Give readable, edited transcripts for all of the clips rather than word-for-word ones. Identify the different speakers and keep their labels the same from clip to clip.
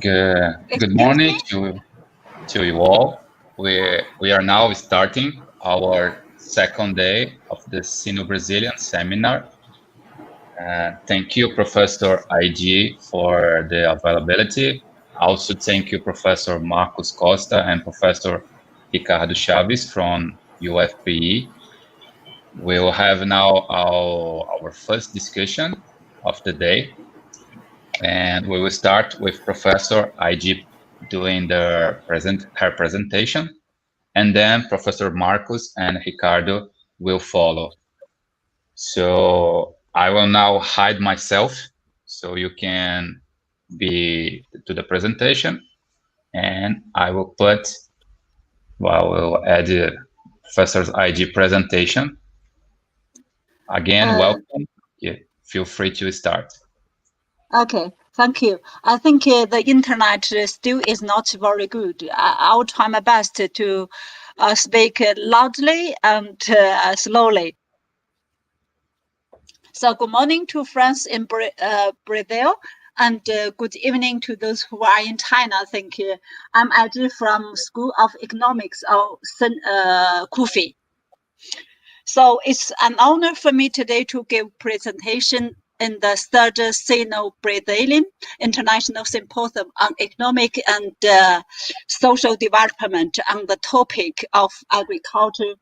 Speaker 1: Good morning to you all. We are now starting our second day of the Sino-Brazilian seminar. Thank you, Professor IG, for the availability. Also, thank you, Professor Marcos Costa and Professor Ricardo Chaves from UFPE. We will have now our first discussion of the day. And we will start with Professor IG doing her presentation, and then Professor Marcos and Ricardo will follow. So I will now hide myself so you can be to the presentation, and I will we'll add Professor's IG presentation. Again, welcome. Yeah, feel free to start.
Speaker 2: Okay, thank you. I think the internet still is not very good. I'll try my best to speak loudly and slowly. So good morning to friends in Brazil, and good evening to those who are in China. Thank you. I'm Adi from School of Economics of CUFE. So it's an honor for me today to give presentation in the third Sino-Brazilian International Symposium on Economic and Social Development on the topic of agriculture,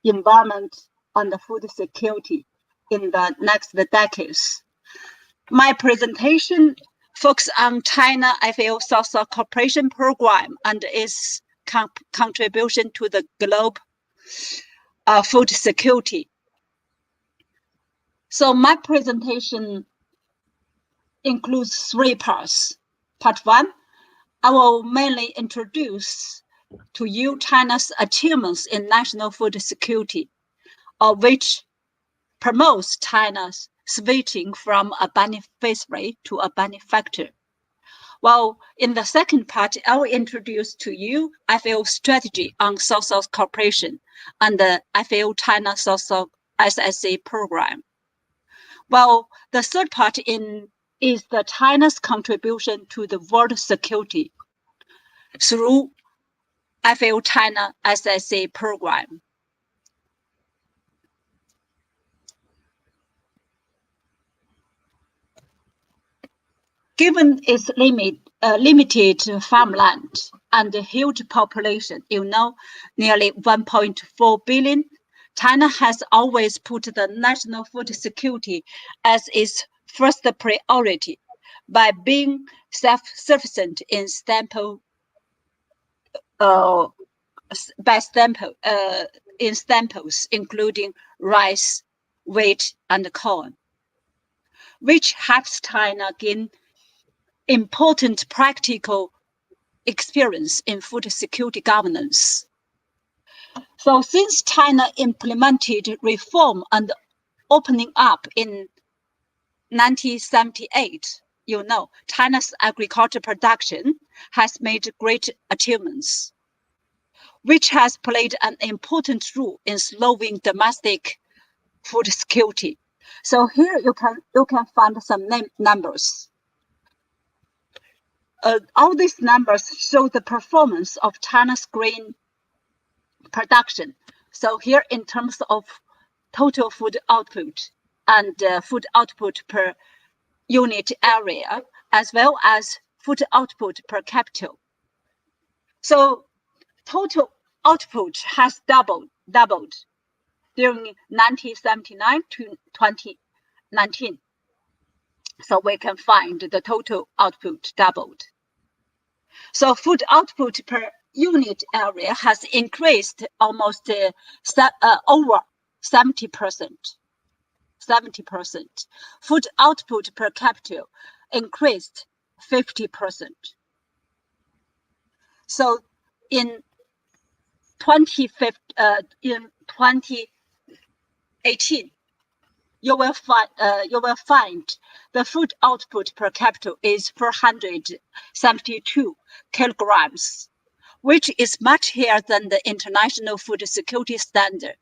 Speaker 2: environment, and food security in the next decades. My presentation focuses on China FAO South-South Cooperation Program and its contribution to the global food security. So my presentation includes three parts. Part one, I will mainly introduce to you China's achievements in national food security, which promotes China's switching from a beneficiary to a benefactor. While in the second part, I will introduce to you FAO strategy on South-South cooperation and the FAO China South-South SSA program. Well, the third part is the China's contribution to the world security through FAO China SSA program. Given its limited farmland and a huge population, nearly 1.4 billion, China has always put the national food security as its first priority by being self-sufficient in staples, including rice, wheat, and corn, which helps China gain important practical experience in food security governance. So since China implemented reform and opening up in 1978, China's agriculture production has made great achievements, which has played an important role in slowing domestic food security. So here you can find some numbers. All these numbers show the performance of China's grain production. So here in terms of total food output and food output per unit area, as well as food output per capita. So total output has doubled during 1979 to 2019. So we can find the total output doubled. So food output per unit area has increased almost over 70%. 70%. Food output per capita increased 50%. So in 2018, you will find the food output per capita is 472 kilograms, which is much higher than the international food security standard,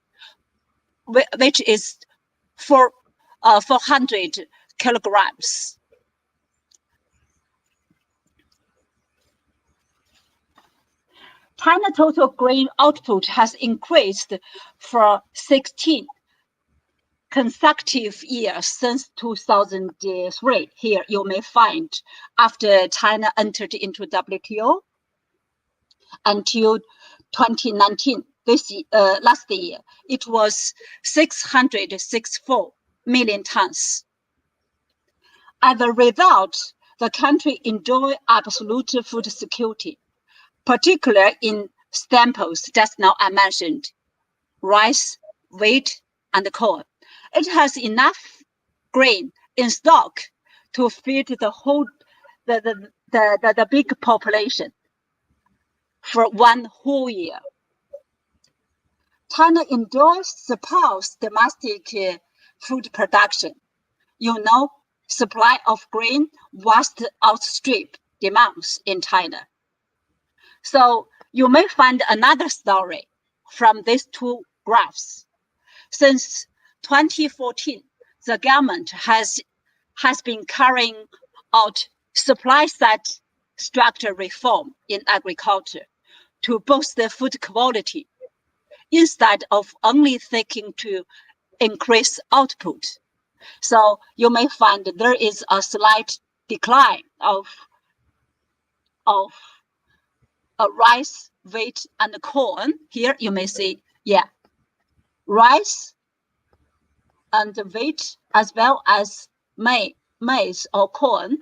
Speaker 2: which is 400 kilograms. China total grain output has increased for 16 consecutive years since 2003. Here you may find after China entered into WTO until 2019, last year, it was 664 million tons. As a result, the country enjoys absolute food security, particularly in staples just now I mentioned, rice, wheat, and corn. It has enough grain in stock to feed the big population for one whole year. China enjoys surplus domestic food production. You know, supply of grain vastly outstrip demands in China. So you may find another story from these two graphs. Since 2014, the government has been carrying out supply-side structure reform in agriculture to boost the food quality, instead of only seeking to increase output. So you may find there is a slight decline of rice, wheat, and corn. Here you may see, rice and wheat as well as maize or corn,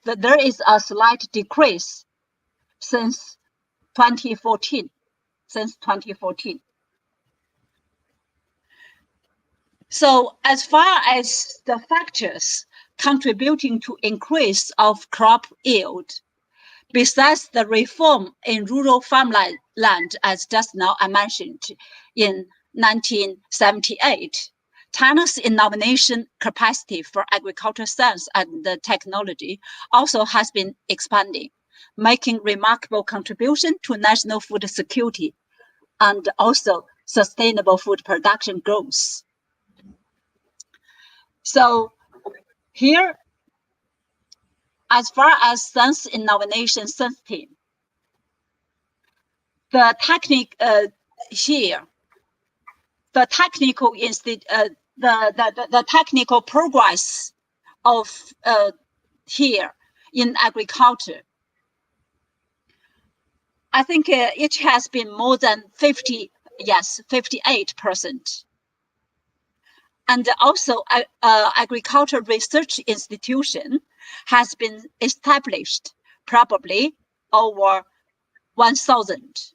Speaker 2: that there is a slight decrease since 2014. So as far as the factors contributing to increase of crop yield, besides the reform in rural farmland, as just now I mentioned in 1978, China's innovation capacity for agricultural science and technology also has been expanding, making remarkable contribution to national food security and also sustainable food production growth. So here, as far as science innovation system, the technical progress of here in agriculture, I think it has been more than 58%. And also agriculture research institution has been established, probably over 1,000.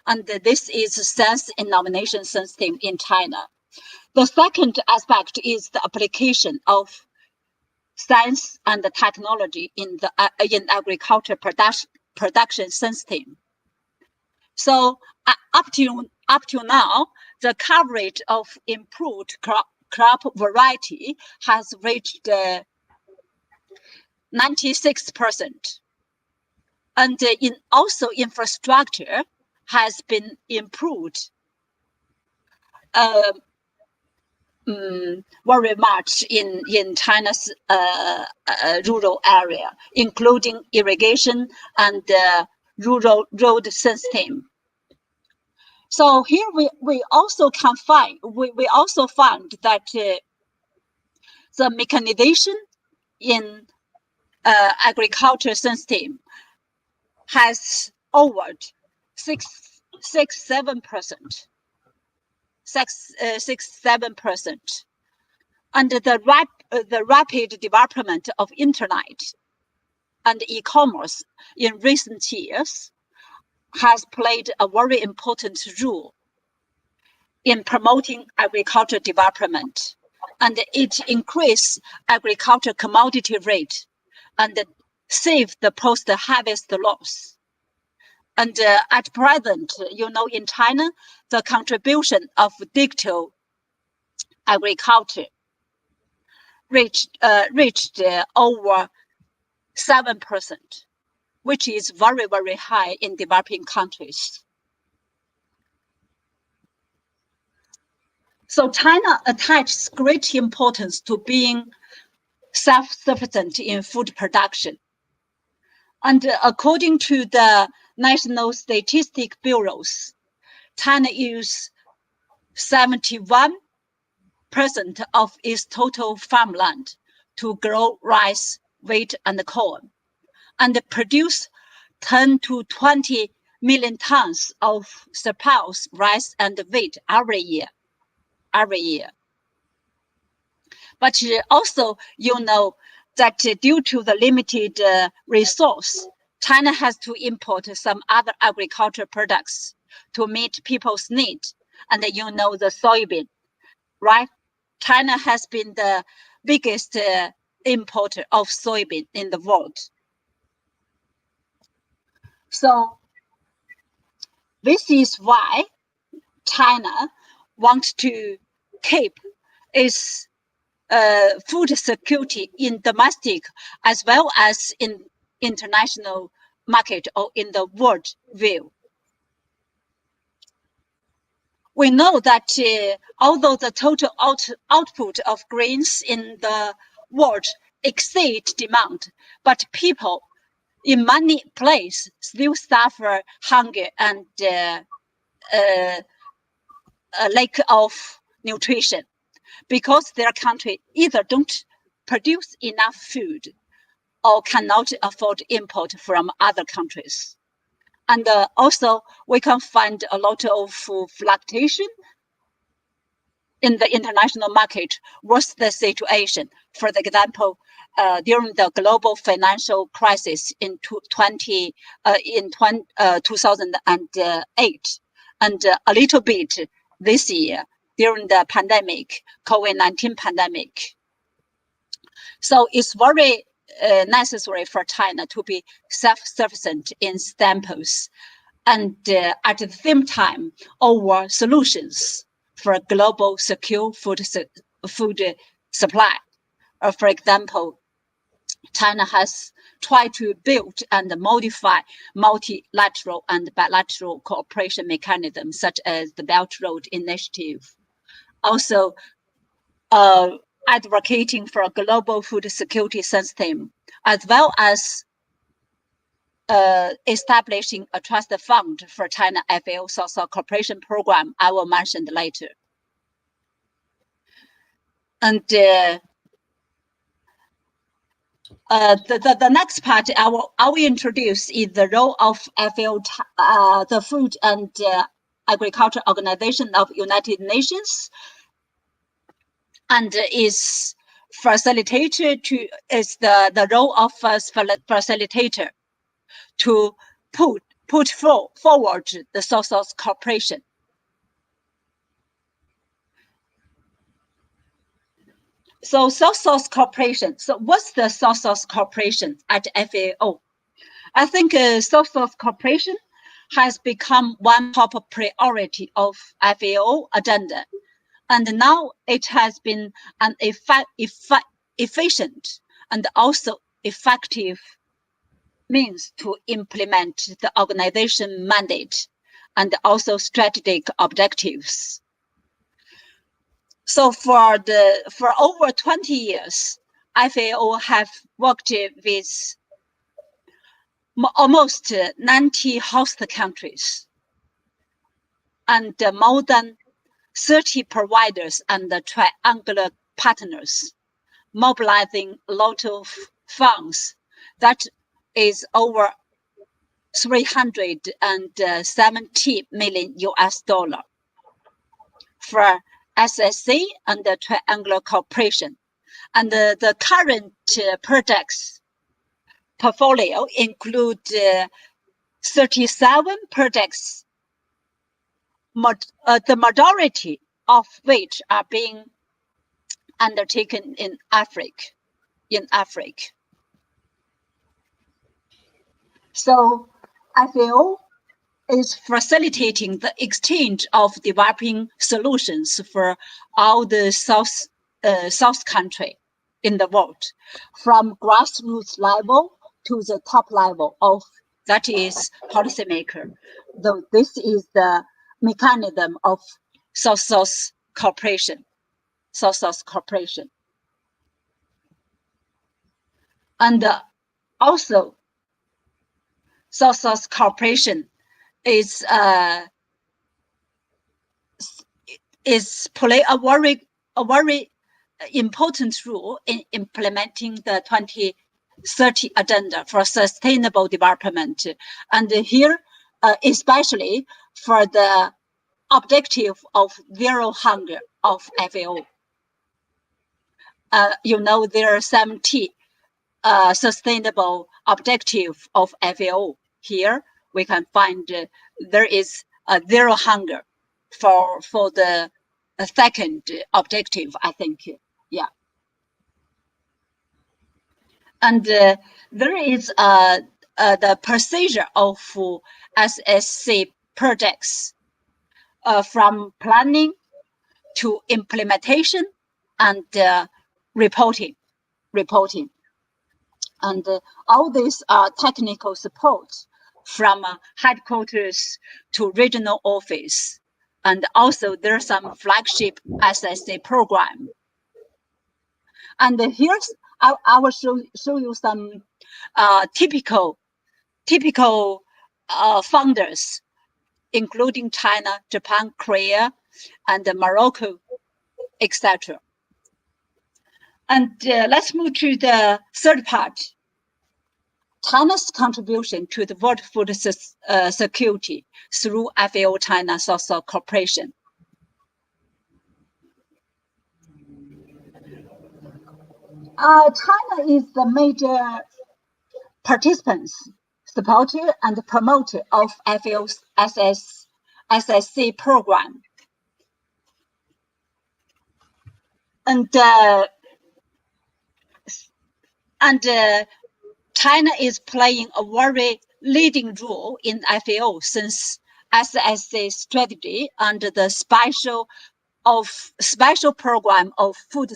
Speaker 2: And this is science innovation system in China. The second aspect is the application of science and technology in agriculture production system. So up to now, the coverage of improved crop variety has reached 96%. And also infrastructure has been improved very much in China's rural area, including irrigation and rural road system. So here we also found that the mechanization in agriculture system has over 6-7%. And the rapid development of internet and e-commerce in recent years has played a very important role in promoting agriculture development, and it increased agriculture commodity rate and saved the post-harvest loss. And at present, you know, in China, the contribution of digital agriculture reached over 7%, which is very, very high in developing countries. So China attaches great importance to being self-sufficient in food production. And according to the National Statistic Bureaus, China uses 71% of its total farmland to grow rice, wheat, and corn, and produce 10 to 20 million tons of surplus rice and wheat every year. But also, you know, that due to the limited resource, China has to import some other agricultural products to meet people's needs. And you know the soybean, right? China has been the biggest importer of soybean in the world. So this is why China wants to keep its food security in domestic as well as in international market or in the world view. We know that although the total output of grains in the world exceed demand, but people in many places still suffer hunger and a lack of nutrition, because their country either don't produce enough food or cannot afford import from other countries. And also, we can find a lot of fluctuation in the international market. What's the situation? For example, during the global financial crisis in 2008, and a little bit this year during the pandemic, COVID-19 pandemic. So it's very necessary for China to be self-sufficient in staples, and at the same time, offer solutions for global secure food supply. For example, China has tried to build and modify multilateral and bilateral cooperation mechanisms, such as the Belt Road Initiative. Also, advocating for a global food security system, as well as establishing a trust fund for China FAO Social Cooperation Program. I will mention later. And the next part I will introduce is the role of FAO, the Food and Agriculture Organization of United Nations, and is the role of facilitator to put forward the social cooperation. So social cooperation. So what's the social cooperation at FAO? I think social cooperation has become one top priority of FAO agenda, and now it has been an efficient and also effective means to implement the organization mandate and also strategic objectives. So for over 20 years, FAO have worked with almost 90 host countries and more than 30 providers and triangular partners, mobilizing a lot of funds. That is over 370 million US dollar for SSC and the triangular cooperation. And the current projects portfolio include 37 projects, the majority of which are being undertaken in Africa. So FAO is facilitating the exchange of developing solutions for all the South country in the world, from grassroots level to the top level of, that is, policymaker. Though this is the mechanism of social cooperation. And also, South-South cooperation is play a very important role in implementing the 2030 agenda for sustainable development, and here especially for the objective of zero hunger of FAO. There are 70 sustainable objective of FAO. Here we can find there is a zero hunger for the second objective, I think. Yeah. And there is the procedure of SSC projects from planning to implementation and reporting. And all these are technical support from headquarters to regional office. And also there's some flagship SSC program. And here's, I will show you some typical funders, including China, Japan, Korea, and Morocco, etc. And let's move to the third part. China's contribution to the world food security through FAO China South-South Cooperation. China is the major participants, supporter and promoter of FAO's SSC program. And China is playing a very leading role in FAO since SSC strategy under the special program of food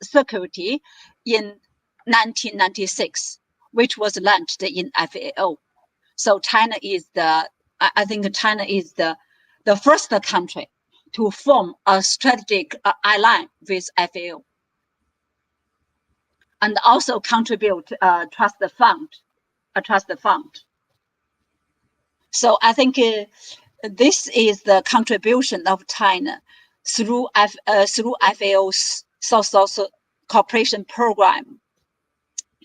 Speaker 2: security in 1996, which was launched in FAO. So China is I think China is the first country to form a strategic alliance with FAO, and also contribute a trust fund. So I think this is the contribution of China through FAO's South-South Cooperation Program.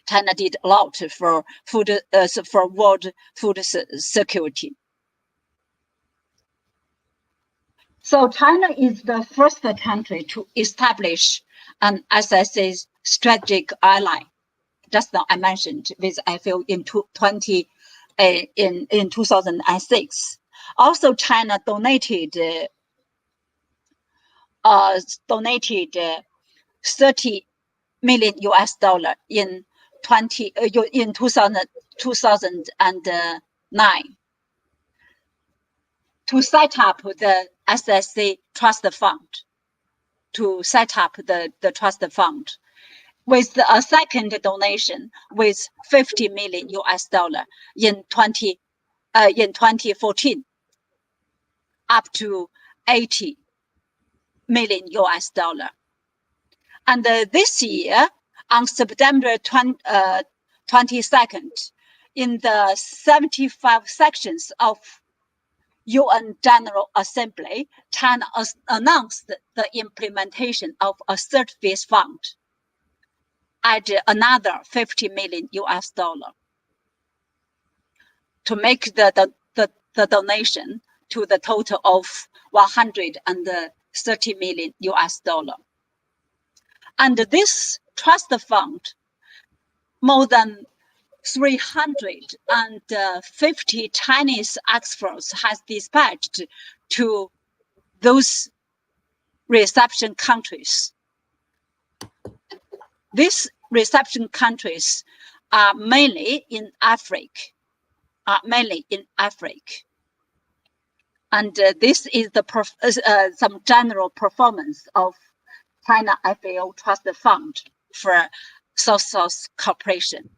Speaker 2: China did a lot for world food security. So China is the first country to establish an SSC strategic ally. Just now I mentioned with FAO in 2006. Also, China donated 30 million US dollar in 2009 to set up the SSC Trust Fund. Trust Fund, with a second donation with 50 million US dollar in 2014, up to 80 million US dollar. And this year, on September 22nd, in the 75 sections of UN General Assembly, China announced the implementation of a third phase fund at another 50 million US dollar to make the donation to the total of 130 million US dollar. And this trust fund, more than 350 Chinese experts has dispatched to those reception countries. These reception countries are mainly in Africa. And this is the some general performance of China FAO Trust Fund for South-South cooperation.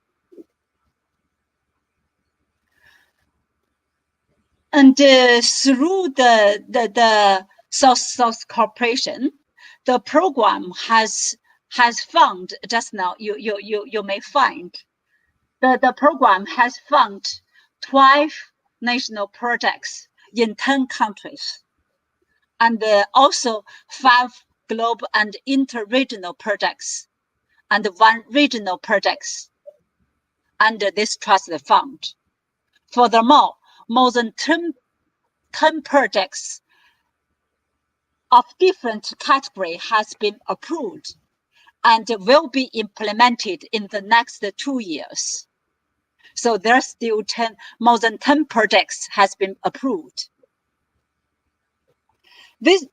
Speaker 2: And through the South-South cooperation, the program has found, just now you may find The program has funded 12 national projects in 10 countries, and also 5 global and inter-regional projects, and 1 regional projects under this trust fund. Furthermore, more than 10 projects of different category has been approved and will be implemented in the next 2 years. So there's still more than 10 projects has been approved. This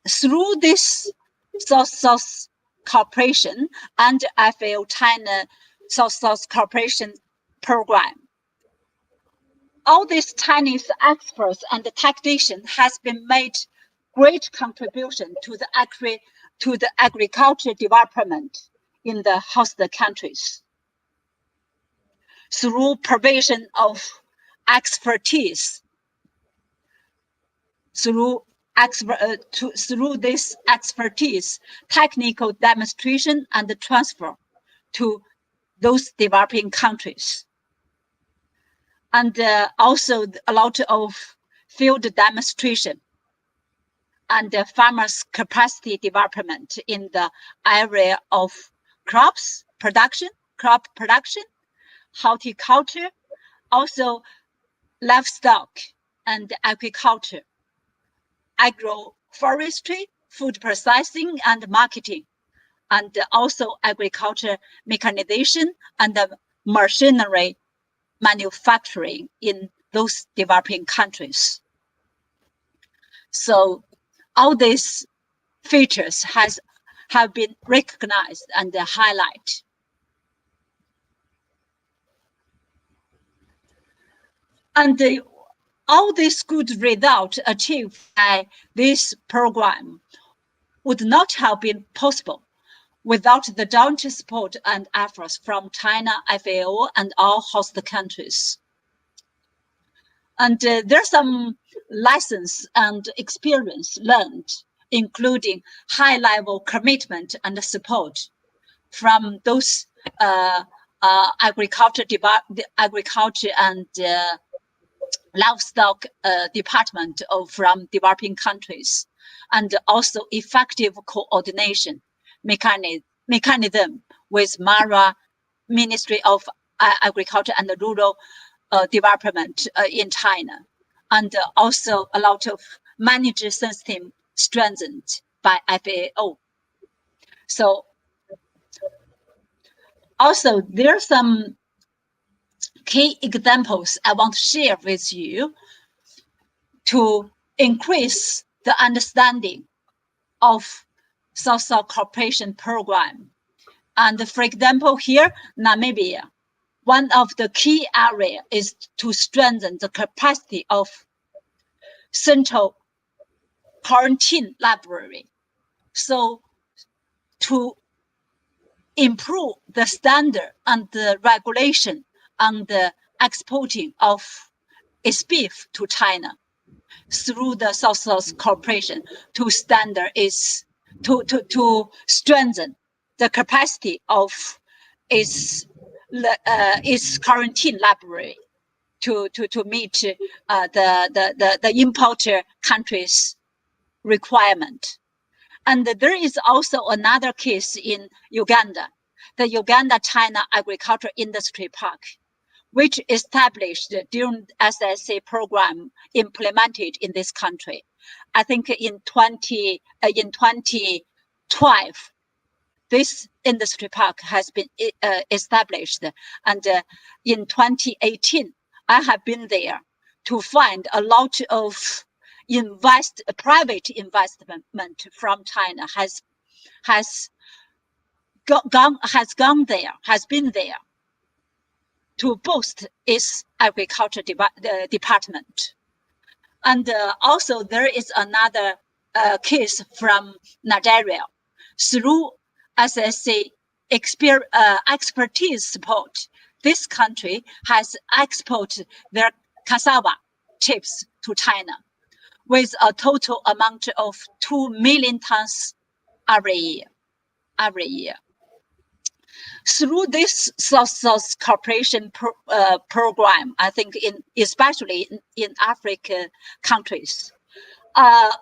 Speaker 2: through this South-South cooperation and FAO China South-South cooperation program, all these Chinese experts and the taxation has been made great contribution to the agriculture development in the host countries through provision of expertise, through this expertise, technical demonstration and transfer to those developing countries. And also a lot of field demonstration and farmers' capacity development in the area of crop production, horticulture, also livestock and agriculture, agroforestry, food processing and marketing, and also agriculture mechanization and machinery manufacturing in those developing countries. So all these features have been recognized and highlighted. And all these good results achieved by this program would not have been possible without the joint support and efforts from China, FAO, and all host countries. And there's some lessons and experience learned, including high-level commitment and support from those agriculture and livestock department from developing countries, and also effective coordination mechanism with MARA, Ministry of Agriculture and Rural Development in China, and also a lot of management system strengthened by FAO. So also there are some key examples I want to share with you to increase the understanding of South-South cooperation program. And for example, here, Namibia, one of the key areas is to strengthen the capacity of central quarantine library. So to improve the standard and the regulation on the exporting of its beef to China through the South-South cooperation to standard is to strengthen the capacity of its quarantine library to meet the importer countries' requirement. And there is also another case in Uganda, the Uganda-China Agriculture Industry Park, which established during SSA program implemented in this country. I think in 2012, this industry park has been established. And in 2018, I have been there to find a lot of private investment from China has been there to boost its agriculture department. And also there is another case from Nigeria. Through SSA expertise support, this country has exported their cassava chips to China with a total amount of 2 million tons every year. Through this South-South cooperation program, I think especially in African countries,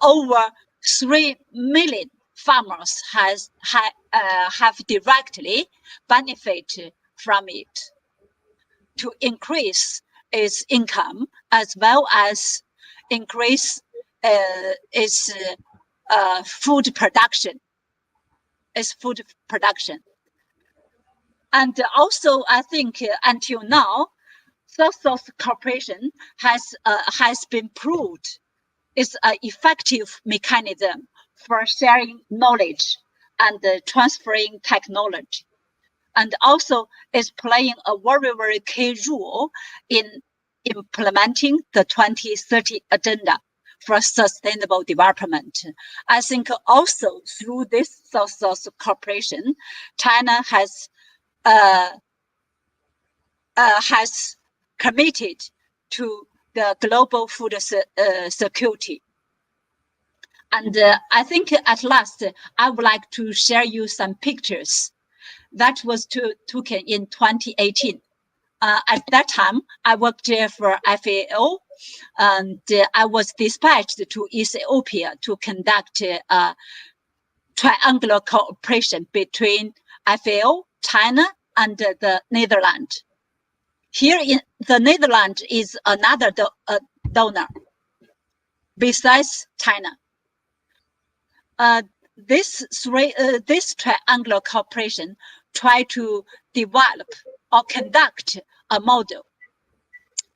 Speaker 2: over 3 million farmers have directly benefited from it to increase its income as well as increase its food production. And also, I think until now, South-South cooperation has been proved is an effective mechanism for sharing knowledge and transferring technology, and also is playing a very, very key role in implementing the 2030 agenda for sustainable development. I think also through this South-South cooperation, China has committed to the global food security. And I think at last, I would like to share you some pictures that was taken in 2018. At that time, I worked there for FAO, and I was dispatched to Ethiopia to conduct triangular cooperation between FAO, China, and the Netherlands. Here in the Netherlands is another donor besides China. This triangular cooperation try to develop or conduct a model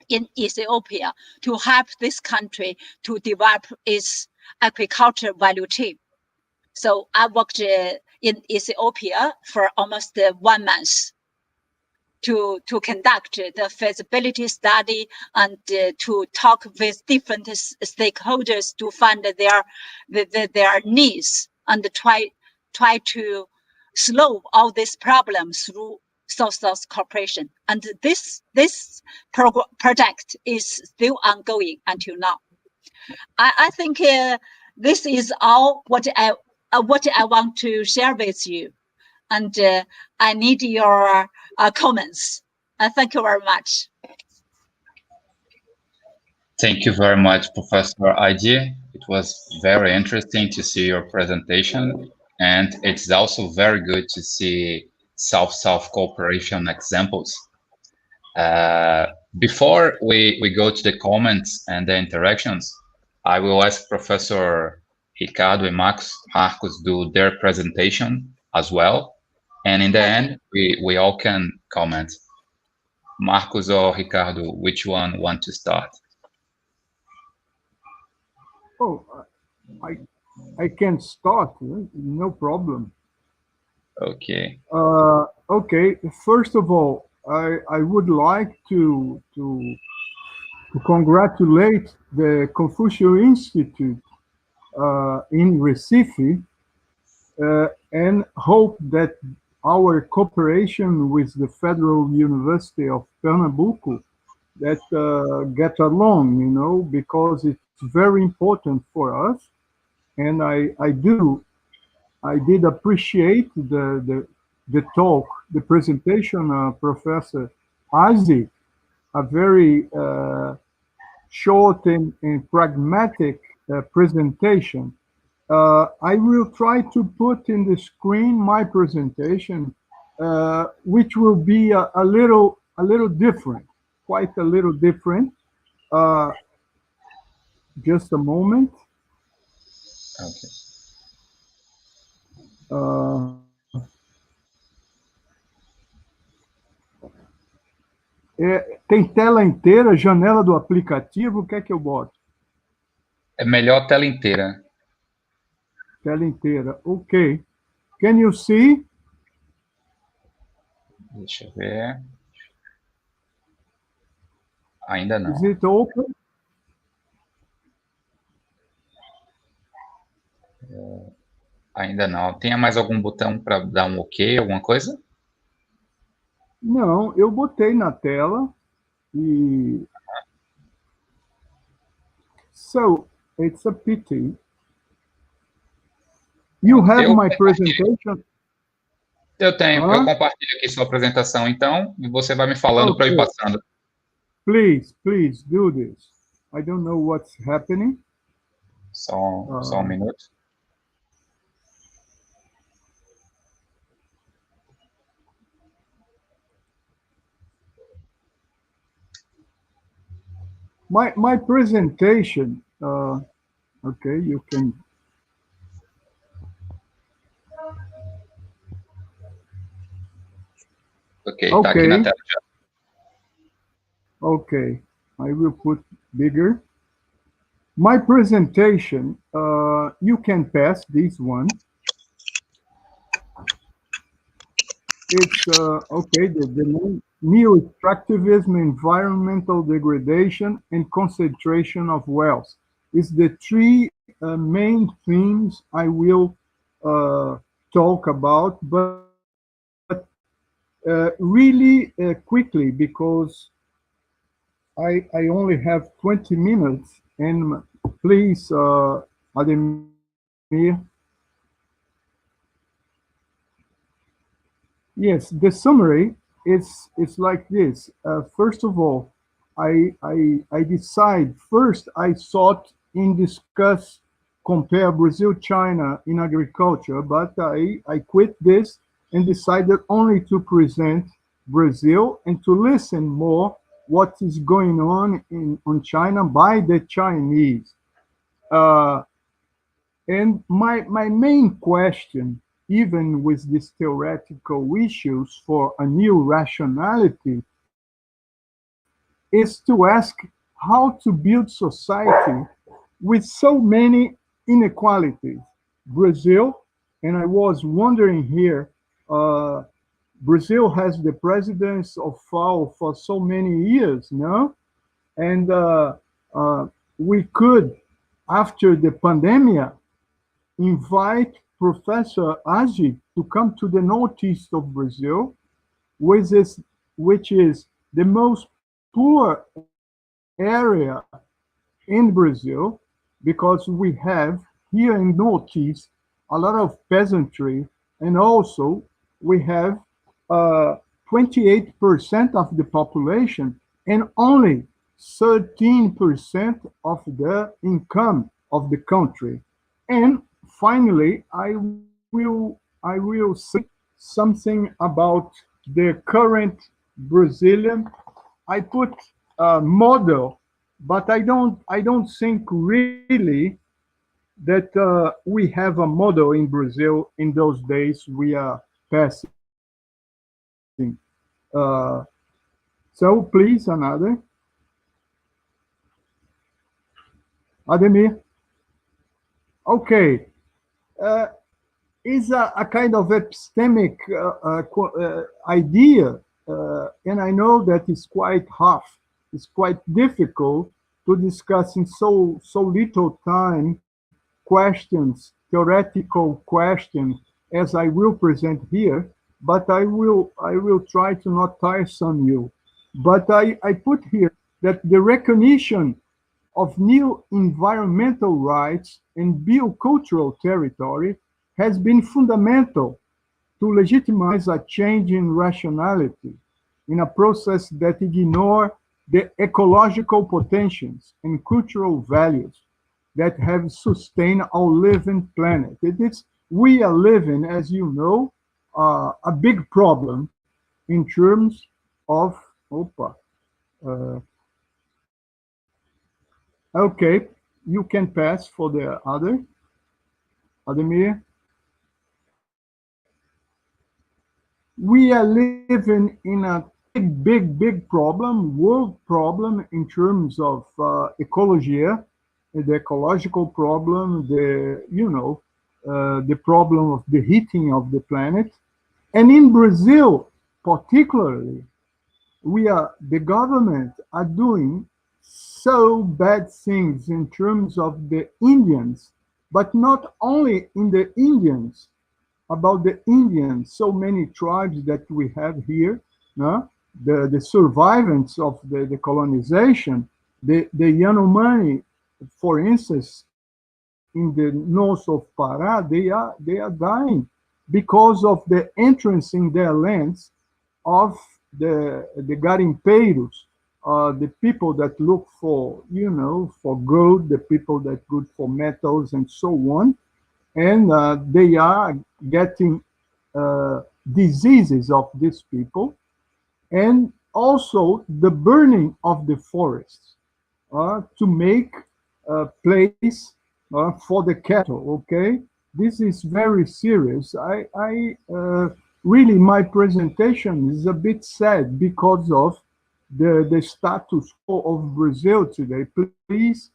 Speaker 2: in Ethiopia to help this country to develop its agriculture value chain. So I worked in Ethiopia for almost 1 month to conduct the feasibility study and to talk with different stakeholders to find their needs and try to solve all these problems through South-South cooperation. And this project is still ongoing until now. I think this is all what I want to share with you, and I need your comments. Thank you very much.
Speaker 1: Thank you very much, Professor ID. It was very interesting to see your presentation, and it's also very good to see South-South cooperation examples. Before we go to the comments and the interactions, I will ask Professor Ricardo and Marcos do their presentation as well. And in the end, we all can comment. Marcos or Ricardo, which one want to start?
Speaker 3: Oh, I can start, no problem.
Speaker 1: Okay.
Speaker 3: Okay, first of all, I would like to congratulate the Confúcio Institute in Recife and hope that our cooperation with the Federal University of Pernambuco that get along, you know, because it's very important for us. And I did appreciate the talk, the presentation, Professor Isaac, a very short and pragmatic presentation. I will try to put in the screen my presentation, which will be a little different, quite a little different. Just a moment.
Speaker 1: Okay.
Speaker 3: Tem tela inteira, janela do aplicativo, o que é que eu boto?
Speaker 1: É melhor tela inteira.
Speaker 3: Tela inteira, ok. Can you see?
Speaker 1: Deixa eu ver. Ainda não.
Speaker 3: Is it open?
Speaker 1: Ainda não. Tem mais algum botão para dar um OK, alguma coisa?
Speaker 3: Não, eu botei na tela e... So, it's a pity. You have my presentation?
Speaker 1: Eu tenho, eu
Speaker 3: Huh?
Speaker 1: compartilho aqui sua apresentação, então, e você vai me falando para eu ir
Speaker 3: Okay.
Speaker 1: passando.
Speaker 3: Please do this. I don't know what's happening.
Speaker 1: Só um minuto.
Speaker 3: My presentation, okay, you can.
Speaker 1: Ok, tá aqui na tela já.
Speaker 3: Okay, I will put bigger. My presentation, you can pass this one. It's, okay, the name, neo-extractivism, environmental degradation, and concentration of wealth. It's the three main themes I will talk about, but really quickly, because I only have 20 minutes, and please, Ademir. Yes, the summary is like this. First of all, I decide first. I thought in discuss compare Brazil China in agriculture, but I quit this and decided only to present Brazil and to listen more what is going on China by the Chinese. And my main question, even with these theoretical issues for a new rationality, is to ask how to build society with so many inequalities. Brazil, and I was wondering here, Brazil has the presidents of FAO for so many years, no? And we could, after the pandemic, invite Professor Agi to come to the northeast of Brazil, which is the most poor area in Brazil, because we have here in northeast a lot of peasantry, and also we have 28% of the population and only 13% of the income of the country. And finally, I will say something about the current Brazilian. I put a model, but I don't think really that we have a model in Brazil in those days we are passing. So please, another. Ademir. Okay. Is a kind of epistemic idea, and I know that it's quite hard. It's quite difficult to discuss in so little time questions, theoretical questions, as I will present here. But I will try to not tiresome you. But I put here that the recognition of new environmental rights and biocultural territory has been fundamental to legitimize a change in rationality in a process that ignores the ecological potentials and cultural values that have sustained our living planet. We are living, as you know, a big problem in terms of, okay, you can pass for the other, Ademir. We are living in a big problem, world problem in terms of ecology, the ecological problem, the problem of the heating of the planet. And in Brazil, particularly, the government are doing so bad things in terms of the Indians, but not only in the Indians, about the Indians, so many tribes that we have here, no? The survivors of the colonization, the Yanomami, for instance, in the north of Pará, they are dying because of the entrance in their lands of the garimpeiros, the people that look for, for gold, the people that look for metals and so on. And they are getting diseases of these people, and also the burning of the forests to make a place for the cattle. Okay, this is very serious. I really, my presentation is a bit sad because of the status quo of Brazil today. Please,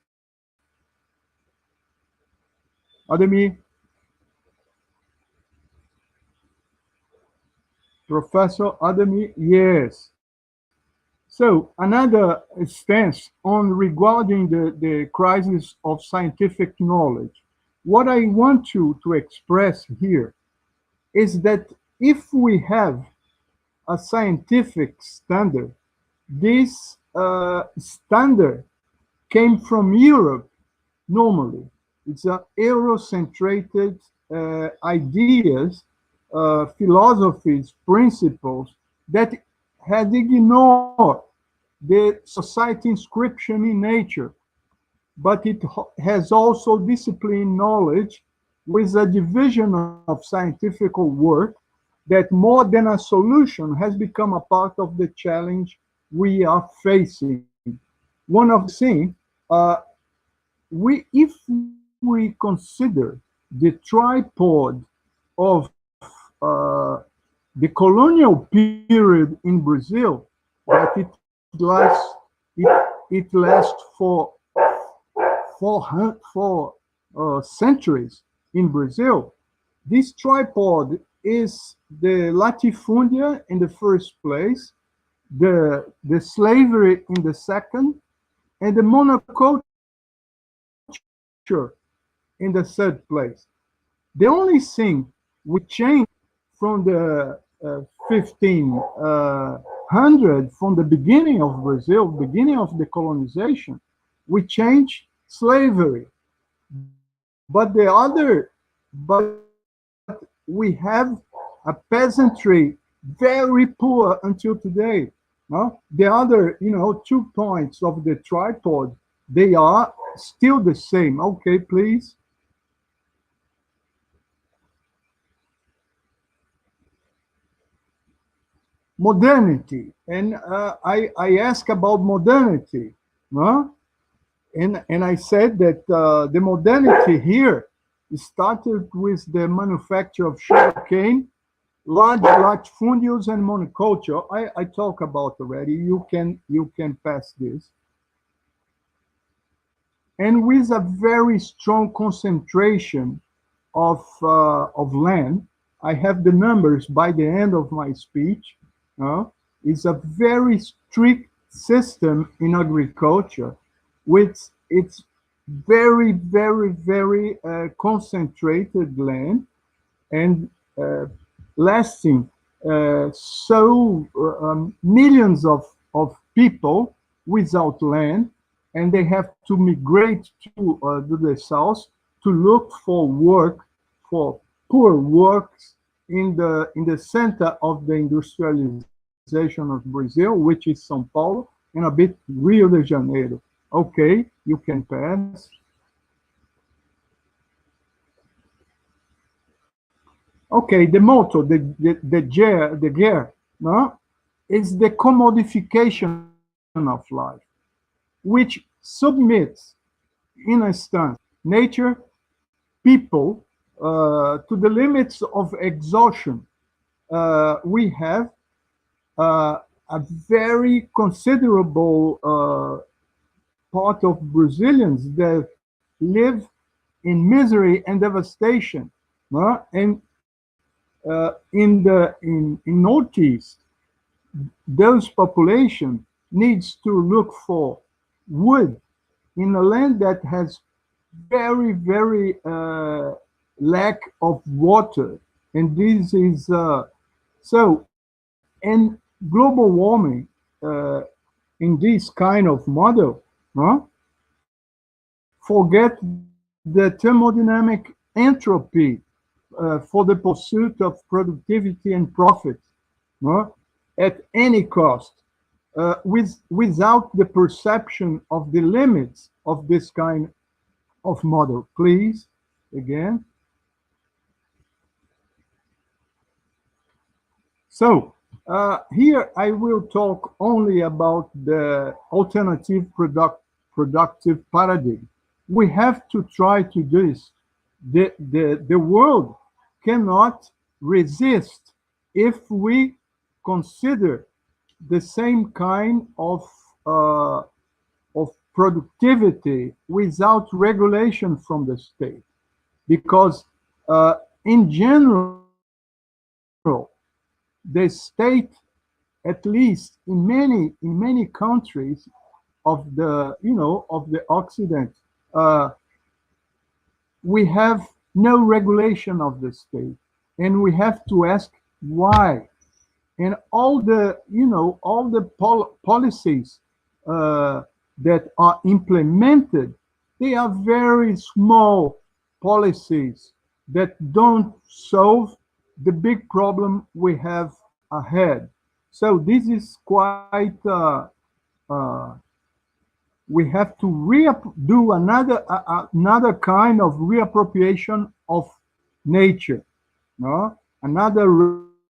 Speaker 3: Ademir. Professor Ademir, yes. So another stance on regarding the crisis of scientific knowledge. What I want to express here is that if we have a scientific standard, this standard came from Europe normally. It's a Eurocentrated ideas, philosophies, principles that had ignored the society inscription in nature, but it has also disciplined knowledge with a division of scientific work that more than a solution has become a part of the challenge we are facing. One of the things, if we consider the tripod of the colonial period in Brazil, that it lasts for 4 centuries in Brazil. This tripod is the latifundia in the first place, the slavery in the second, and the monoculture in the third place. The only thing we changed from the 1500, from the beginning of Brazil, beginning of the colonization, we changed slavery. But we have a peasantry very poor until today. No? The other, 2 points of the tripod, they are still the same. Okay, please. Modernity, and I ask about modernity, no? And I said that the modernity here started with the manufacture of sugarcane, large latifundios, and monoculture. I talk about already. You can pass this, and with a very strong concentration of land. I have the numbers by the end of my speech. It's a very strict system in agriculture, with its very, very, very concentrated land, and lasting millions of people without land, and they have to migrate to the south to look for work, for poor works in the center of the industrialization of Brazil, which is São Paulo, and a bit Rio de Janeiro. Okay, you can pass. Okay, the motto, the gear, no, is the commodification of life, which submits, in a sense, nature, people, to the limits of exhaustion. We have a very considerable part of Brazilians that live in misery and devastation, and in Northeast, those population needs to look for wood in a land that has very, very lack of water, and this is so. And global warming in this kind of model, forget the thermodynamic entropy for the pursuit of productivity and profit, no? At any cost, without the perception of the limits of this kind of model. Please, again. So here I will talk only about the alternative productive paradigm. We have to try to do this. The world cannot resist if we consider the same kind of productivity without regulation from the state, because in general, the state, at least in many countries of the of the Occident, we have no regulation of the state, and we have to ask why. And all the policies that are implemented, they are very small policies that don't solve the big problem we have ahead. So this is quite we have to do another kind of reappropriation of nature, no? Another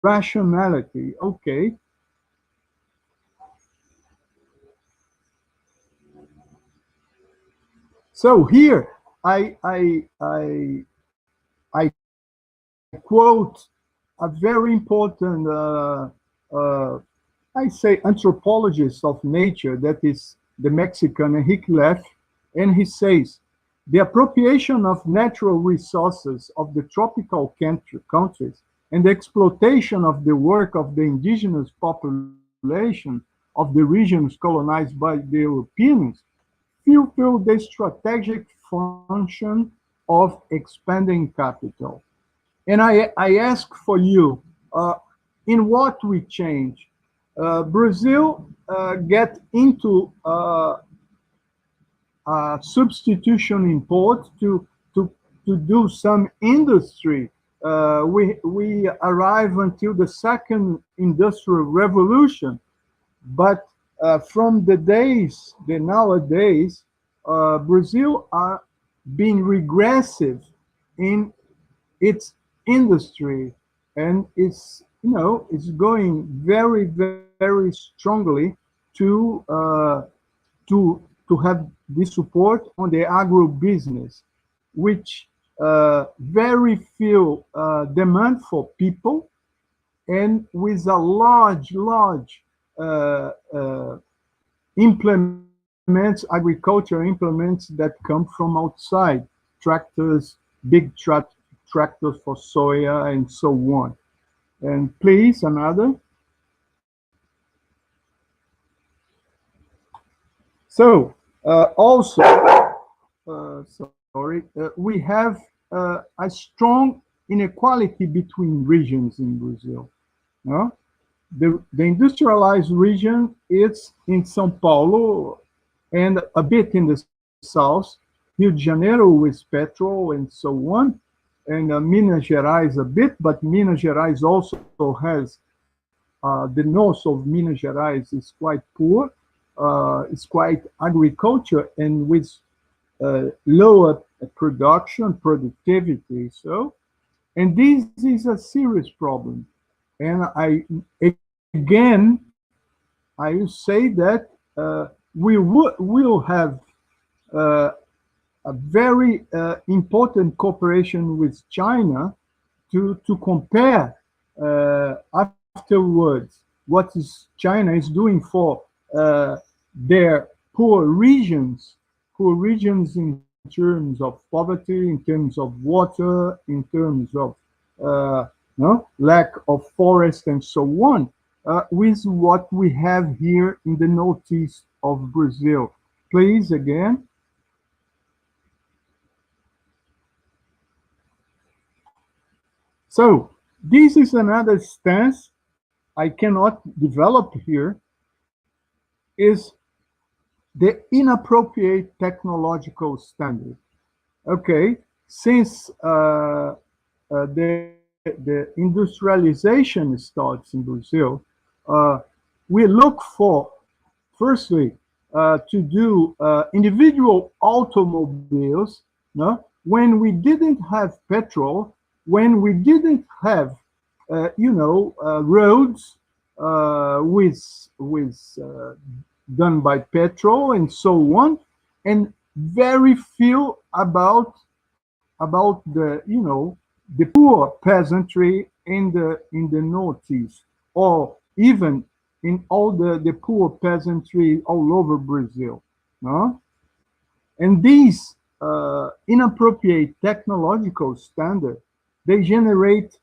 Speaker 3: rationality. Okay. So here I quote a very important I say anthropologist of nature, that is the Mexican Enrique Leff, and he says the appropriation of natural resources of the tropical countries and the exploitation of the work of the indigenous population of the regions colonized by the Europeans fulfill the strategic function of expanding capital. And I ask for you, in what we change? Brazil get into substitution import to do some industry. We arrive until the second industrial revolution, but from the nowadays, Brazil are being regressive in its industry, and it's going very strongly to have this support on the agro business, which very few demand for people, and with a large implements, agriculture implements that come from outside, tractors, big tractors for soya and so on. And please, another. So also, we have a strong inequality between regions in Brazil. No? The industrialized region is in São Paulo and a bit in the south, Rio de Janeiro with petrol and so on, and Minas Gerais a bit, but Minas Gerais also has, the north of Minas Gerais is quite poor, it's quite agriculture and with lower productivity. So, and this is a serious problem. And I will say that we will have a very important cooperation with China to compare afterwards what China is doing for their poor regions in terms of poverty, in terms of water, in terms of lack of forest and so on, with what we have here in the northeast of Brazil. Please, again. So this is another stance I cannot develop here, is the inappropriate technological standard. Okay, since the industrialization starts in Brazil, we look for, firstly, to do individual automobiles, no? When we didn't have petrol, when we didn't have, roads with done by petrol and so on, and very few about the the poor peasantry in the Northeast, or even in all the poor peasantry all over Brazil, no? And these inappropriate technological standards, they generate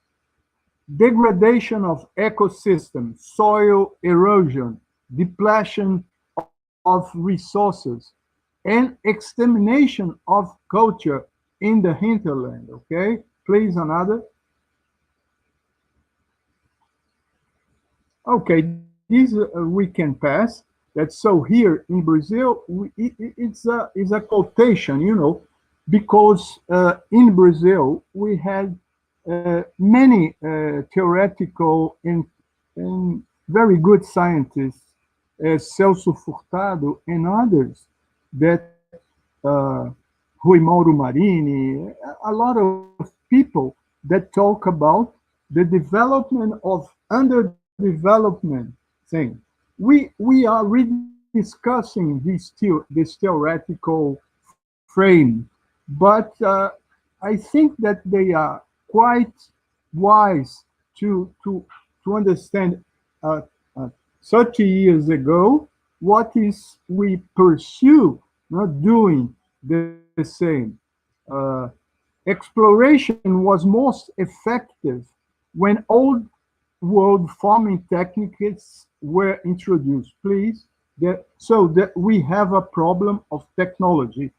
Speaker 3: degradation of ecosystems, soil erosion, depletion of resources, and extermination of culture in the hinterland. Okay, please, another. Okay, these we can pass. That's so here in Brazil, it's a quotation, because in Brazil we had many theoretical and very good scientists, Celso Furtado and others, that Rui Mauro Marini, a lot of people that talk about the development of underdevelopment thing. We are rediscussing this theoretical frame, but I think that they are quite wise to understand 30 years ago what is we pursue, not doing the same. Exploration was most effective when old world farming techniques were introduced. Please, so that we have a problem of technology,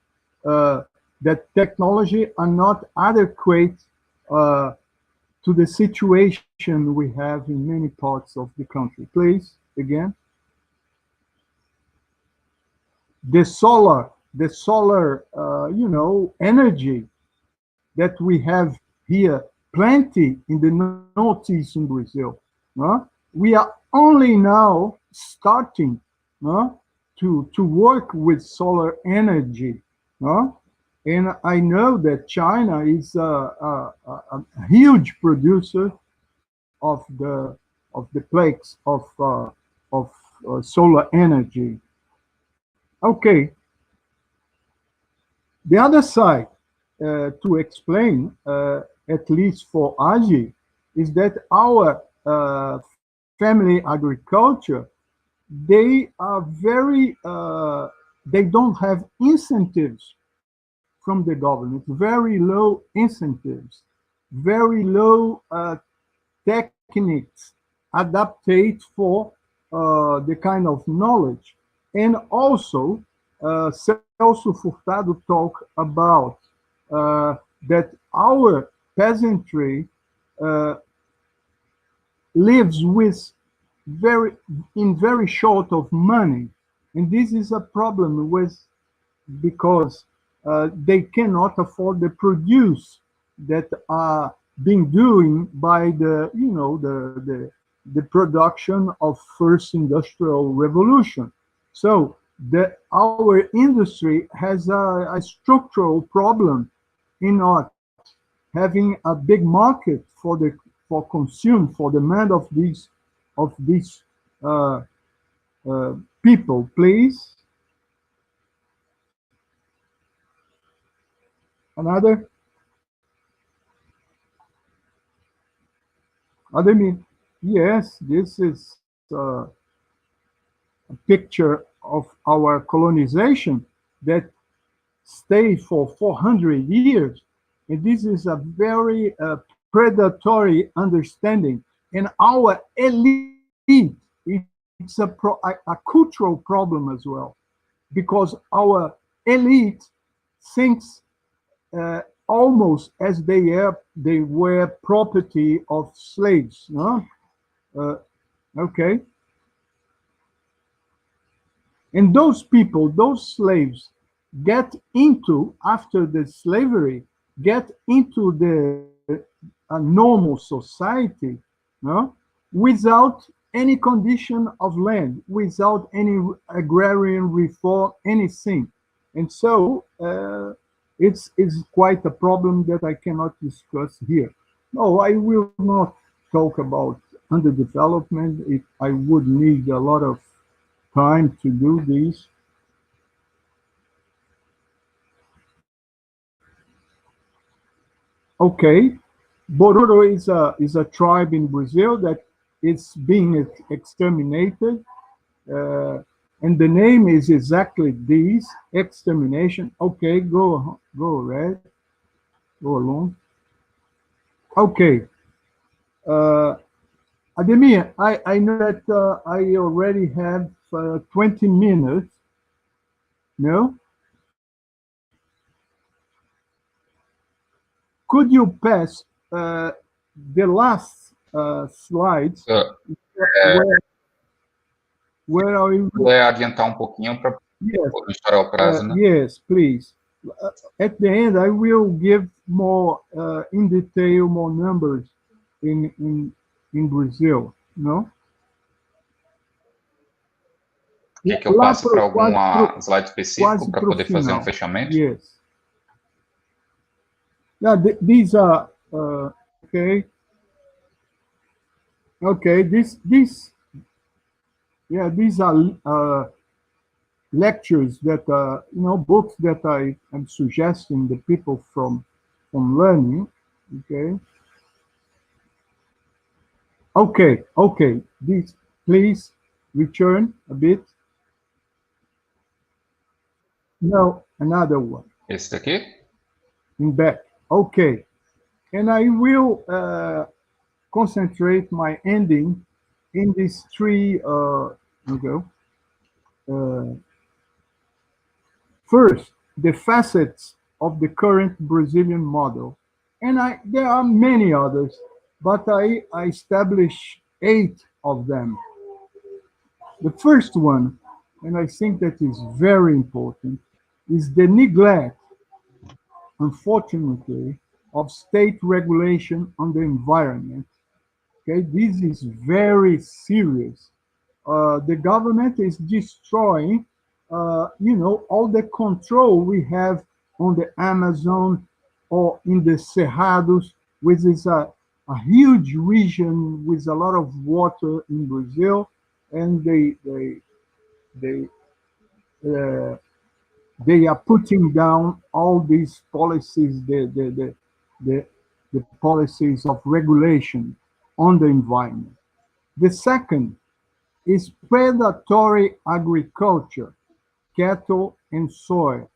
Speaker 3: that technology are not adequate to the situation we have in many parts of the country. Please, again. The solar, energy that we have here, plenty in the Northeast in Brazil. We are only now starting to work with solar energy. And I know that China is a huge producer of the plaques of solar energy. Okay. The other side to explain, at least for Agi, is that our family agriculture, they are very, they don't have incentives from the government, very low incentives, very low techniques adapted for the kind of knowledge. And also, Celso Furtado talked about that our peasantry lives with very short of money, and this is a problem because they cannot afford the produce that are being doing by the production of first industrial revolution. So our industry has a structural problem in not having a big market for demand of these people. Please, another. Yes, this is a picture of our colonization that stayed for 400 years. And this is a very predatory understanding. And our elite, it's a cultural problem as well, because our elite thinks almost as they were property of slaves. No? Okay. And those people, those slaves, get into, after the slavery, get into a normal society, no, without any condition of land, without any agrarian reform, anything. And so it's quite a problem that I cannot discuss here. No, I will not talk about underdevelopment. I would need a lot of time to do this. Okay, Bororo is a tribe in Brazil that is being exterminated, and the name is exactly this, extermination. Okay, go Red, go along. Okay, Ademir, I know that I already have 20 minutes. No? Could you pass the last slides? Where are you?
Speaker 1: Vou adiantar pouquinho para não estourar o prazo, né?
Speaker 3: Yes, please. At the end, I will give more in detail, more numbers in Brazil, no?
Speaker 1: Quer que eu passe para alguma slide específico para poder fazer um fechamento?
Speaker 3: Yes. Yeah, these are okay. Okay, these are lectures that books that I am suggesting the people from learning. Okay. This, please return a bit. No, another one.
Speaker 1: Esse daqui?
Speaker 3: In back. Okay, and I will concentrate my ending in these three. First, the facets of the current Brazilian model, and there are many others, but I establish 8 of them. The first one, and I think that is very important, is the neglect, unfortunately, of state regulation on the environment. Okay, this is very serious. The government is destroying, all the control we have on the Amazon or in the Cerrados, which is a huge region with a lot of water in Brazil, and they are putting down all these policies, the policies of regulation on the environment. The second is predatory agriculture, cattle and soybeans.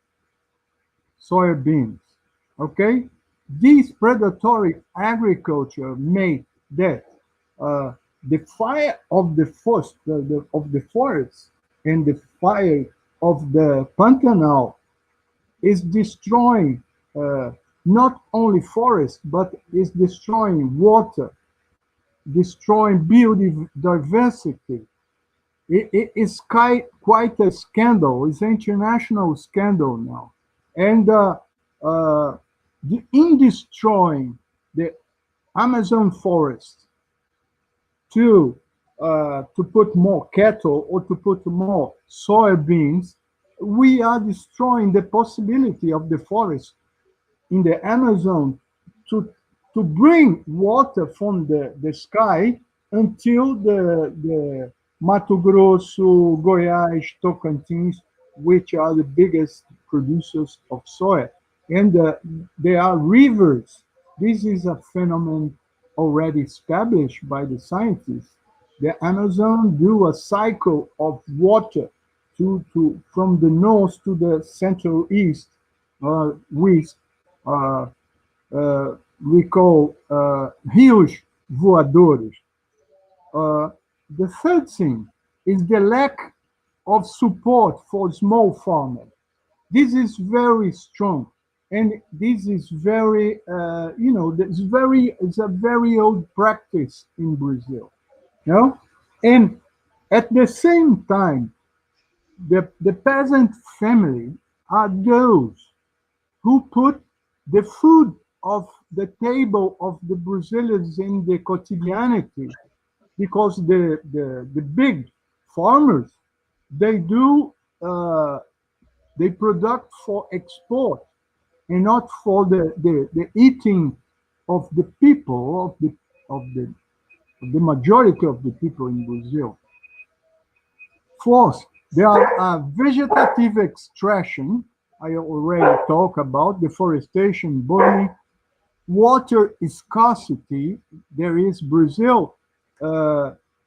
Speaker 3: Okay, this predatory agriculture made that the fire of the forest, and the fire of the Pantanal is destroying not only forest, but is destroying water, destroying biodiversity. It is quite a scandal. It's an international scandal now. And in destroying the Amazon forest to put more cattle or to put more soybeans, we are destroying the possibility of the forest in the Amazon to bring water from the sky until the Mato Grosso, Goiás, Tocantins, which are the biggest producers of soy. And there are rivers. This is a phenomenon already established by the scientists. The Amazon do a cycle of water from the north to the central east, with we call rios voadores. The third thing is the lack of support for small farmers. This is very strong, and this is very, it's a very old practice in Brazil. And at the same time, the peasant family are those who put the food of the table of the Brazilians in the quotidianity, because the big farmers, they do they produce for export and not for the eating of the people, of the majority of the people in Brazil. Fourth, there are vegetative extraction. I already talked about deforestation, burning, water scarcity. There is Brazil,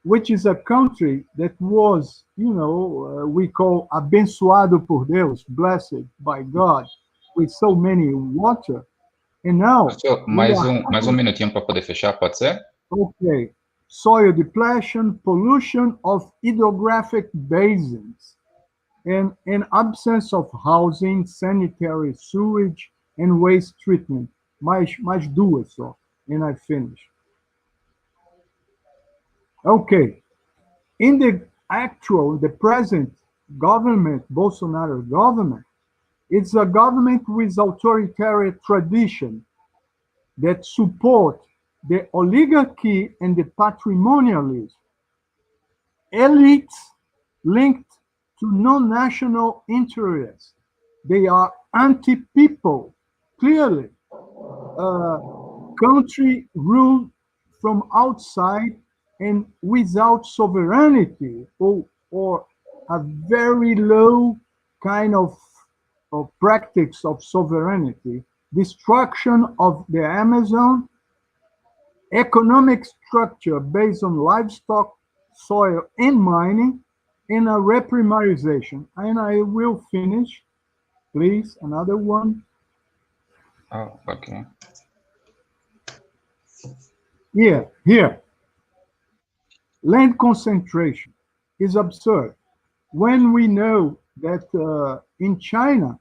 Speaker 3: which is a country that was, we call abençoado por Deus, blessed by God, with so many water. And now,
Speaker 1: Professor, mais um minutinho para poder fechar, pode ser?
Speaker 3: Okay. Soil depletion, pollution of hydrographic basins, and an absence of housing, sanitary sewage, and waste treatment. Mais duas só, and I finish. Okay. In the present government, Bolsonaro government, it's a government with authoritarian tradition that support the oligarchy and the patrimonialism, elites linked to non-national interests. They are anti-people, clearly. Country ruled from outside and without sovereignty, or a very low kind of practice of sovereignty, destruction of the Amazon, economic structure based on livestock, soil, and mining, and a reprimarization. And I will finish, please, another one.
Speaker 1: Oh, okay.
Speaker 3: Here. Land concentration is absurd. When we know that in China,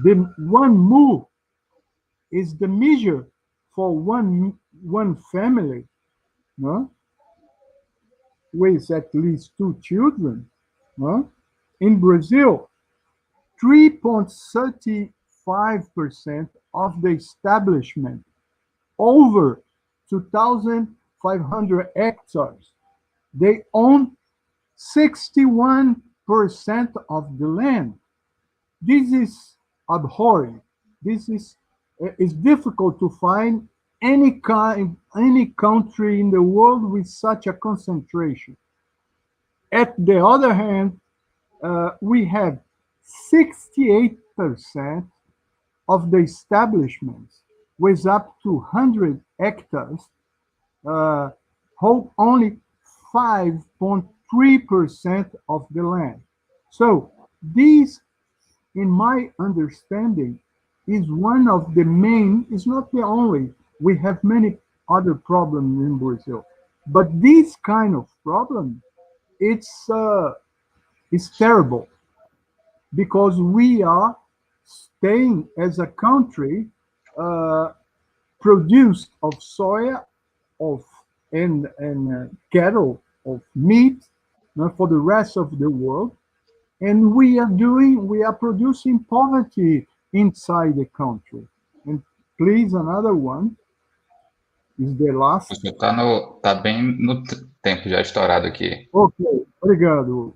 Speaker 3: the one mu is the measure for one family, no? With at least 2 children. No? In Brazil, 3.35% of the establishment over 2,500 hectares, they own 61% of the land. This is abhorrent. This is it's difficult to find any country in the world with such a concentration. At the other hand, we have 68% of the establishments with up to 100 hectares hold only 5.3% of the land. So these, in my understanding, is one of the main, it's not the only, we have many other problems in Brazil, but this kind of problem, it's terrible, because we are staying as a country produced of soya, and cattle, of meat, for the rest of the world, and we are producing poverty inside the country. And please, another one is the last.
Speaker 1: Você tá bem no tempo já estourado aqui.
Speaker 3: Okay, obrigado.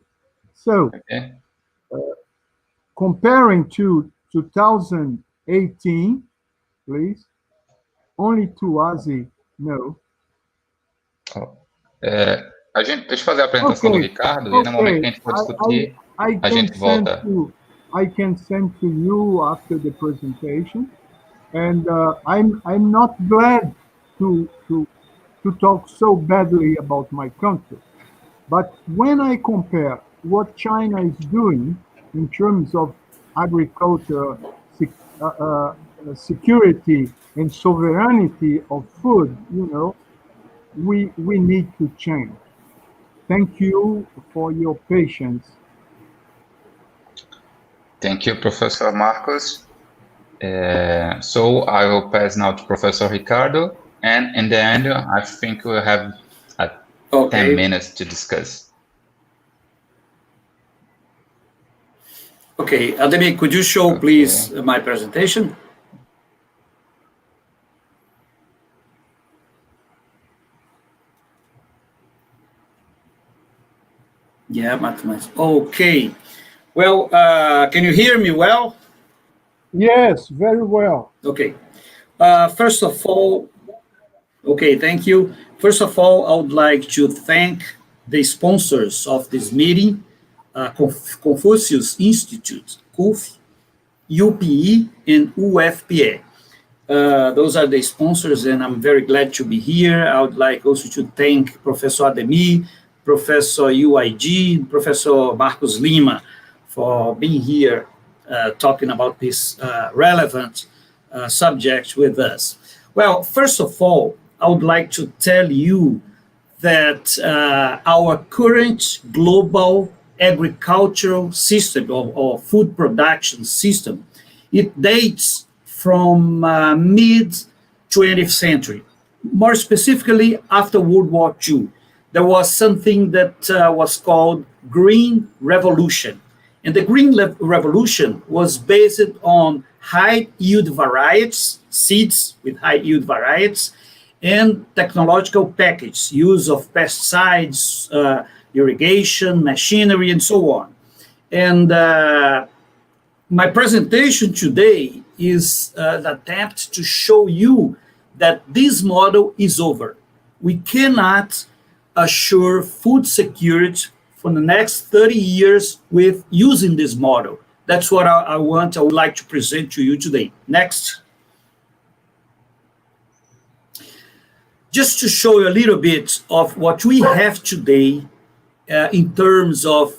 Speaker 3: So,
Speaker 1: Okay.
Speaker 3: Comparing to 2018, please. Only to ASI, no.
Speaker 1: Deixa eu fazer a apresentação do Ricardo, e no momento que a gente for discutir, a gente volta.
Speaker 3: I can send to you after the presentation, and I'm not glad to talk so badly about my country, but when I compare what China is doing in terms of agriculture, security, and sovereignty of food, we need to change. Thank you for your patience.
Speaker 1: Thank you, Professor Marcos. So I will pass now to Professor Ricardo, and in the end, I think we'll have 10 minutes to discuss.
Speaker 4: Okay, Ademir, could you show, please, my presentation? Yeah, mathematics. Okay. Well, can you hear me well?
Speaker 3: Yes, very well.
Speaker 4: Okay. First of all, okay, thank you. First of all, I would like to thank the sponsors of this meeting, Confúcio Institute, CUFE, UPE, and UFPA. Those are the sponsors, and I'm very glad to be here. I would like also to thank Professor Ademir, Professor UIG, Professor Marcos Lima for being here talking about this relevant subject with us. Well, first of all, I would like to tell you that our current global agricultural system or food production system, it dates from mid 20th century, more specifically after World War II. There was something that was called Green Revolution. And the Green Revolution was based on high yield varieties, seeds with high yield varieties, and technological package, use of pesticides, irrigation, machinery, and so on. And my presentation today is an attempt to show you that this model is over. We cannot assure food security for the next 30 years with using this model. That's what I would like to present to you today. Next. Just to show you a little bit of what we have today in terms of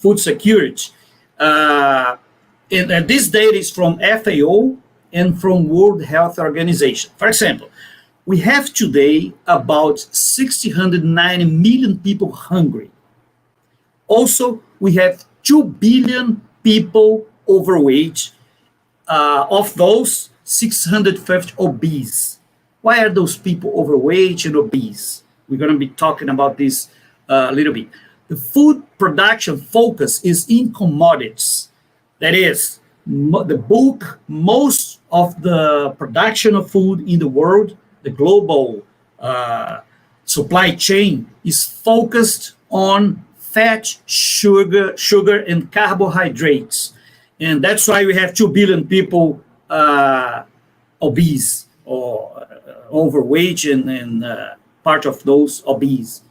Speaker 4: food security. And this data is from FAO and from World Health Organization. For example, we have today about 690 million people hungry. Also, we have 2 billion people overweight. Of those, 650 obese. Why are those people overweight and obese? We're going to be talking about this a little bit. The food production focus is in commodities. That is, the bulk, most of the production of food in the world, the global supply chain is focused on fat, sugar, and carbohydrates. And that's why we have 2 billion people obese or overweight and part of those obese.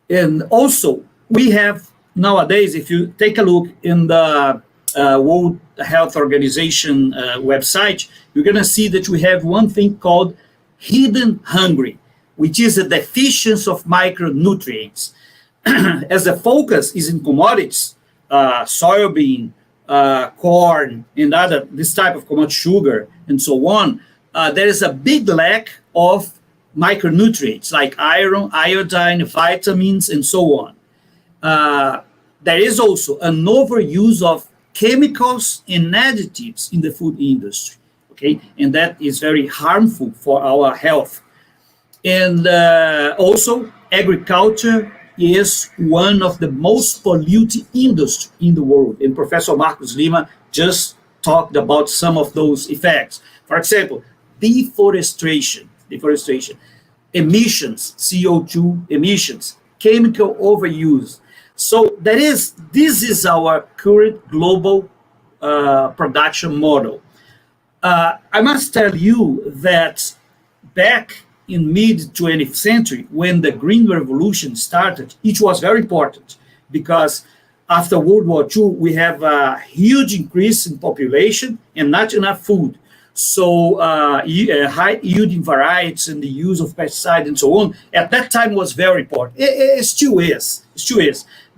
Speaker 4: And also, we have nowadays, if you take a look in the World Health Organization website, you're going to see that we have one thing called hidden hunger, which is a deficiency of micronutrients. As the focus is in commodities, soybean, corn, and other, this type of commodity, sugar, and so on, there is a big lack of micronutrients like iron, iodine, vitamins, and so on. There is also an overuse of chemicals and additives in the food industry, okay? And that is very harmful for our health. And also, agriculture is one of the most polluted industries in the world. And Professor Marcos Lima just talked about some of those effects. For example, deforestation, emissions, CO2 emissions, chemical overuse. So this is our current global production model. I must tell you that back in mid-20th century, when the Green Revolution started, it was very important because after World War II, we have a huge increase in population and not enough food. So high yielding varieties and the use of pesticides and so on, at that time was very important. It still is.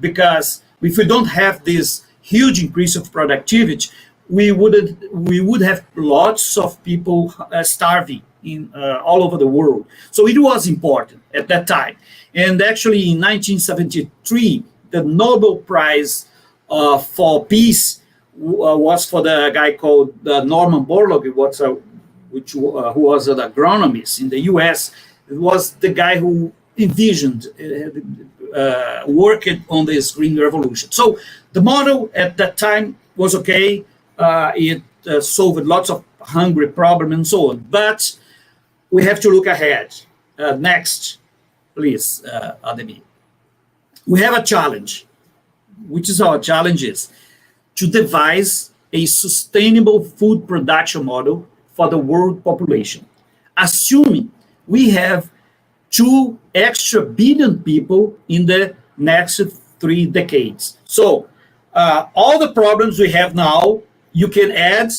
Speaker 4: Because if we don't have this huge increase of productivity, we would have lots of people starving in all over the world. So it was important at that time. And actually in 1973, the Nobel Prize for Peace was for the guy called Norman Borlaug, who was an agronomist in the US. It was the guy who envisioned, worked on this Green Revolution. So the model at that time was okay. It solved lots of hungry problems and so on. But we have to look ahead. Next, please, Ademir. We have a challenge. which is our challenge, is to devise a sustainable food production model for the world population, assuming we have 2 extra billion people in the next 3 decades. So all the problems we have now, you can add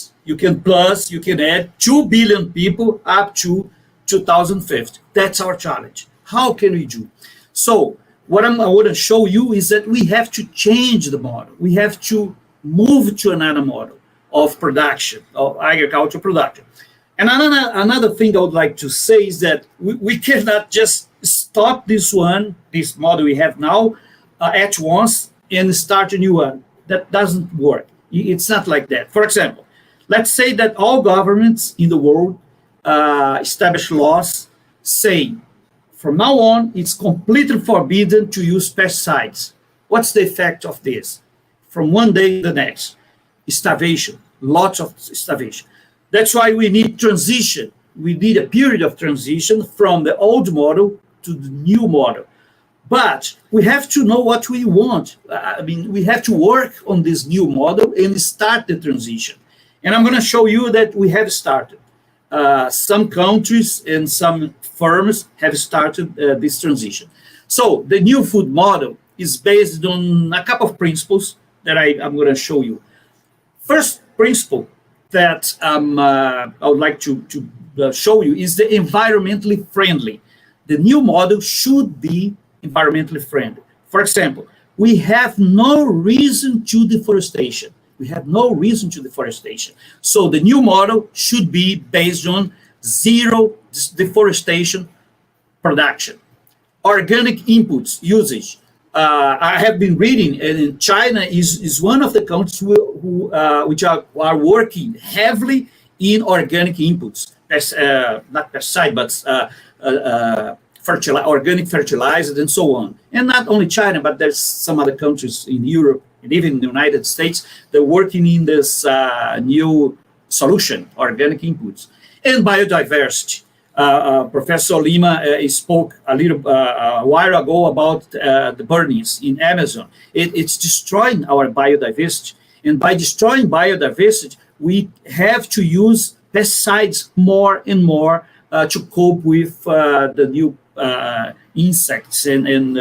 Speaker 4: 2 billion people up to 2050. That's our challenge. How can we do? So what I want to show you is that we have to change the model. We have to move to another model of production, of agricultural production. And another thing I would like to say is that we cannot just stop this model we have now at once and start a new one. That doesn't work. It's not like that. For example, let's say that all governments in the world establish laws saying, from now on, it's completely forbidden to use pesticides. What's the effect of this? From one day to the next, starvation, lots of starvation. That's why we need transition. We need a period of transition from the old model to the new model. But we have to know what we want. We have to work on this new model and start the transition. And I'm going to show you that we have started. Some countries and some firms have started this transition. So the new food model is based on a couple of principles that I'm going to show you. First principle that I would like to show you is the environmentally friendly. The new model should be environmentally friendly. For example, we have no reason to deforestation. So the new model should be based on zero deforestation production. Organic inputs usage. I have been reading, and China is one of the countries which are working heavily in organic inputs, not pesticide, but organic fertilizers and so on. And not only China, but there's some other countries in Europe and even in the United States, they're working in this new solution, organic inputs. And biodiversity. Professor Lima spoke a while ago about the burnings in Amazon. It's destroying our biodiversity. And by destroying biodiversity, we have to use pesticides more and more to cope with the new insects and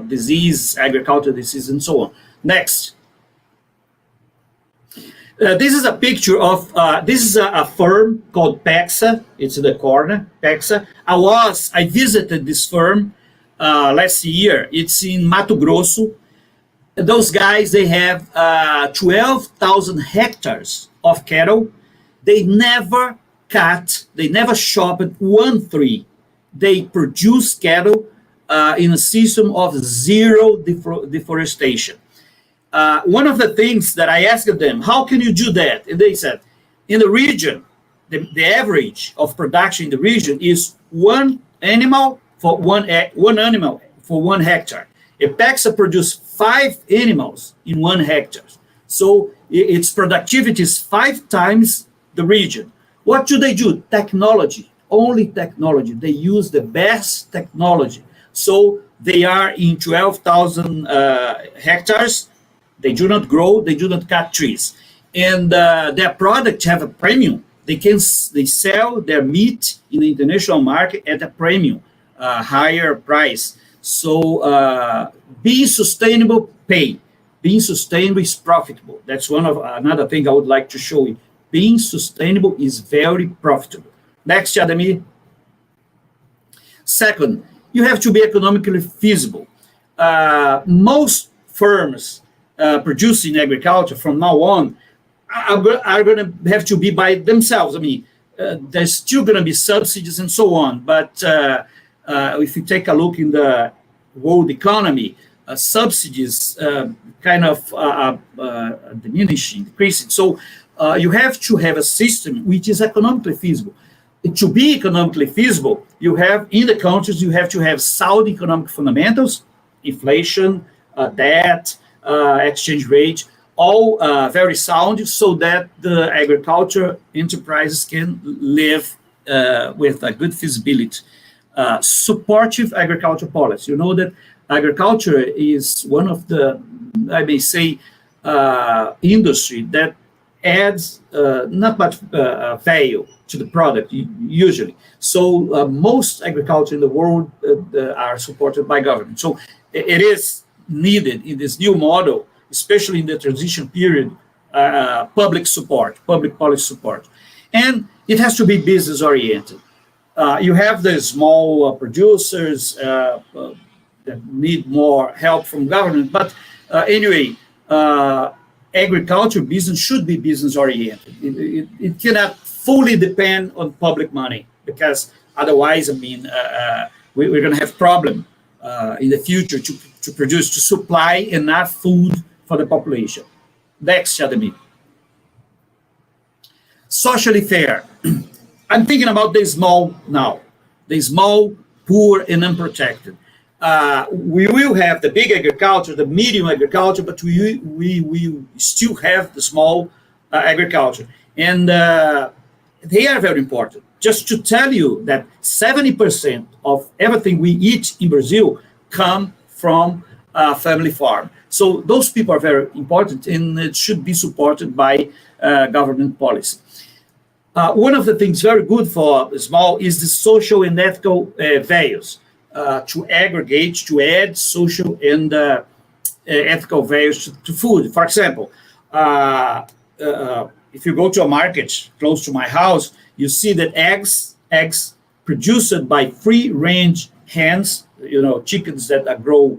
Speaker 4: disease, agricultural disease, and so on. Next. This is a picture of, this is a firm called PEXA. It's in the corner, PEXA. I visited this firm last year. It's in Mato Grosso. Those guys, they have 12,000 hectares of cattle. They never cut, they never chopped one tree. They produce cattle in a system of zero deforestation. One of the things that I asked them, how can you do that? And they said, in the region, the average of production in the region is one animal for one hectare. A PEXA produces 5 animals in 1 hectare. So its productivity is 5 times the region. What do? Technology, only technology. They use the best technology. So they are in 12,000 hectares. They do not grow, they do not cut trees. And their products have a premium. They sell their meat in the international market at a premium, higher price. So being sustainable, pay. Being sustainable is profitable. That's another thing I would like to show you. Being sustainable is very profitable. Next, Ademir. Second, you have to be economically feasible. Most firms producing agriculture from now on are going to have to be by themselves. There's still going to be subsidies and so on. But if you take a look in the world economy, subsidies kind of diminishing, decreasing. So you have to have a system which is economically feasible. To be economically feasible, you have, in the countries, you have to have sound economic fundamentals, inflation, debt, exchange rate, all very sound, so that the agriculture enterprises can live with a good feasibility. Supportive agriculture policy. You know that agriculture is one of the, I may say, industry that adds not much value to the product usually. So most agriculture in the world are supported by government. So it is needed in this new model, especially in the transition period, public support, public policy support. And it has to be business oriented. You have the small producers that need more help from government, but anyway, agriculture business should be business oriented. It cannot fully depend on public money, because otherwise, I mean, we're going to have problem in the future to produce, to supply enough food for the population. Next, Shadami. Socially fair. I'm thinking about the small now, the small, poor, and unprotected. We will have the big agriculture, the medium agriculture, but we still have the small agriculture. And they are very important. Just to tell you that 70% of everything we eat in Brazil come from family farm. So those people are very important, and it should be supported by government policy. One of the things very good for small is the social and ethical values, to aggregate, to add social and ethical values to food. For example, if you go to a market close to my house, you see that eggs produced by free-range hens, chickens that grow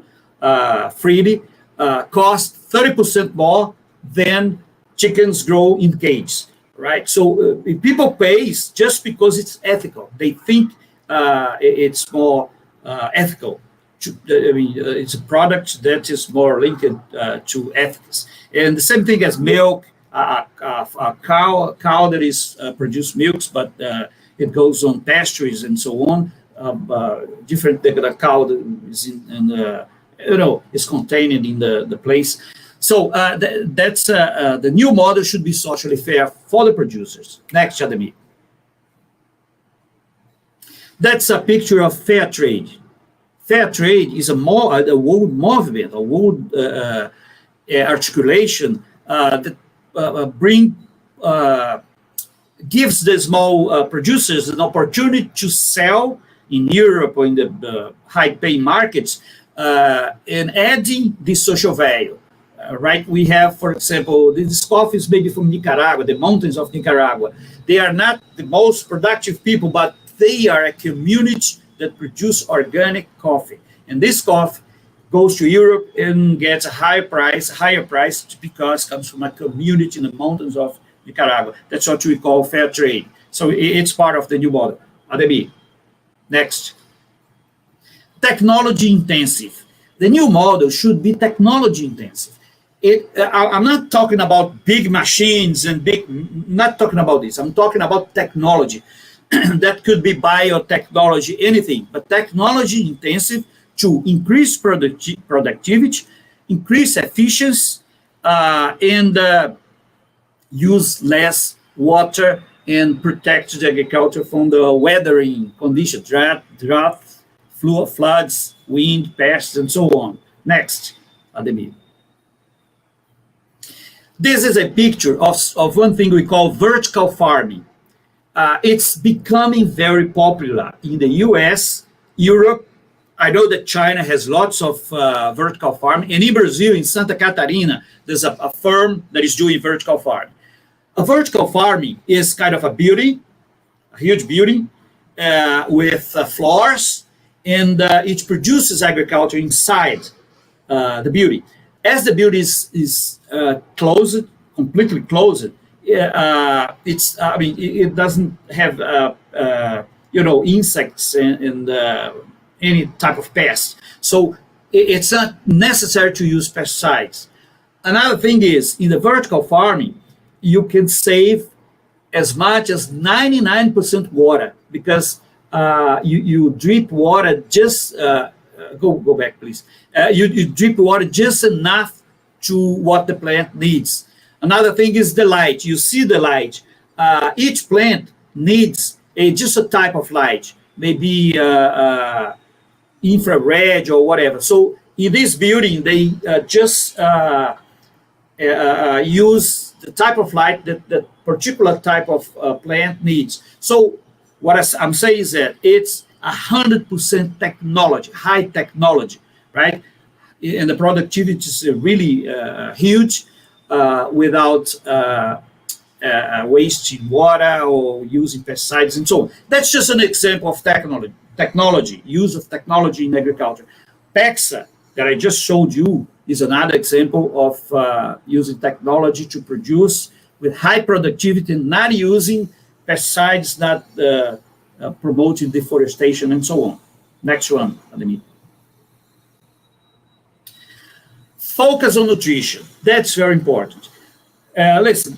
Speaker 4: freely, cost 30% more than chickens grow in cages. Right, so people pay just because it's ethical. They think it's more ethical. It's a product that is more linked to ethics. And the same thing as milk, a cow that is produce milks, but it goes on pastures and so on. Different than a cow that is is contained in the place. So that's the new model should be socially fair for the producers. Next, Shadami. That's a picture of fair trade. Fair trade is a world movement, a world articulation that gives the small producers an opportunity to sell in Europe or in the high-paying markets and adding the social value. Right, we have, for example, this coffee is maybe from Nicaragua, the mountains of Nicaragua. They are not the most productive people, but they are a community that produce organic coffee. And this coffee goes to Europe and gets a higher price because it comes from a community in the mountains of Nicaragua. That's what we call fair trade. So it's part of the new model. Ademi, next. Technology intensive. The new model should be technology intensive. I'm not talking about big machines and not talking about this. I'm talking about technology. That could be biotechnology, anything, but technology intensive to increase productivity, increase efficiency, and use less water and protect the agriculture from the weathering conditions, drought, floods, wind, pests, and so on. Next, Ademir. This is a picture of one thing we call vertical farming. It's becoming very popular in the US, Europe. I know that China has lots of vertical farming. And in Brazil, in Santa Catarina, there's a firm that is doing vertical farming. A vertical farming is kind of a building, a huge building with floors, and it produces agriculture inside the building. As the building is closed, completely closed, it doesn't have insects and any type of pest. So it's not necessary to use pesticides. Another thing is, in the vertical farming, you can save as much as 99% water because you drip water just, go back please. You drip water just enough to what the plant needs. Another thing is the light. You see the light. Each plant needs just a type of light, maybe infrared or whatever. So in this building, they just use the type of light that the particular type of plant needs. So what I'm saying is that it's 100% technology, high technology, right? And the productivity is really huge without wasting water or using pesticides and so on. That's just an example of technology, use of technology in agriculture. PEXA, that I just showed you, is another example of using technology to produce with high productivity and not using pesticides, not promoting deforestation and so on. Next one, Ademir. Focus on nutrition. That's very important. Listen,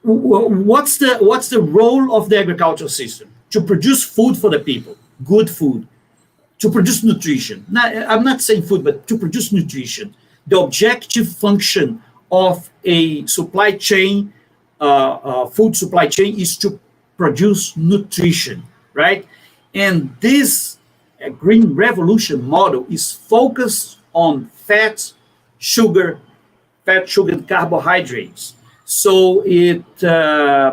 Speaker 4: what's the role of the agricultural system? To produce food for the people, good food, to produce nutrition. I'm not saying food, but to produce nutrition. The objective function of a supply chain, food supply chain, is to produce nutrition, right? And this green revolution model is focused on fat, sugar, and carbohydrates. So it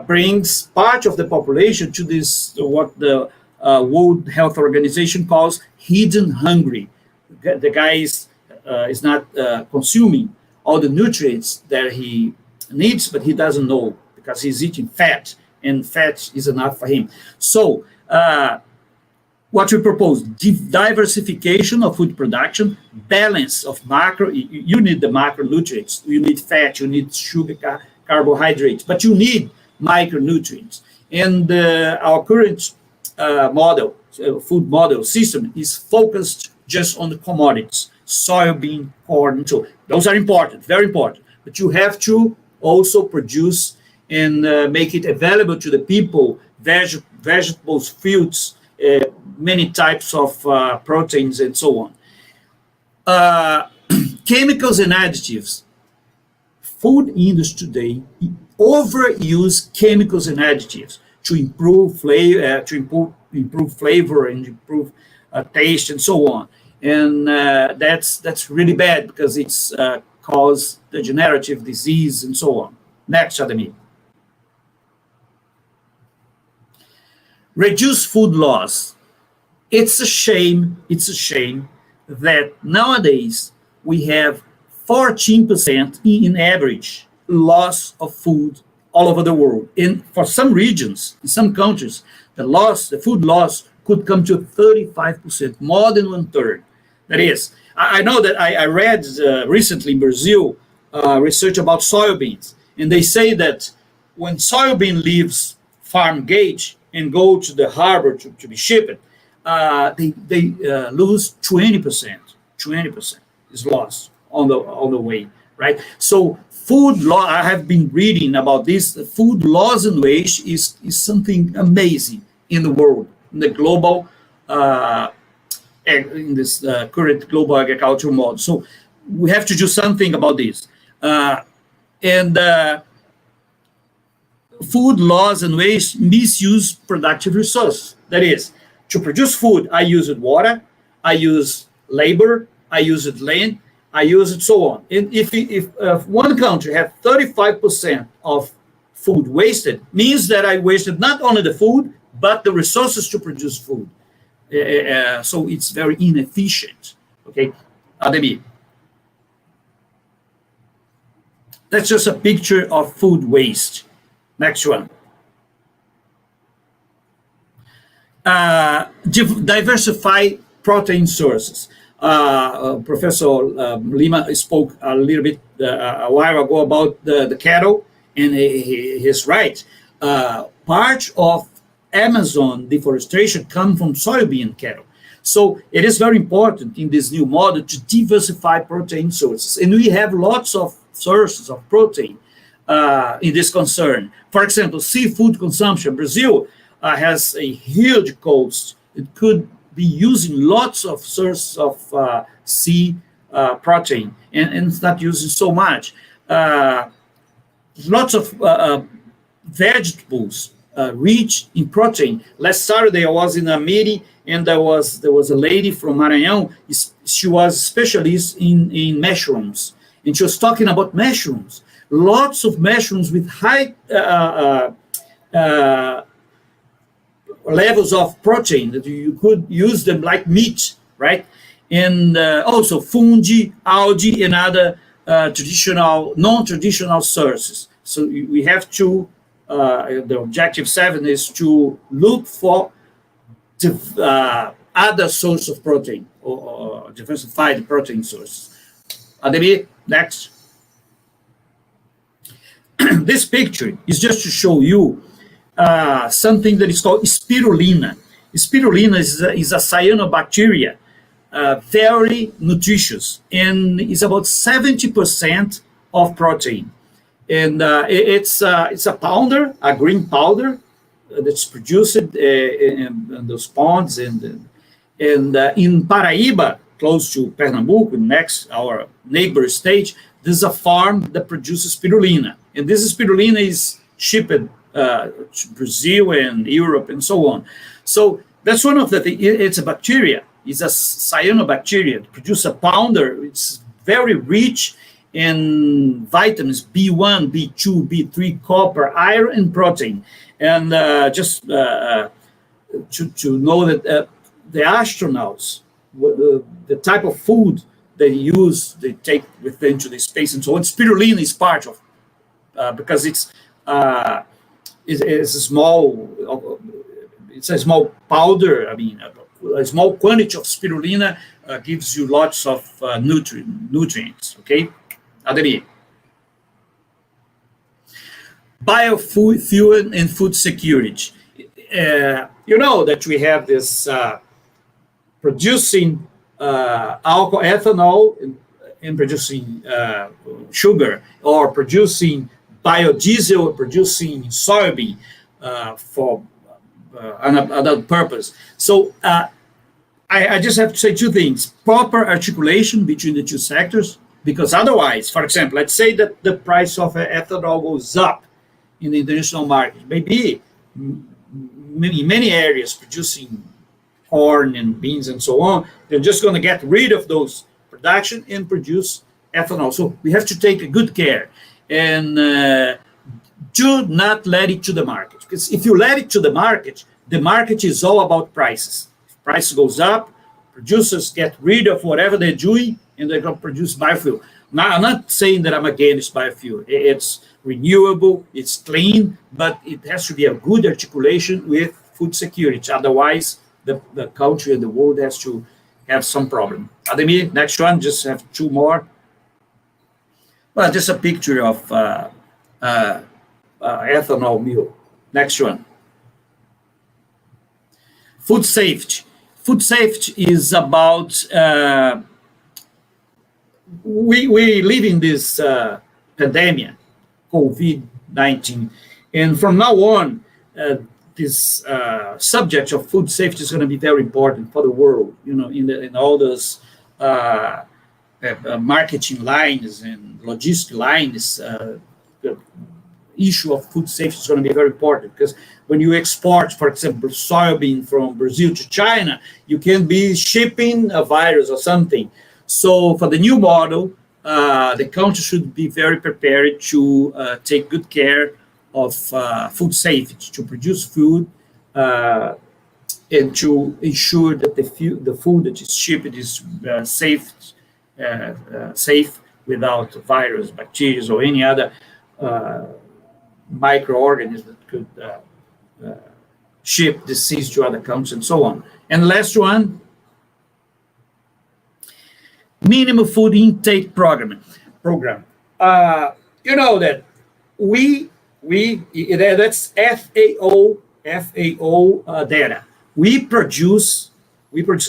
Speaker 4: brings part of the population to this, what the World Health Organization calls hidden hungry. The guy is not consuming all the nutrients that he needs, but he doesn't know because he's eating fat, and fat is enough for him. So what we propose, diversification of food production, balance of macro, you need the macronutrients, you need fat, you need sugar, carbohydrates, but you need micronutrients. And our current model, food model system, is focused just on the commodities, soybean, corn, so those are important, very important. But you have to also produce and make it available to the people, vegetables, fruits, many types of proteins and so on. Chemicals and additives. Food industry today overuse chemicals and additives to improve flavor, improve flavor and improve taste and so on. And that's really bad because it's cause degenerative disease and so on. Next, Ademir. Reduce food loss. It's a shame that nowadays we have 14% in average loss of food all over the world. And for some regions, in some countries, the food loss could come to 35%, more than 1/3. That is, I know that I read recently in Brazil research about soybeans, and they say that when soybean leaves farm gate and go to the harbor to be shipped, they lose 20%. 20% is lost on the way, right? So food loss, I have been reading about this. Food loss and waste is something amazing in the world, in the global, in this current global agricultural model. So we have to do something about this. Food loss and waste misuse productive resources. That is, to produce food, I use water, I use labor, I use land, I use it so on. And if one country has 35% of food wasted, means that I wasted not only the food, but the resources to produce food. So it's very inefficient. Okay, Ademir. That's just a picture of food waste. Next one. Diversify protein sources. Professor Lima spoke a little bit a while ago about the cattle, and he's right. Part of Amazon deforestation comes from soybean cattle. So it is very important in this new model to diversify protein sources. And we have lots of sources of protein in this concern. For example, seafood consumption. Brazil has a huge coast. It could be using lots of sources of sea protein, and it's not using so much. Lots of vegetables rich in protein. Last Saturday, I was in a meeting, and there was a lady from Maranhão. She was a specialist in mushrooms, and she was talking about mushrooms. Lots of mushrooms with high levels of protein, that you could use them like meat, right? And also fungi, algae, and other non-traditional sources. So we have to, the objective 7 is to look for other source of protein, or diversify the protein sources. Ademir, next. This picture is just to show you something that is called spirulina. Spirulina is a cyanobacteria, very nutritious, and is about 70% of protein. And it's a powder, a green powder, that's produced in those ponds. And in Paraíba, close to Pernambuco, next our neighbor state, there's a farm that produces spirulina. And this spirulina is shipped to Brazil and Europe and so on. So that's one of the things. It's a bacteria. It's a cyanobacteria. It produces a powder. It's very rich in vitamins B1, B2, B3, copper, iron, and protein. And just to know that the astronauts, the type of food they use, they take with them to the space and so on. Spirulina is part of, because it's a small powder. I mean, a small quantity of spirulina gives you lots of nutrients. Okay, Ademir. Biofuel and food security. You know that we have this producing alcohol, ethanol, and producing sugar, or producing biodiesel, or producing soybean for another purpose. So I just have to say two things: proper articulation between the two sectors, because otherwise, for example, let's say that the price of ethanol goes up in the international market, maybe in many areas producing corn and beans and so on, they're just going to get rid of those production and produce ethanol. So we have to take a good care and do not let it to the market. Because if you let it to the market is all about prices. If price goes up, producers get rid of whatever they're doing, and they're going to produce biofuel. Now, I'm not saying that I'm against biofuel. It's renewable, it's clean, but it has to be a good articulation with food security. Otherwise, the country and the world has to have some problem. Ademir, next one, just have two more. Well, just a picture of ethanol mill. Next one. Food safety. Food safety is about, we live in this pandemic, COVID-19, and from now on, this subject of food safety is going to be very important for the world. You know, in all those marketing lines and logistic lines, the issue of food safety is going to be very important, because when you export, for example, soybean from Brazil to China, you can be shipping a virus or something. So for the new model, the country should be very prepared to take good care of food safety, to produce food and to ensure that the food that is shipped is safe without virus, bacteria, or any other microorganism that could ship disease to other countries and so on. And last one, minimum food intake program. You know that that's FAO data. We produce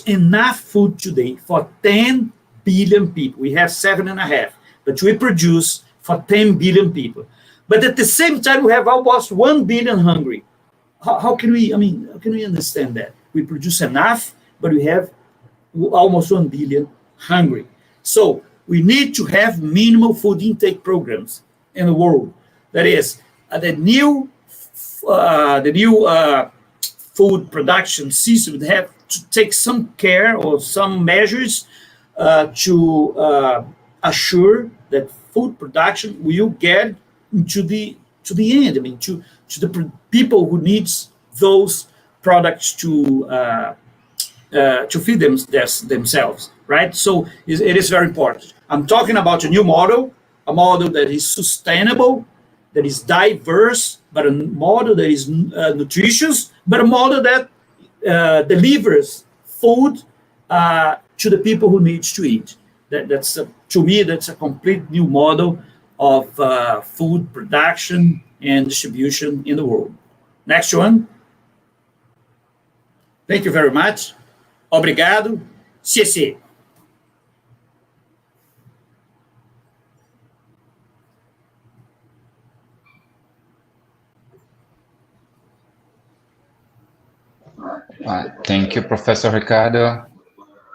Speaker 4: enough food today for 10 billion people. We have 7.5, but we produce for 10 billion people. But at the same time, we have almost 1 billion hungry. How can we understand that? We produce enough, but we have almost 1 billion hungry. So we need to have minimal food intake programs in the world. That is, the new food production system would have to take some care or some measures to assure that food production will get to the end. I mean, to the people who needs those products to feed themselves, right? So it is very important. I'm talking about a new model, a model that is sustainable, that is diverse, but a model that is nutritious, but a model that delivers food to the people who need to eat. That's to me, that's a complete new model of food production and distribution in the world. Next one. Thank you very much. Obrigado. CC.
Speaker 1: Thank you, Professor Ricardo.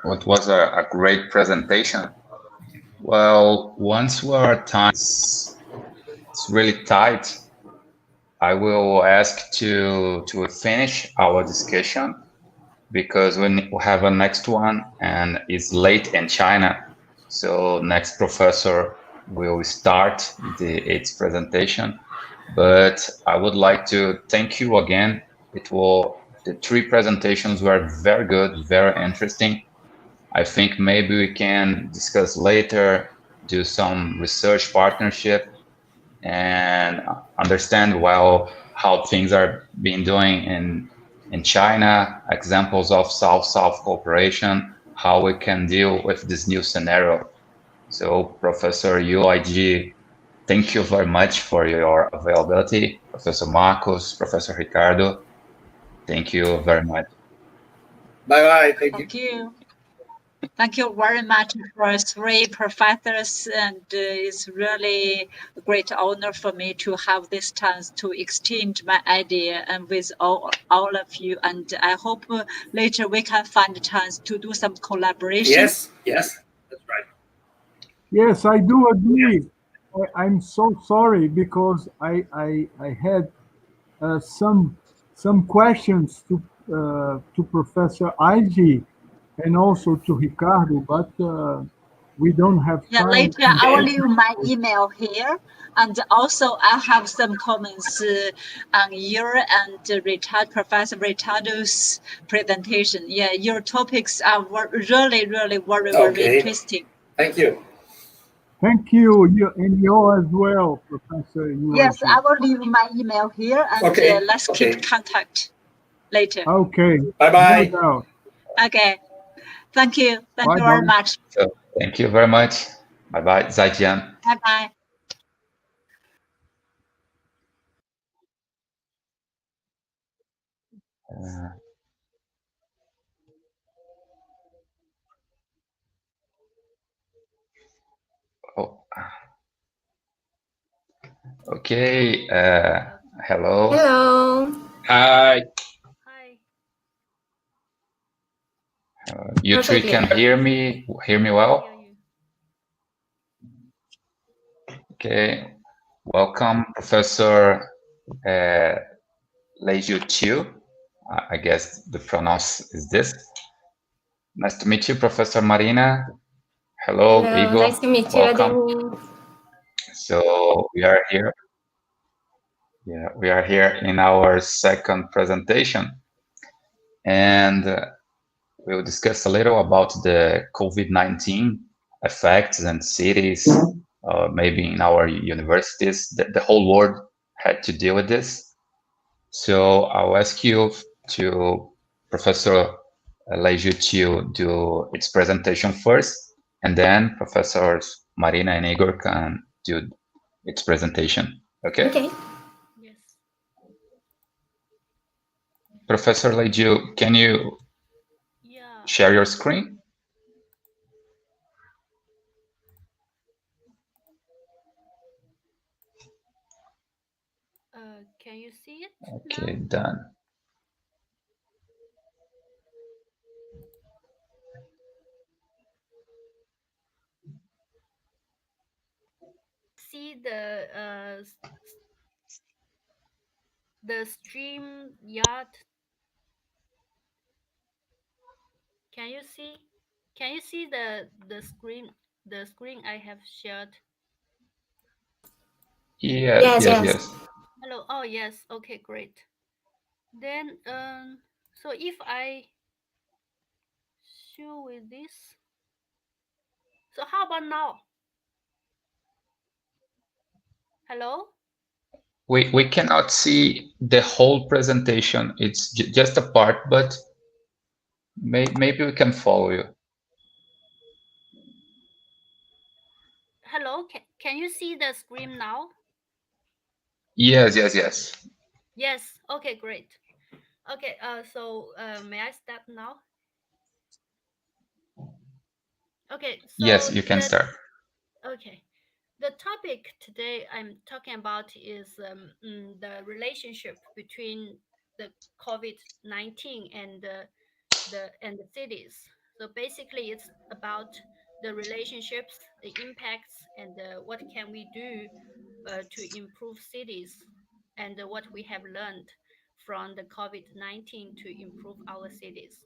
Speaker 1: It was a great presentation. Well, once our time is really tight, I will ask to finish our discussion because we have a next one and it's late in China. So next professor will start its presentation. But I would like to thank you again. The three presentations were very good, very interesting. I think maybe we can discuss later, do some research partnership and understand well how things are being doing in China, examples of South-South cooperation, how we can deal with this new scenario. So Professor UIG, thank you very much for your availability. Professor Marcos, Professor Ricardo, thank you very much.
Speaker 4: Bye-bye.
Speaker 2: Thank you. Thank you very much for three professors, and it's really a great honor for me to have this chance to exchange my idea and with all of you. And I hope later we can find a chance to do some collaboration.
Speaker 4: Yes, that's right.
Speaker 3: Yes, I do agree. I'm so sorry because I had some questions to Professor Ig and also to Ricardo, but we don't have time.
Speaker 2: Yeah, later I will leave my email here, and also I have some comments on your and Professor Ricardo's presentation. Yeah, your topics are really very interesting.
Speaker 4: Thank you.
Speaker 3: Thank you, and you as well, Professor.
Speaker 2: Yes, I will leave my email here, and let's keep contact later.
Speaker 3: Okay.
Speaker 4: Bye-bye.
Speaker 2: Okay. Thank you. Thank you very much.
Speaker 1: So, thank you very much. Bye-bye. Zaijian.
Speaker 2: Bye-bye.
Speaker 1: Okay. Hello.
Speaker 5: Hello.
Speaker 1: Hi.
Speaker 5: Hi.
Speaker 1: You three can hear me well? Okay. Welcome, Professor Leiju Chiu. I guess the pronounce is this. Nice to meet you, Professor Marina. Hello, Igor.
Speaker 5: Nice to meet you,
Speaker 1: welcome. So we are here. Yeah, we are here in our second presentation, and we'll discuss a little about the COVID-19 effects and cities, maybe in our universities. The whole world had to deal with this. So I'll ask you to Professor Leiju to do its presentation first, and then Professors Marina and Igor can do its presentation. Okay?
Speaker 5: Okay.
Speaker 1: Yes. Professor Leiju, can you share your screen?
Speaker 5: Can you see it?
Speaker 1: Okay, now? Done.
Speaker 5: See the the stream yard. Can you see? Can you see the screen? The screen I have shared.
Speaker 1: Yes, yes, yes.
Speaker 5: Hello. Oh yes. Okay, great. Then so if I show with this, so how about now? Hello.
Speaker 1: We cannot see the whole presentation. It's just a part, but maybe we can follow you.
Speaker 5: Hello. Can you see the screen now?
Speaker 1: Yes, yes, yes.
Speaker 5: Yes. Okay, great. Okay. So may I start now? Okay.
Speaker 1: Yes,
Speaker 5: So
Speaker 1: you can start.
Speaker 5: okay. The topic today I'm talking about is the relationship between the COVID-19 and the cities. So basically, it's about the relationships, the impacts, and what can we do to improve cities, and what we have learned from the COVID-19 to improve our cities.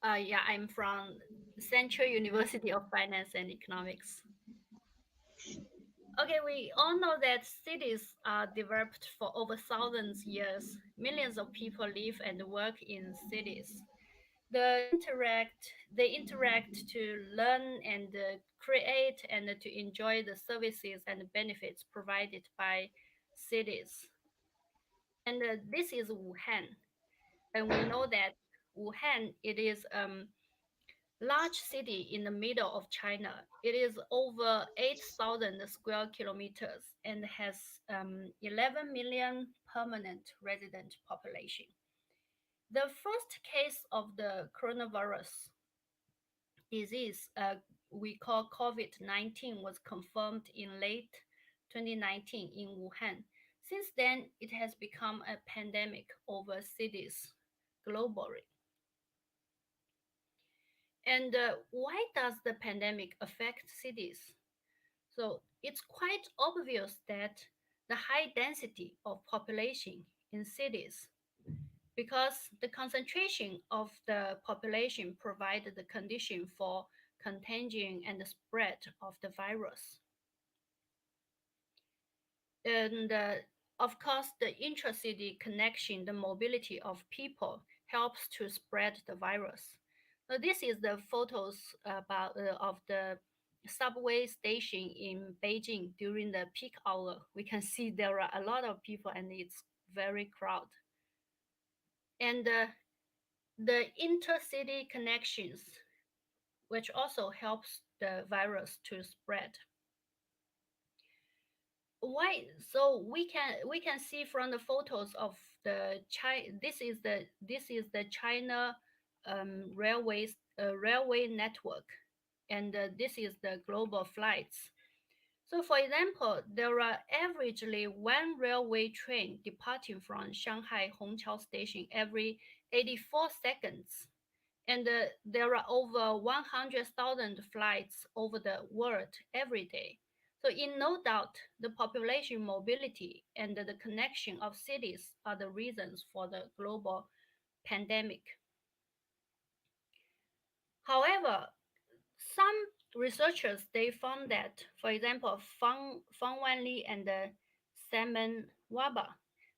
Speaker 5: Yeah, I'm from Central University of Finance and Economics. Okay, we all know that cities are developed for over thousands years. Millions of people live and work in cities. They interact to learn and create and to enjoy the services and benefits provided by cities. And this is Wuhan. And we know that Wuhan, it is large city in the middle of China. It is over 8,000 square kilometers and has 11 million permanent resident population. The first case of the coronavirus disease we call COVID-19 was confirmed in late 2019 in Wuhan. Since then, it has become a pandemic over cities globally. And why does the pandemic affect cities? So it's quite obvious that the high density of population in cities, because the concentration of the population provided the condition for contagion and the spread of the virus. And of course, the intra-city connection, the mobility of people helps to spread the virus. Now, this is the photos about of the subway station in Beijing during the peak hour. We can see there are a lot of people and it's very crowded. And the intercity connections, which also helps the virus to spread. Why? So we can see from the photos of the China. This is the China railway network, and this is the global flights. So, for example, there are averagely one railway train departing from Shanghai Hongqiao Station every 84 seconds. And there are over 100,000 flights over the world every day. So, in no doubt, the population mobility and the connection of cities are the reasons for the global pandemic. However, some researchers they found that, for example, Fang Wanli and Simon Waba,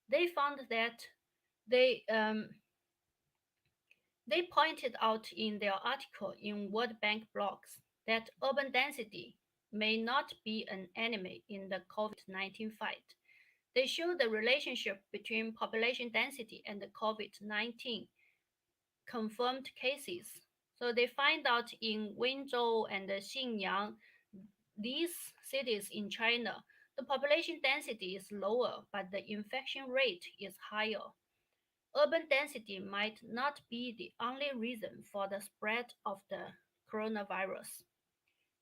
Speaker 5: they found that they they pointed out in their article in World Bank blogs that urban density may not be an enemy in the COVID-19 fight. They show the relationship between population density and the COVID-19 confirmed cases. So they find out in Wenzhou and Xinyang, these cities in China, the population density is lower, but the infection rate is higher. Urban density might not be the only reason for the spread of the coronavirus.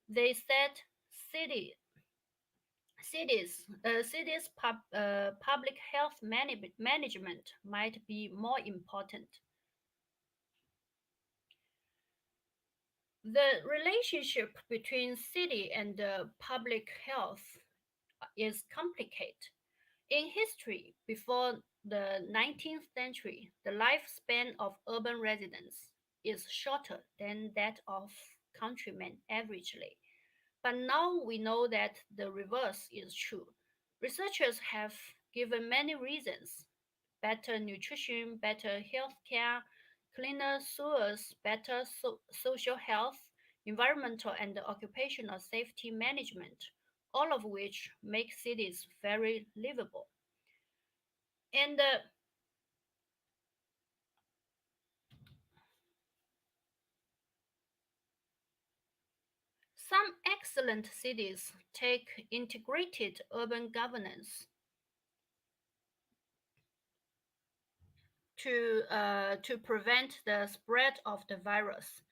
Speaker 5: They said city, public health management might be more important. The relationship between city and public health is complicated. In history, before the 19th century, the lifespan of urban residents is shorter than that of countrymen averagely. But now we know that the reverse is true. Researchers have given many reasons: better nutrition, better health care, cleaner sewers, better social health, environmental and occupational safety management, all of which make cities very livable. And some excellent cities take integrated urban governance to prevent the spread of the virus.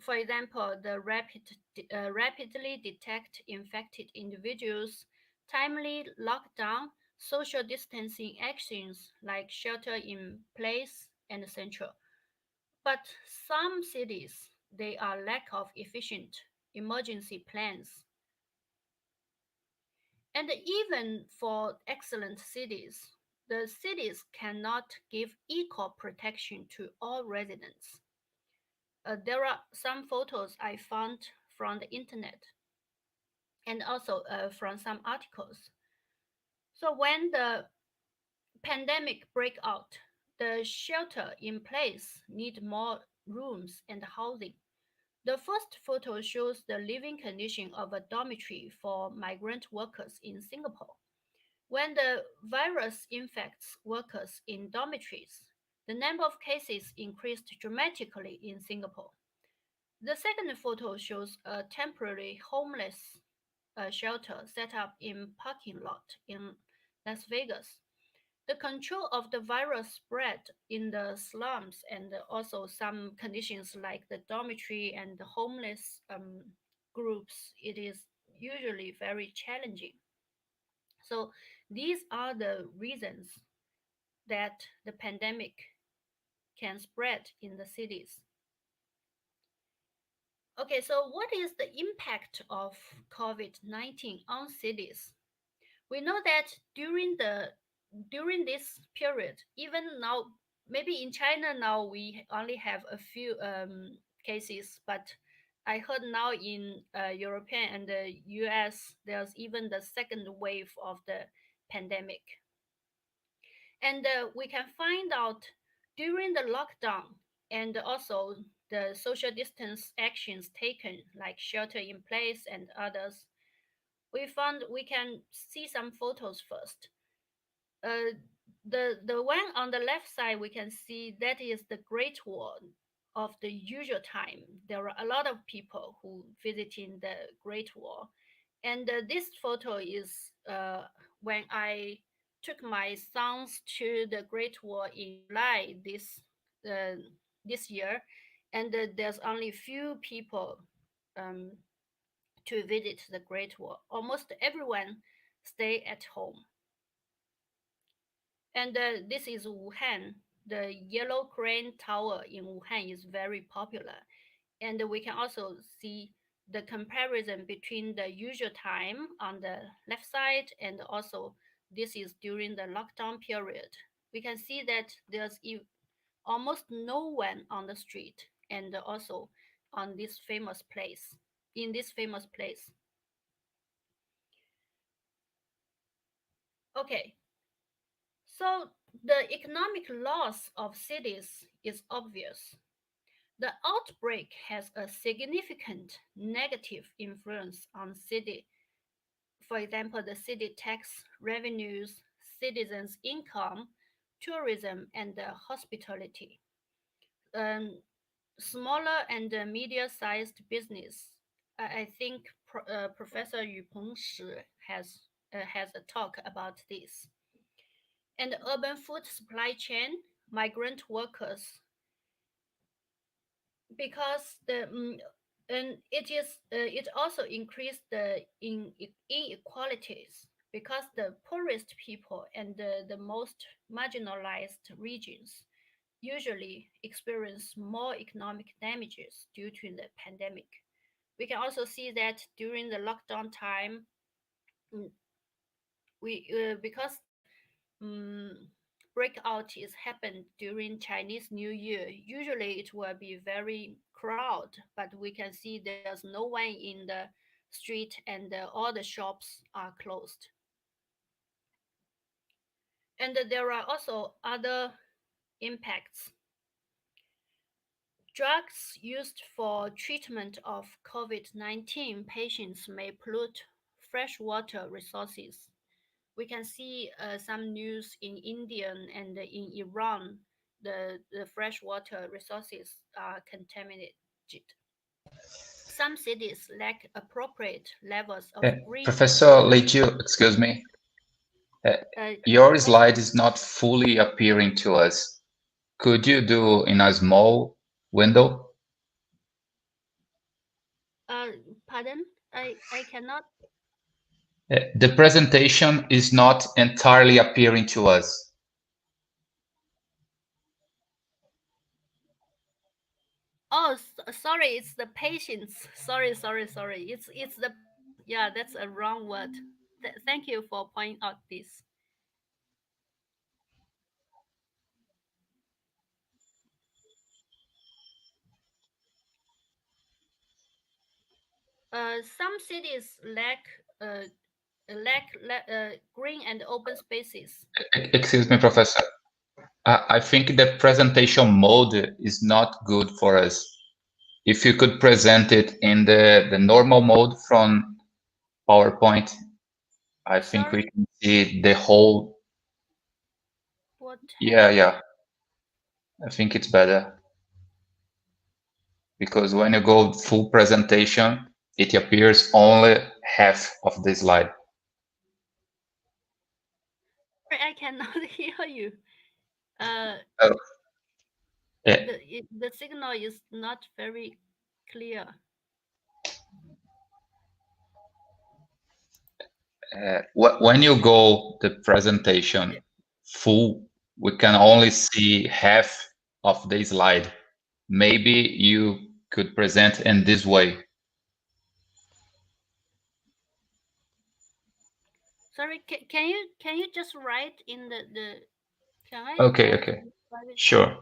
Speaker 5: For example, the rapidly detect infected individuals, timely lockdown, social distancing actions like shelter in place and central. But some cities, they are lack of efficient emergency plans. And even for excellent cities, the cities cannot give equal protection to all residents. There are some photos I found from the internet and also from some articles. So when the pandemic break out, the shelter in place need more rooms and housing. The first photo shows the living condition of a dormitory for migrant workers in Singapore. When the virus infects workers in dormitories, the number of cases increased dramatically in Singapore. The second photo shows a temporary homeless shelter set up in parking lot in Las Vegas. The control of the virus spread in the slums and also some conditions like the dormitory and the homeless groups, it is usually very challenging. So these are the reasons that the pandemic can spread in the cities. Okay, so what is the impact of COVID-19 on cities? We know that during this period, even now, maybe in China now we only have a few cases, but I heard now in European and the US there's even the second wave of the pandemic. And we can find out during the lockdown and also the social distance actions taken, like shelter in place and others, we can see some photos first. Uh, the one on the left side, we can see that is the Great Wall of the usual time. There are a lot of people who visiting the Great Wall. And this photo is when I took my sons to the Great Wall in July this year, and there's only few people um, to visit the Great Wall. Almost everyone stay at home. And this is Wuhan. The Yellow Crane Tower in Wuhan is very popular. And we can also see the comparison between the usual time on the left side and also this is during the lockdown period. We can see that there's almost no one on the street and also on this famous place, in this famous place. Okay, so the economic loss of cities is obvious. The outbreak has a significant negative influence on city. For example, the city tax revenues, citizens' income, tourism, and hospitality. Smaller and medium-sized business. I think Professor Yu Pengshi has a talk about this. And urban food supply chain, migrant workers, because and it also increased the inequalities because the poorest people and the most marginalized regions usually experience more economic damages due to the pandemic. We can also see that during the lockdown time, we because breakout is happened during Chinese New Year. Usually it will be very crowd, but we can see there's no one in the street and all the shops are closed. And there are also other impacts. Drugs used for treatment of COVID-19 patients may pollute freshwater resources. We can see some news in India and in Iran, the freshwater resources are contaminated. Some cities lack appropriate levels of green.
Speaker 1: Professor Leju, excuse me. Your slide is not fully appearing to us. Could you do in a small window?
Speaker 5: Pardon? I cannot.
Speaker 1: The presentation is not entirely appearing to us.
Speaker 5: Oh, sorry, it's the patients. Sorry. It's the, yeah, that's a wrong word. Thank you for pointing out this. Some cities lack green and open spaces.
Speaker 1: Excuse me, Professor. I think the presentation mode is not good for us. If you could present it in the normal mode from PowerPoint, I think we can see the whole.
Speaker 5: What
Speaker 1: Yeah. I think it's better. Because when you go full presentation, it appears only half of the slide.
Speaker 5: I cannot hear you. The signal is not very clear.
Speaker 1: When you go the presentation full, we can only see half of the slide. Maybe you could present in this way.
Speaker 5: Sorry, can you just write in the can I?
Speaker 1: Okay. Sure.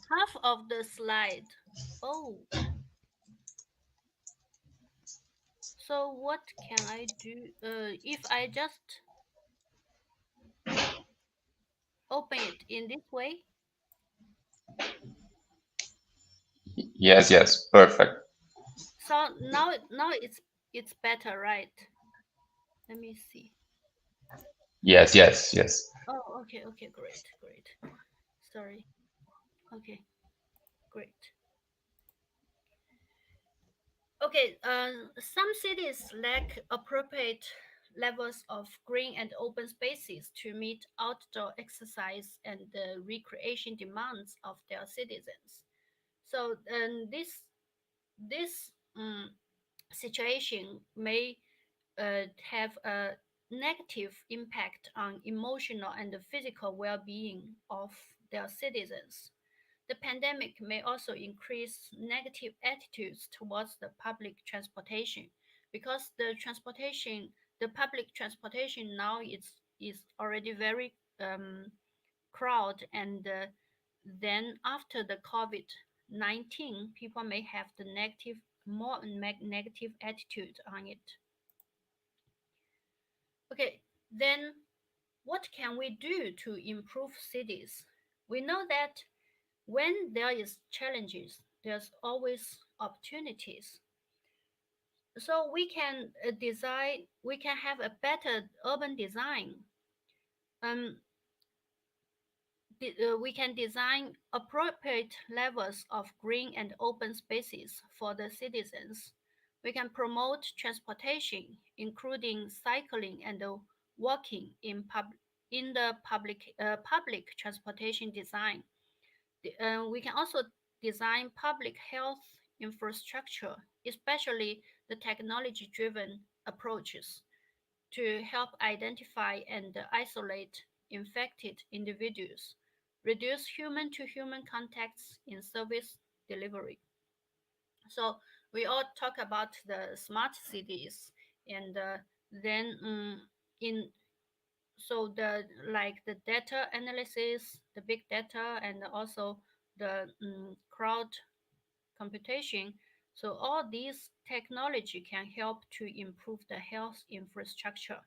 Speaker 5: Half of the slide. Oh. So what can I do? If I just open it in this way?
Speaker 1: Yes, perfect.
Speaker 5: So now it's better, right? Let me see.
Speaker 1: Yes.
Speaker 5: Oh, okay, great. Sorry. Okay, great. Okay, some cities lack appropriate levels of green and open spaces to meet outdoor exercise and the recreation demands of their citizens. So, this situation may have a negative impact on emotional and physical well-being of their citizens. The pandemic may also increase negative attitudes towards the public transportation because the public transportation now is already very crowded, and then after the COVID-19, people may have the negative attitude on it. Okay, then what can we do to improve cities? We know that when there is challenges, there's always opportunities. So we can have a better urban design. Um, we can design appropriate levels of green and open spaces for the citizens. We can promote transportation, including cycling and walking in the public transportation design. we can also design public health infrastructure, especially the technology-driven approaches, to help identify and isolate infected individuals, reduce human-to-human contacts in service delivery. So we all talk about the smart cities, and then in so the like the data analysis, the big data, and also the crowd computation. So all these technology can help to improve the health infrastructure.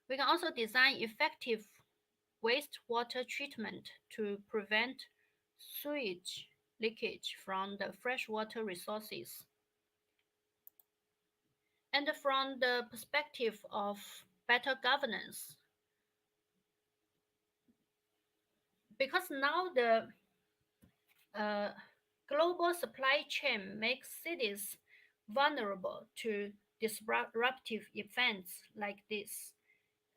Speaker 5: We can also design effective wastewater treatment to prevent sewage leakage from the freshwater resources. And from the perspective of better governance, because now the global supply chain makes cities vulnerable to disruptive events like this.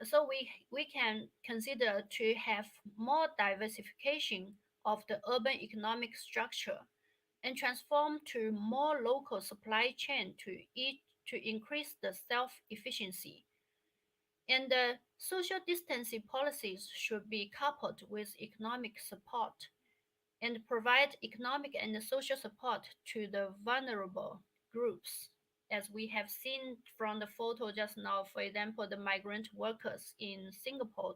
Speaker 5: So we can consider to have more diversification of the urban economic structure and transform to more local supply chain to increase the self-efficiency. And the social distancing policies should be coupled with economic support and provide economic and social support to the vulnerable groups. As we have seen from the photo just now, for example, the migrant workers in Singapore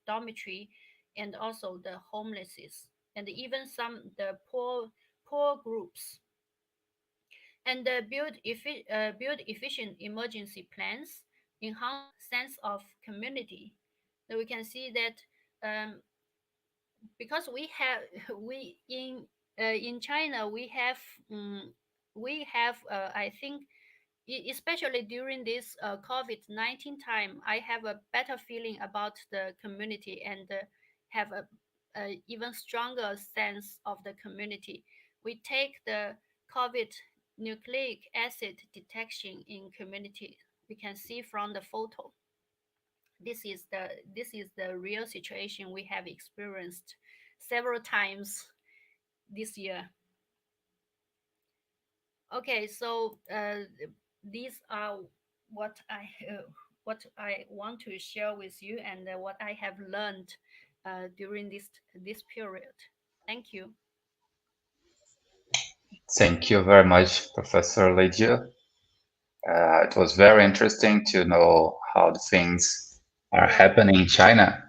Speaker 5: dormitory, and also the homeless, and even some the poor groups, and build efficient emergency plans, enhance sense of community. So we can see that because we have we in China we have I think especially during this COVID-19 time, I have a better feeling about the community and have a even stronger sense of the community. We take the COVID nucleic acid detection in community. We can see from the photo. This is the real situation we have experienced several times this year. Okay, so these are what I want to share with you, and what I have learned during this period. Thank you.
Speaker 1: Thank you very much, Professor Lydia. It was very interesting to know how the things are happening in China.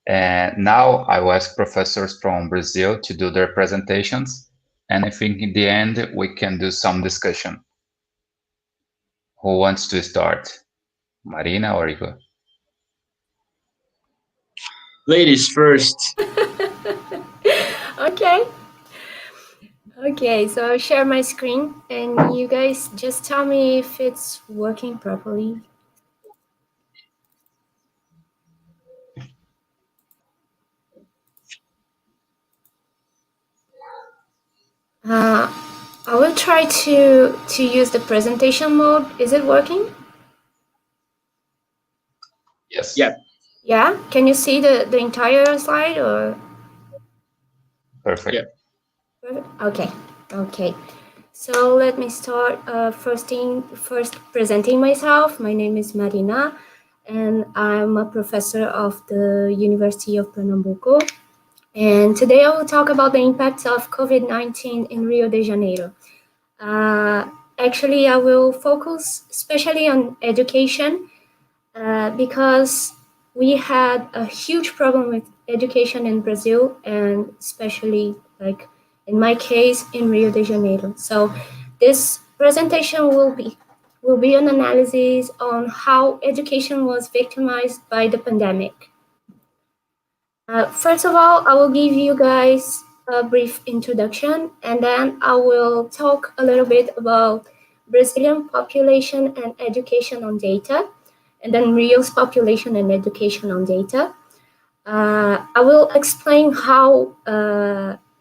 Speaker 1: And now I will ask professors from Brazil to do their presentations. And I think in the end, we can do some discussion. Who wants to start? Marina or Igor?
Speaker 6: Ladies first.
Speaker 7: Okay. Okay, so I'll share my screen and you guys just tell me if it's working properly. I will try to use the presentation mode. Is it working?
Speaker 1: Yes.
Speaker 6: Yeah.
Speaker 7: Yeah? Can you see the entire slide or?
Speaker 1: Perfect.
Speaker 6: Yeah.
Speaker 7: Okay. Okay. So let me start first presenting myself. My name is Marina and I'm a professor of the University of Pernambuco. And today I will talk about the impacts of COVID-19 in Rio de Janeiro. Actually, I will focus especially on education because we had a huge problem with education in Brazil, and especially like in my case in Rio de Janeiro. So this presentation will be an analysis on how education was victimized by the pandemic. First of all, I will give you guys a brief introduction, and then I will talk a little bit about Brazilian population and education on data, and then Rio's population and education on data. I will explain how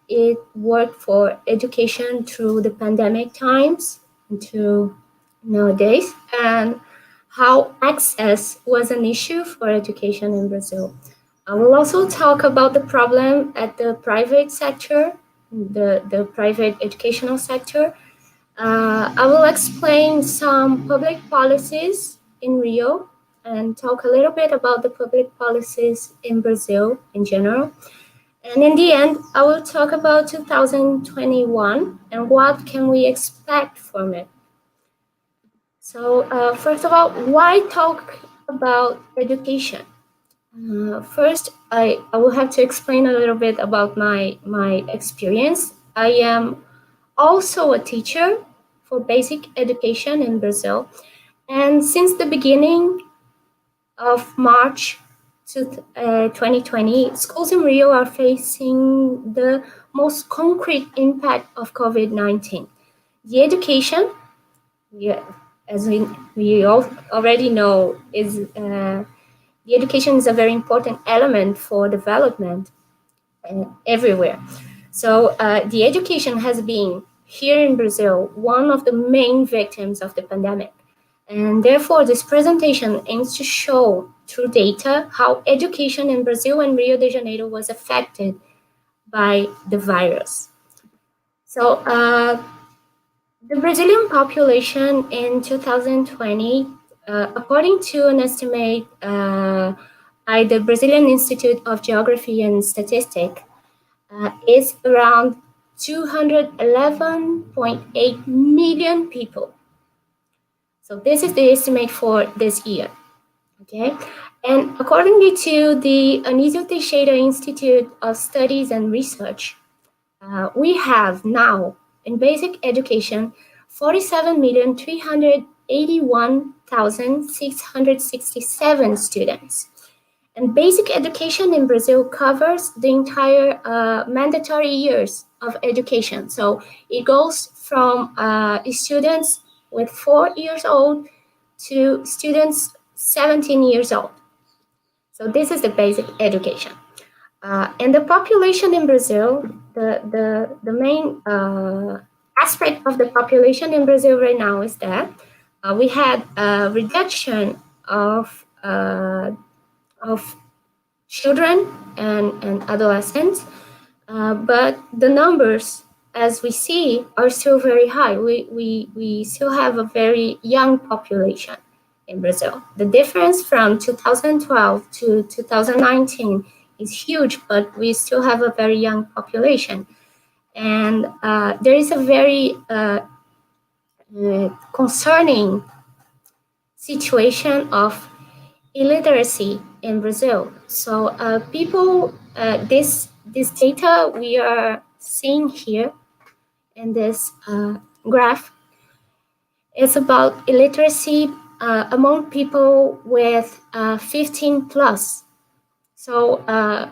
Speaker 7: it worked for education through the pandemic times to nowadays, and how access was an issue for education in Brazil. I will also talk about the problem at the private sector, the private educational sector. I will explain some public policies in Rio and talk a little bit about the public policies in Brazil in general. And in the end, I will talk about 2021 and what can we expect from it. So first of all, why talk about education? First, I will have to explain a little bit about my experience. I am also a teacher for basic education in Brazil. And since the beginning of March 2020, schools in Rio are facing the most concrete impact of COVID-19. The education, as we all already know, is the education is a very important element for development everywhere. So the education has been, here in Brazil, one of the main victims of the pandemic. And therefore, this presentation aims to show through data how education in Brazil and Rio de Janeiro was affected by the virus. So the Brazilian population in 2020, according to an estimate by the Brazilian Institute of Geography and Statistics, is around 211.8 million people. So this is the estimate for this year, okay? And according to the Anísio Teixeira Institute of Studies and Research, we have now in basic education 47,381,667 students. And basic education in Brazil covers the entire mandatory years of education. So it goes from students with 4 years old to students 17 years old. So this is the basic education. And the population in Brazil, the main aspect of the population in Brazil right now is that we had a reduction of children and adolescents, but the numbers, as we see, are still very high. We still have a very young population in Brazil. The difference from 2012 to 2019 is huge, but we still have a very young population. And there is a very concerning situation of illiteracy in Brazil. So people, this data we are seeing here in this graph is about illiteracy among people with 15 plus. So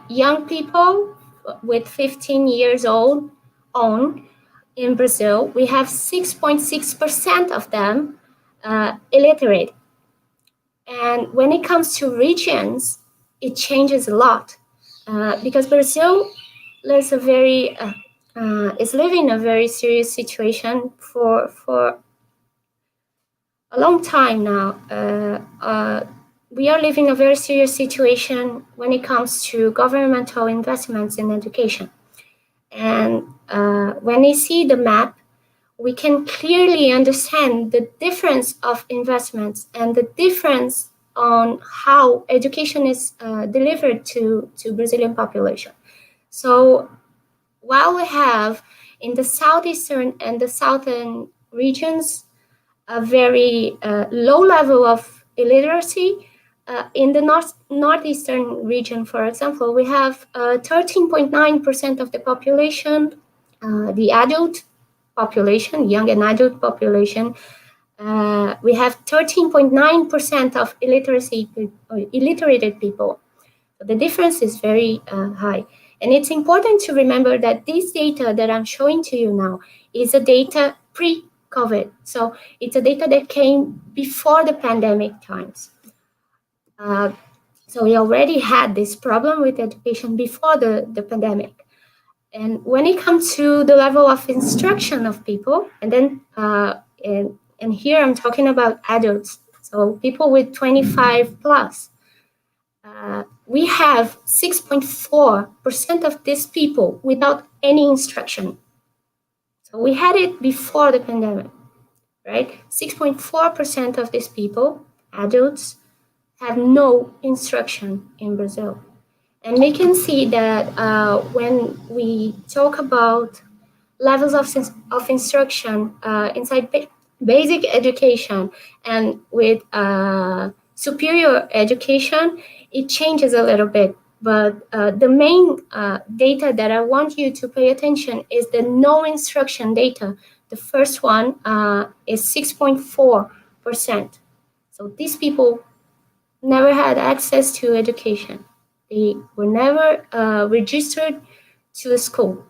Speaker 7: young people with 15 years old on in Brazil, we have 6.6% of them illiterate. And when it comes to regions, it changes a lot because Brazil is living a very serious situation for a long time now. We are living a very serious situation when it comes to governmental investments in education. And when we see the map, we can clearly understand the difference of investments and the difference on how education is delivered to Brazilian population. So while we have in the southeastern and the southern regions a very low level of illiteracy, in the northeastern region, for example, we have 13.9% of the population, the adult population, young and adult population. We have 13.9% of illiterated people. So the difference is very high. And it's important to remember that this data that I'm showing to you now is a data pre-COVID. So it's a data that came before the pandemic times. So we already had this problem with education before the pandemic. And when it comes to the level of instruction of people, and then and here I'm talking about adults, so people with 25 plus, we have 6.4% of these people without any instruction. So we had it before the pandemic, right? 6.4% of these people, adults, have no instruction in Brazil. And we can see that when we talk about levels of instruction inside basic education and with superior education, it changes a little bit. But the main data that I want you to pay attention is the no instruction data. The first one is 6.4%. So these people never had access to education. They were never registered to a school.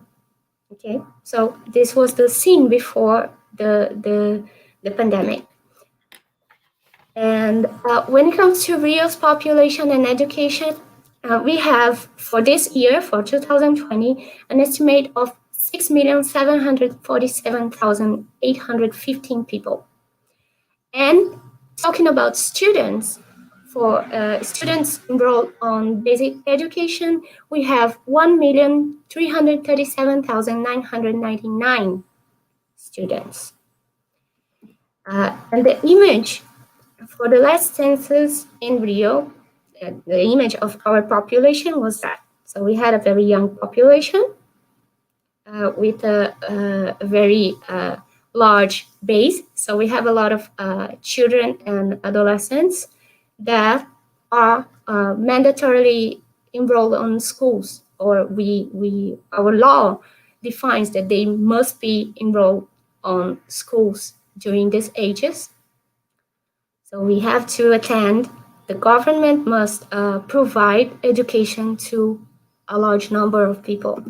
Speaker 7: Okay, so this was the scene before the pandemic. And when it comes to Rio's population and education, we have for this year, for 2020, an estimate of 6,747,815 people. And talking about students, for students enrolled on basic education, we have 1,337,999 students. And the image for the last census in Rio, the image of our population was that. So we had a very young population with a very large base. So we have a lot of children and adolescents that are mandatorily enrolled on schools, or our law defines that they must be enrolled on schools during these ages. So we have to attend. The government must provide education to a large number of people.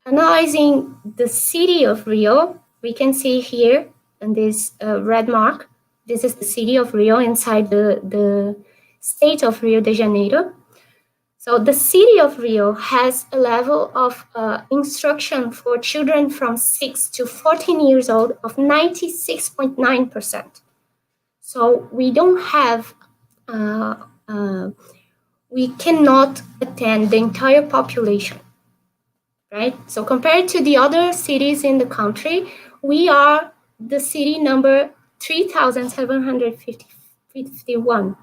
Speaker 7: Analyzing the city of Rio, we can see here in this red mark, this is the city of Rio inside the state of Rio de Janeiro. So the city of Rio has a level of instruction for children from 6 to 14 years old of 96.9%. So we don't have, we cannot attend the entire population, right? So compared to the other cities in the country, we are the city number 3,751.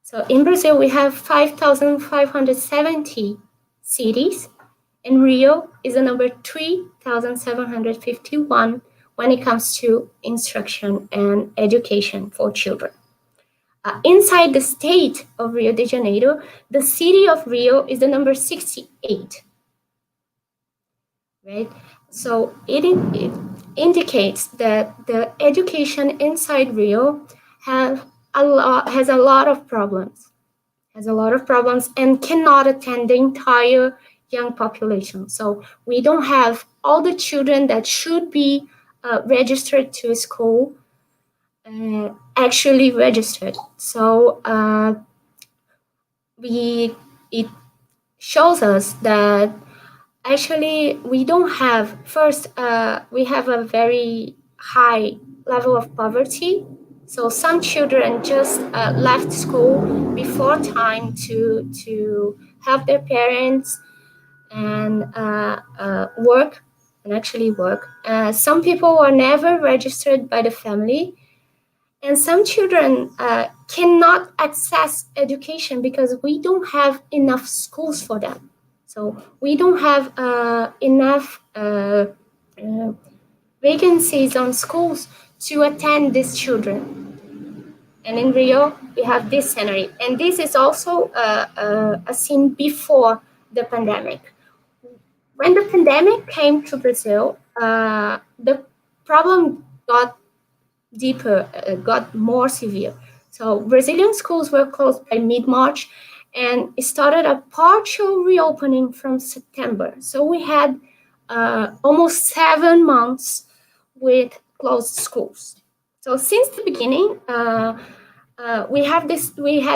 Speaker 7: So in Brazil, we have 5,570 cities, and Rio is the number 3,751 when it comes to instruction and education for children. Inside the state of Rio de Janeiro, the city of Rio is the number 68, right? So it indicates that the education inside Rio has a lot of problems, and cannot attend the entire young population. So we don't have all the children that should be registered to a school actually registered. So it shows us that actually we don't have, first, we have a very high level of poverty. So some children just left school before time to help their parents and work. Some people were never registered by the family, and some children cannot access education because we don't have enough schools for them. So we don't have enough vacancies on schools to attend these children. And in Rio, we have this scenario. And this is also a scene before the pandemic. When the pandemic came to Brazil, the problem got deeper, got more severe. So Brazilian schools were closed by mid-March, and it started a partial reopening from September. So we had almost 7 months with closed schools. So since the beginning, we had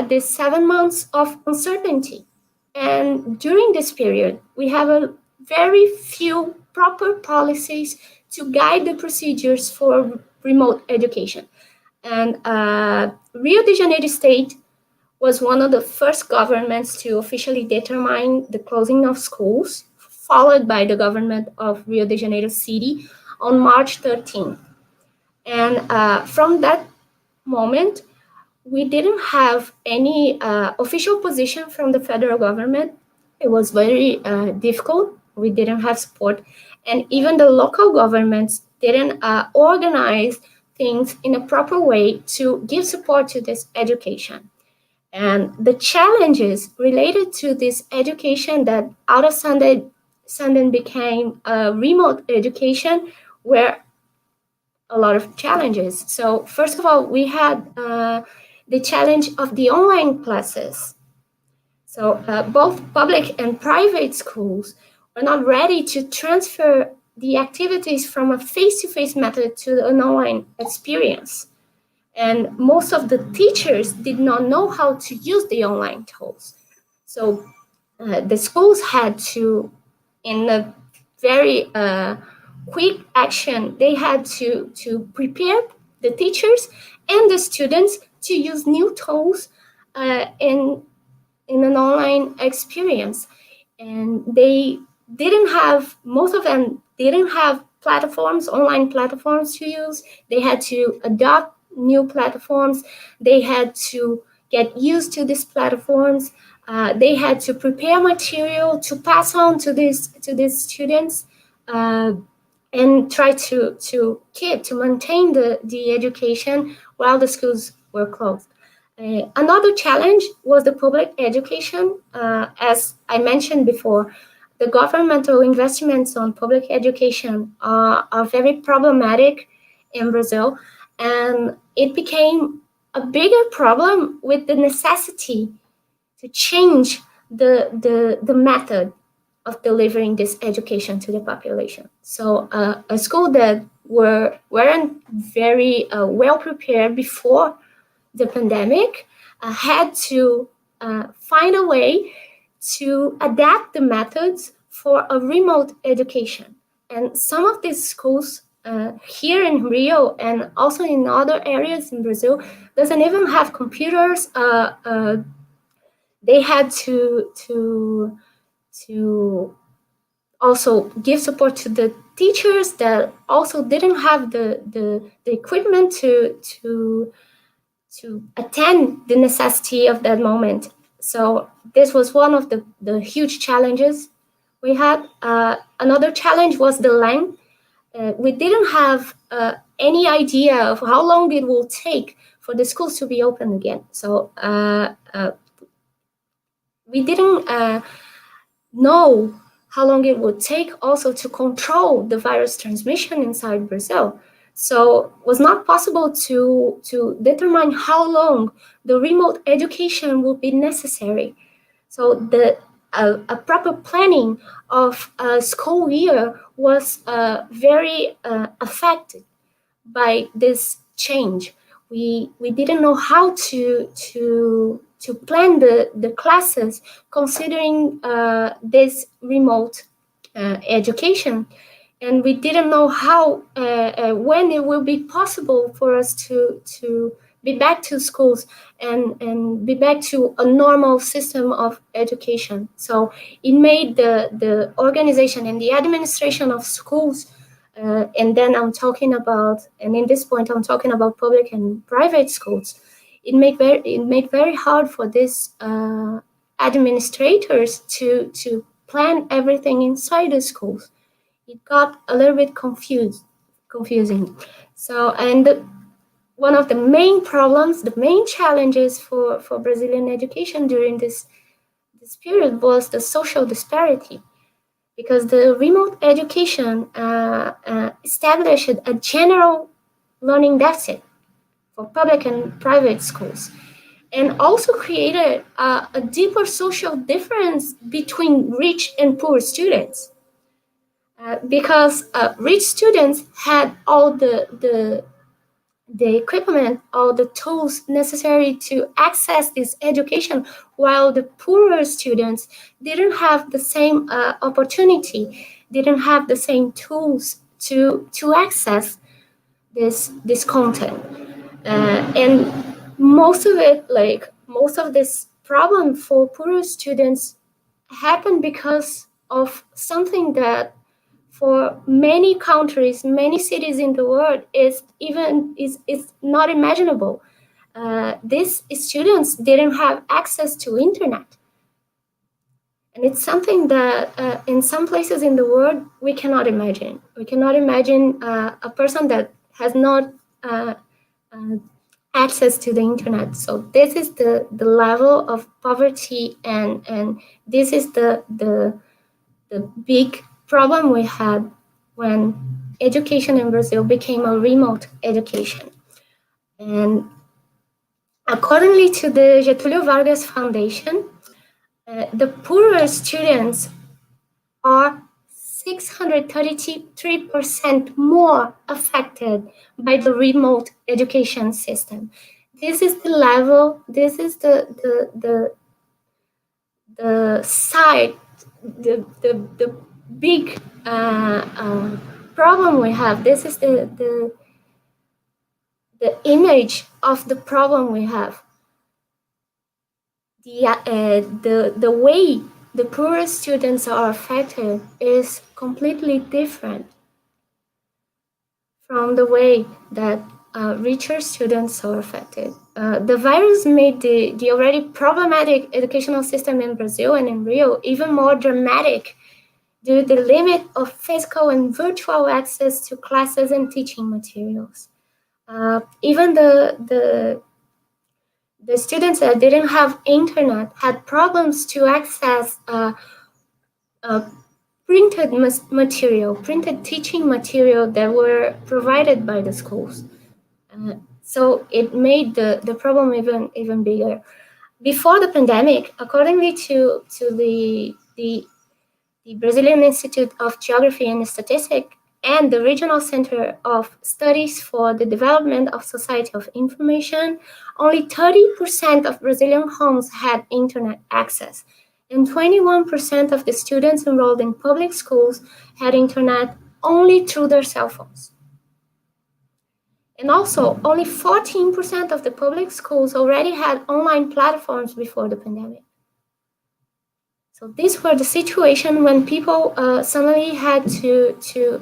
Speaker 7: this 7 months of uncertainty. And during this period, we have a very few proper policies to guide the procedures for remote education. And Rio de Janeiro State was one of the first governments to officially determine the closing of schools, followed by the government of Rio de Janeiro City on March 13th. And from that moment, we didn't have any official position from the federal government. It was very difficult. We didn't have support. And even the local governments didn't organize things in a proper way to give support to this education. And the challenges related to this education that out of sudden became a remote education were a lot of challenges. So first of all, we had the challenge of the online classes. So both public and private schools were not ready to transfer the activities from a face-to-face method to an online experience. And most of the teachers did not know how to use the online tools. So the schools had to, in a very quick action, they had to prepare the teachers and the students to use new tools in an online experience. And they didn't have, most of them didn't have platforms, online platforms to use. They had to adopt new platforms. They had to get used to these platforms. They had to prepare material to pass on to these students and try to maintain the education while the schools were closed. Another challenge was the public education. As I mentioned before, the governmental investments on public education are very problematic in Brazil, and it became a bigger problem with the necessity to change the method of delivering this education to the population. So a school that weren't very well prepared before the pandemic had to find a way to adapt the methods for a remote education. And some of these schools here in Rio and also in other areas in Brazil doesn't even have computers. They had to also give support to the teachers that also didn't have the equipment to attend the necessity of that moment. So this was one of the huge challenges we had. Another challenge was the length. We didn't have any idea of how long it will take for the schools to be open again. So we didn't know how long it would take also to control the virus transmission inside Brazil. So it was not possible to determine how long the remote education would be necessary. So a proper planning of a school year was very affected by this change. We didn't know how to plan the classes considering this remote education. And we didn't know how, when it will be possible for us to be back to schools and be back to a normal system of education. So it made the organization and the administration of schools, and then I'm talking about, and in this point I'm talking about public and private schools. It made very hard for these administrators to plan everything inside the schools. It got a little bit confusing. So, and one of the main problems, the main challenges for Brazilian education during this period was the social disparity, because the remote education established a general learning deficit for public and private schools, and also created a deeper social difference between rich and poor students. Because rich students had all the equipment, all the tools necessary to access this education, while the poorer students didn't have the same opportunity, didn't have the same tools to access this content. And most of it, like most of this problem for poorer students happened because of something that for many countries, many cities in the world is not imaginable. These students didn't have access to internet. And it's something that in some places in the world, we cannot imagine. We cannot imagine a person that has not access to the internet. So this is the level of poverty, and this is the big problem we had when education in Brazil became a remote education. And accordingly to the Getúlio Vargas Foundation, the poorer students are 633% more affected by the remote education system. This is the level, this is the side, the big problem we have. This is the image of the problem we have. The way the poorer students are affected is completely different from the way that richer students are affected. The virus made the already problematic educational system in Brazil and in Rio even more dramatic due to the limit of physical and virtual access to classes and teaching materials. Even the students that didn't have internet had problems to access printed material, printed teaching material that were provided by the schools. So it made the problem even bigger. Before the pandemic, accordingly to the Brazilian Institute of Geography and Statistics and the Regional Center of Studies for the Development of Society of Information, only 30% of Brazilian homes had internet access, and 21% of the students enrolled in public schools had internet only through their cell phones. And also, only 14% of the public schools already had online platforms before the pandemic. So these were the situation when people suddenly had to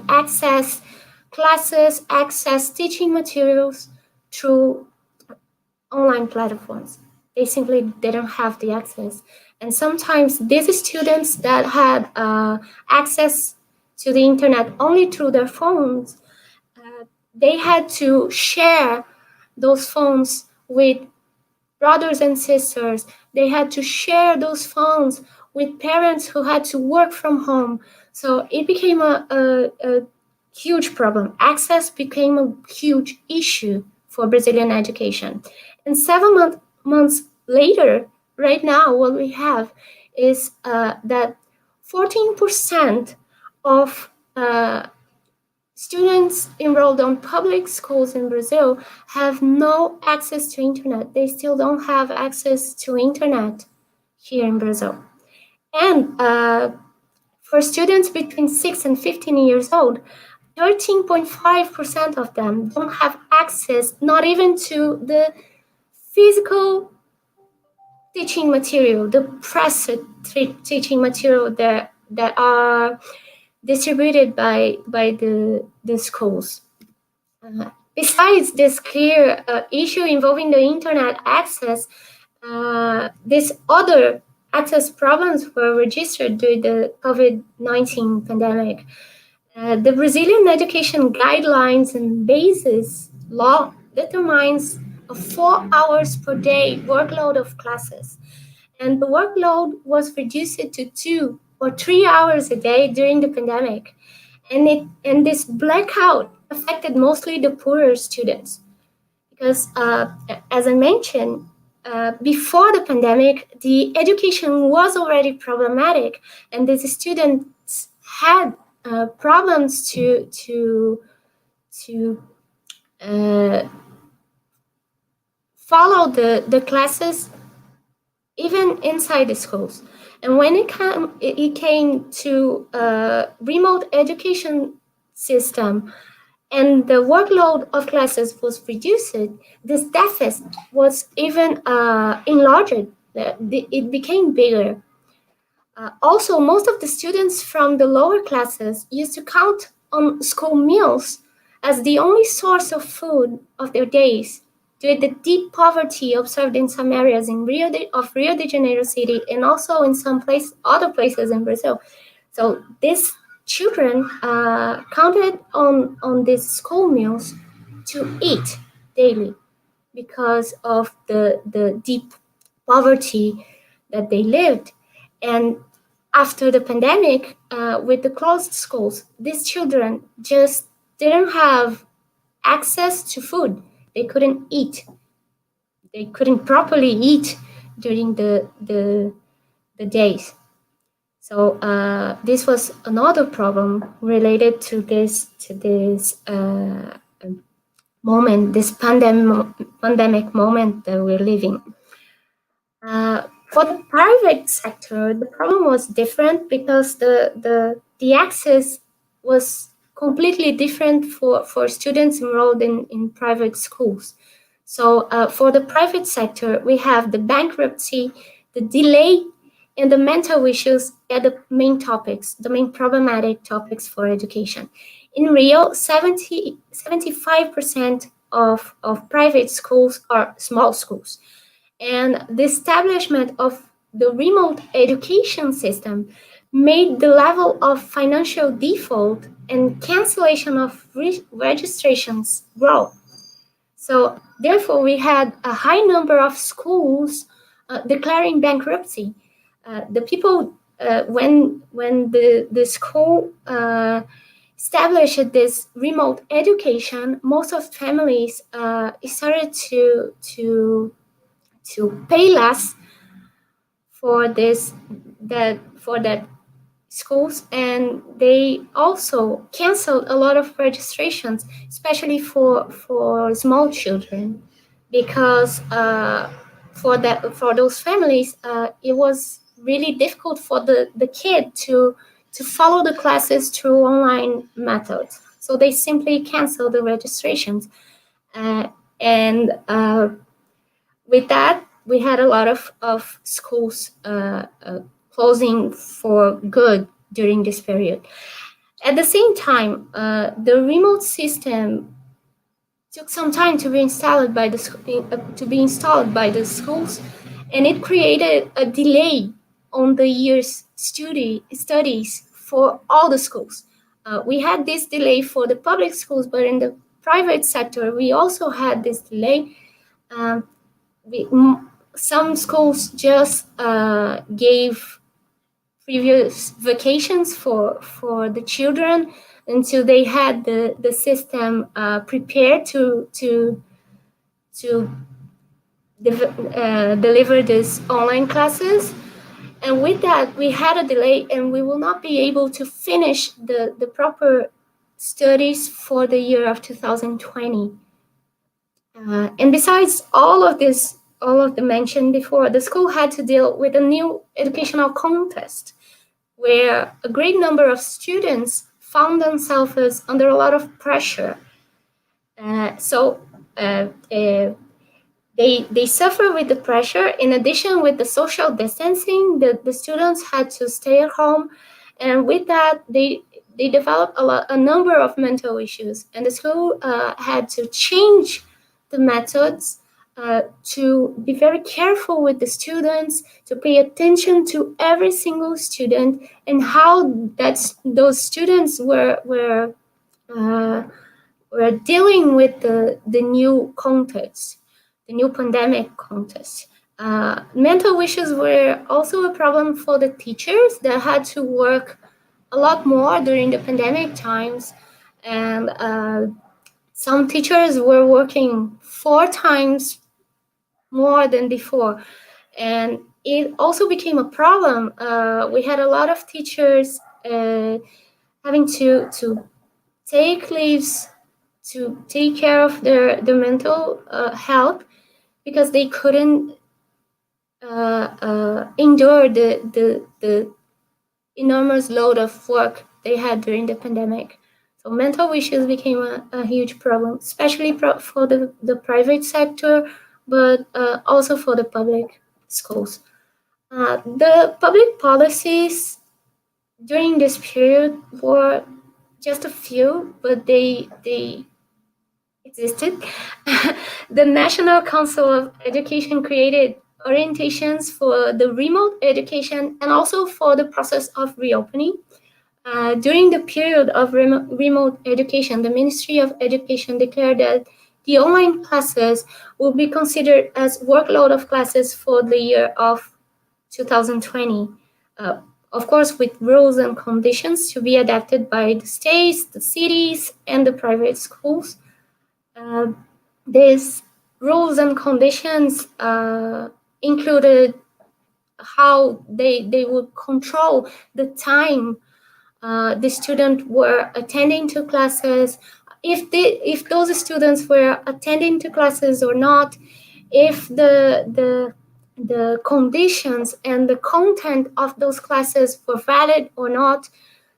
Speaker 7: access classes, access teaching materials through online platforms. They simply didn't have the access. And sometimes these students that had access to the internet only through their phones, they had to share those phones with brothers and sisters. They had to share those phones with parents who had to work from home. So it became a huge problem. Access became a huge issue for Brazilian education. And 7 months later, right now, what we have is that 14% of students enrolled on public schools in Brazil have no access to internet. They still don't have access to internet here in Brazil. And for students between 6 and 15 years old, 13.5% of them don't have access, not even to the physical teaching material, the pressed teaching material that are distributed by the schools. Besides this clear issue involving the internet access, these other access problems were registered during the COVID-19 pandemic. The Brazilian education guidelines and basis law determines a 4 hours per day workload of classes, and the workload was reduced to 2 or 3 hours a day during the pandemic. And this blackout affected mostly the poorer students because, as I mentioned, before the pandemic, the education was already problematic, and these students had problems to follow the classes even inside the schools. And when it came to remote education system, and the workload of classes was reduced, this deficit was even enlarged. It became bigger. Also, most of the students from the lower classes used to count on school meals as the only source of food of their days, due to the deep poverty observed in some areas in Rio de Janeiro city, and also in some other places in Brazil. So these children counted on these school meals to eat daily because of the deep poverty that they lived. And after the pandemic, with the closed schools, these children just didn't have access to food. They couldn't eat. They couldn't properly eat during the days. So this was another problem related to this moment, this pandemic moment that we're living. For the private sector, the problem was different because the access was completely different for students enrolled in private schools. So for the private sector, we have the bankruptcy, the delay, and the mental issues are the main topics, the main problematic topics for education. In Rio, 75% of private schools are small schools. And the establishment of the remote education system made the level of financial default and cancellation of registrations grow. So therefore, we had a high number of schools declaring bankruptcy. The people, when the school established this remote education, most of families started to pay less for that schools, and they also canceled a lot of registrations, especially for small children, because for those families it was really difficult for the kid to follow the classes through online methods. So they simply canceled the registrations, and with that, we had a lot of schools closing for good during this period. At the same time, the remote system took some time to be installed by the schools, and it created a delay on the year's studies for all the schools. We had this delay for the public schools, but in the private sector, we also had this delay. Some schools just gave previous vacations for the children until they had the system prepared to deliver these online classes. And with that, we had a delay, and we will not be able to finish the proper studies for the year of 2020. And besides all of this, all of the mentioned before, the school had to deal with a new educational context where a great number of students found themselves under a lot of pressure. They suffer with the pressure. In addition, with the social distancing, the students had to stay at home, and with that, they developed a number of mental issues, and the school had to change the methods to be very careful with the students, to pay attention to every single student and how those students were dealing with the new context, the new pandemic context. Mental issues were also a problem for the teachers that had to work a lot more during the pandemic times, and some teachers were working 4 times more than before, and it also became a problem. We had a lot of teachers having to take leaves to take care of their mental health because they couldn't endure the enormous load of work they had during the pandemic. So So mental issues became a huge problem, especially for the private sector, but also for the public schools. The public policies during this period were just a few, but they existed. The National Council of Education created orientations for the remote education and also for the process of reopening. During the period of remote education, the Ministry of Education declared that the online classes will be considered as workload of classes for the year of 2020. Of course, with rules and conditions to be adapted by the states, the cities, and the private schools. These rules and conditions included how they would control the time the students were attending to classes, if those students were attending to classes or not, if the conditions and the content of those classes were valid or not.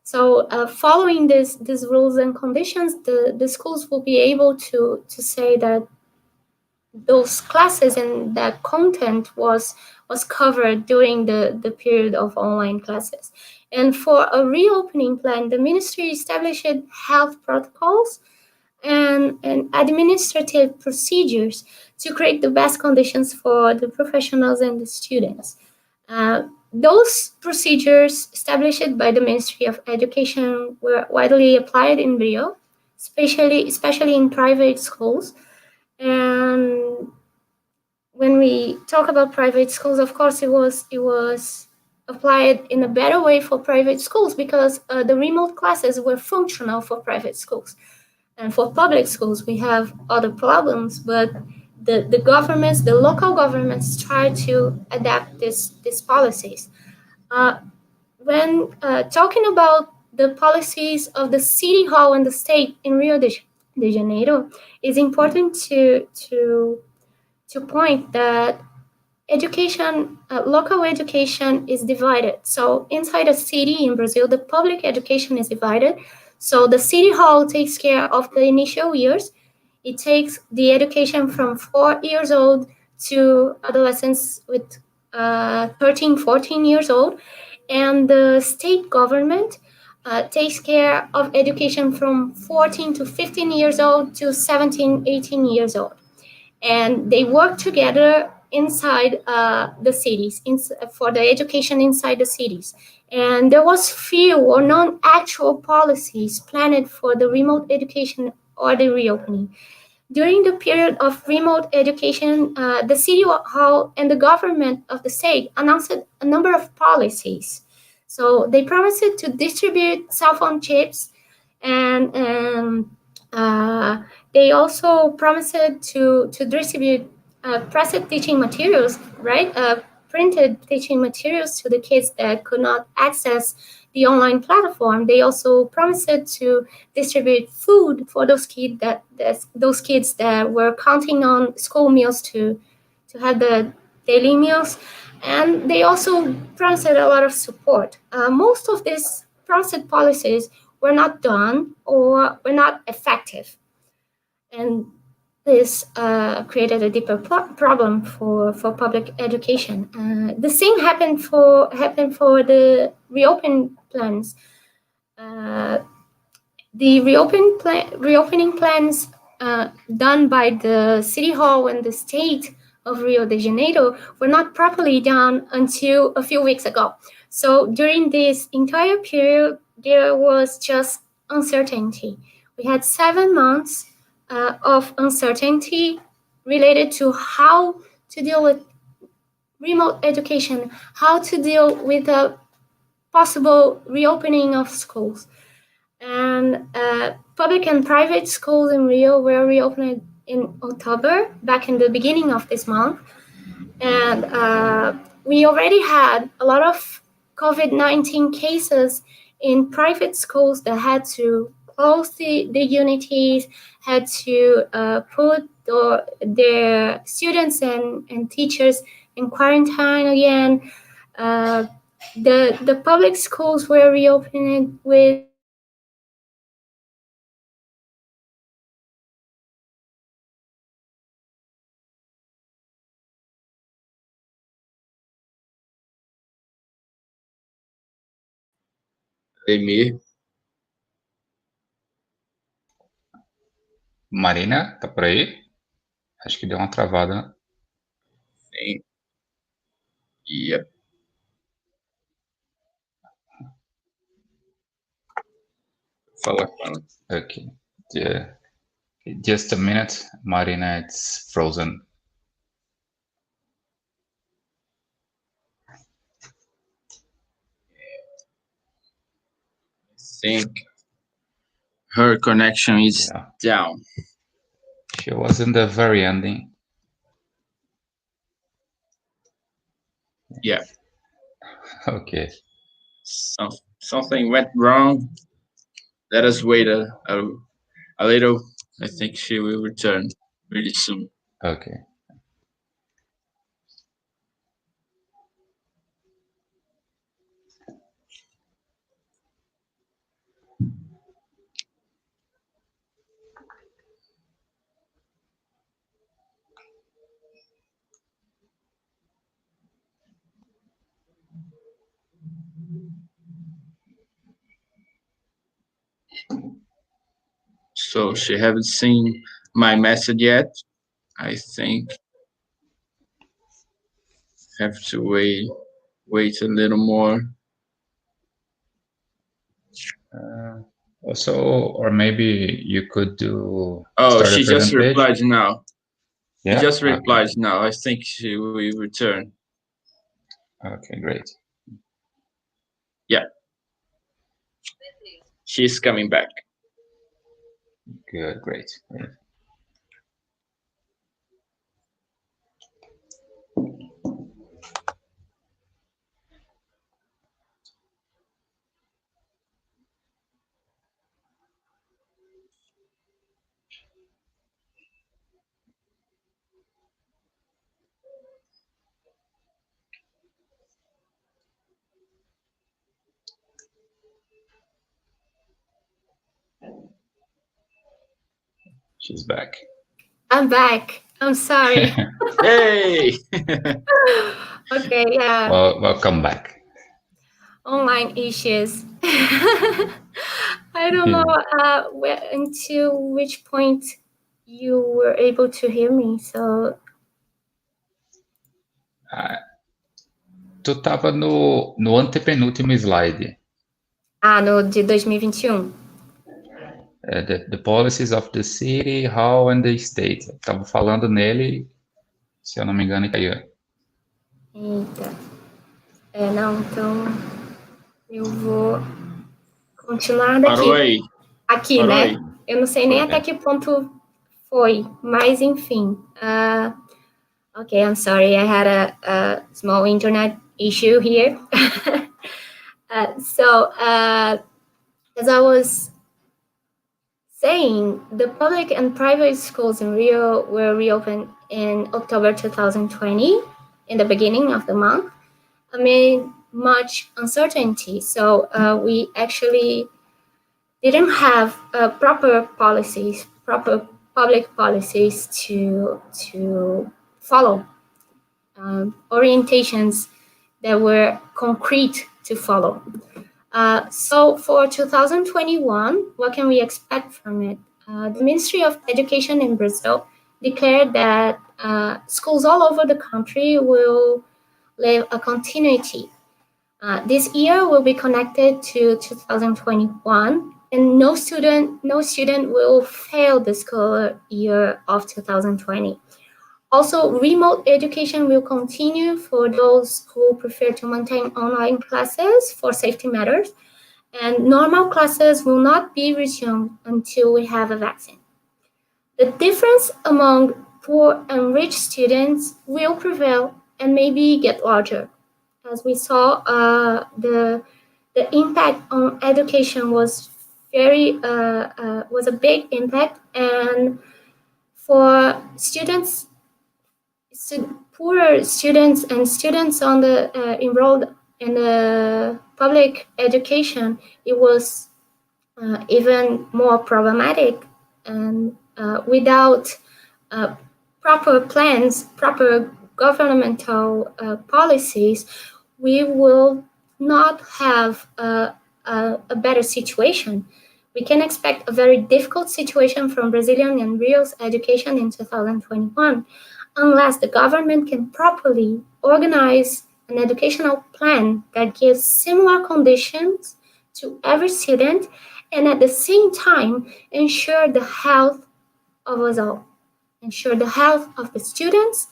Speaker 7: So following these rules and conditions, the schools will be able to say that those classes and that content was covered during the period of online classes. And for a reopening plan, the ministry established health protocols and administrative procedures to create the best conditions for the professionals and the students. Those procedures established by the Ministry of Education were widely applied in Rio, especially in private schools. And when we talk about private schools, of course, it was applied in a better way for private schools because the remote classes were functional for private schools. And for public schools, we have other problems, but the governments, the local governments, try to adapt these policies. When talking about the policies of the city hall and the state in Rio de Janeiro, it's important to point that education, local education is divided. So inside a city in Brazil, the public education is divided. So the city hall takes care of the initial years. It takes the education from 4 years old to adolescents with 13, 14 years old. And the state government takes care of education from 14 to 15 years old to 17, 18 years old. And they work together inside the cities for the education inside the cities. And there was few or non-actual policies planned for the remote education or the reopening. During the period of remote education, the city hall and the government of the state announced a number of policies. So they promised to distribute cell phone chips, and they also promised to distribute pressed teaching materials, right? Printed teaching materials to the kids that could not access the online platform. They also promised to distribute food for those kids that were counting on school meals to have the daily meals. And they also promised a lot of support. Most of these promised policies were not done or were not effective. And this created a deeper problem for public education. The same happened for the reopening plans. The reopening plans done by the City Hall and the state of Rio de Janeiro were not properly done until a few weeks ago. So during this entire period, there was just uncertainty. We had 7 months of uncertainty related to how to deal with remote education, how to deal with a possible reopening of schools. And public and private schools in Rio were reopened in October, back in the beginning of this month. And we already had a lot of COVID-19 cases in private schools that had to close the unities, had to put their students and teachers in quarantine again. The public schools were reopened with
Speaker 6: Emir.
Speaker 1: Marina, tá por aí? Acho que deu uma travada.
Speaker 6: Sim. Yep. Fala com ela.
Speaker 1: Okay. Yeah. Just a minute, Marina, it's frozen.
Speaker 6: I think her connection is
Speaker 1: Yeah.
Speaker 6: down.
Speaker 1: She was in the very ending.
Speaker 6: Yeah.
Speaker 1: Okay.
Speaker 6: Something went wrong. Let us wait a little. I think she will return really soon.
Speaker 1: Okay.
Speaker 6: So she haven't seen my message yet. I think have to wait a little more.
Speaker 1: Also, or maybe you could do.
Speaker 6: Oh,
Speaker 1: start a
Speaker 6: she just
Speaker 1: present page.
Speaker 6: replied now.
Speaker 1: Yeah.
Speaker 6: She just
Speaker 1: Okay.
Speaker 6: replied now. I think she will return.
Speaker 1: Okay, great.
Speaker 6: Yeah. She's coming back.
Speaker 1: Good, great. She's back.
Speaker 7: I'm back. I'm sorry.
Speaker 6: Hey!
Speaker 7: Okay, yeah.
Speaker 1: Well, welcome back.
Speaker 7: Online issues. I don't know until which point you were able to hear me. So
Speaker 1: Tu tava no antepenúltimo slide.
Speaker 7: no de 2021.
Speaker 1: The policies of the city, how and the state. Eu tava falando nele, se eu não me engano, e caiu.
Speaker 7: Eita. Não, então eu vou continuar daqui.
Speaker 6: Parou aí.
Speaker 7: Aqui,
Speaker 6: Parou
Speaker 7: né?
Speaker 6: aí.
Speaker 7: Eu não sei nem até que ponto foi, mas enfim. Okay, I'm sorry. I had a small internet issue here. As I was saying, the public and private schools in Rio were reopened in October 2020, in the beginning of the month, amid much uncertainty. So we actually didn't have proper public policies to follow, orientations that were concrete to follow. So for 2021, what can we expect from it? The Ministry of Education in Brazil declared that schools all over the country will live a continuity. This year will be connected to 2021, and no student will fail the school year of 2020. Also, remote education will continue for those who prefer to maintain online classes for safety matters, and normal classes will not be resumed until we have a vaccine. The difference among poor and rich students will prevail and maybe get larger. As we saw, the impact on education was was a big impact, and for students, poorer students and students on the enrolled in the public education, it was even more problematic, and without proper plans, proper governmental policies, we will not have a a better situation. We can expect a very difficult situation from Brazilian and Rio's education in 2021 unless the government can properly organize an educational plan that gives similar conditions to every student and at the same time ensure the health of us all, ensure the health of the students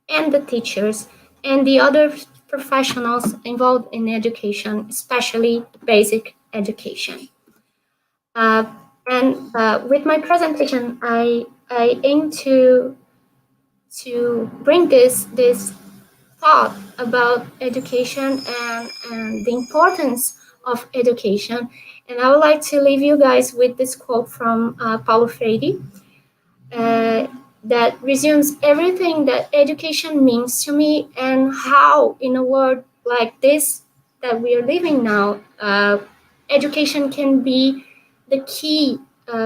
Speaker 7: and the teachers and the other professionals involved in education, especially basic education. With my presentation, I aim to bring this thought about education and the importance of education. And I would like to leave you guys with this quote from Paulo Freire that resumes everything that education means to me and how, in a world like this that we are living now, education can be the key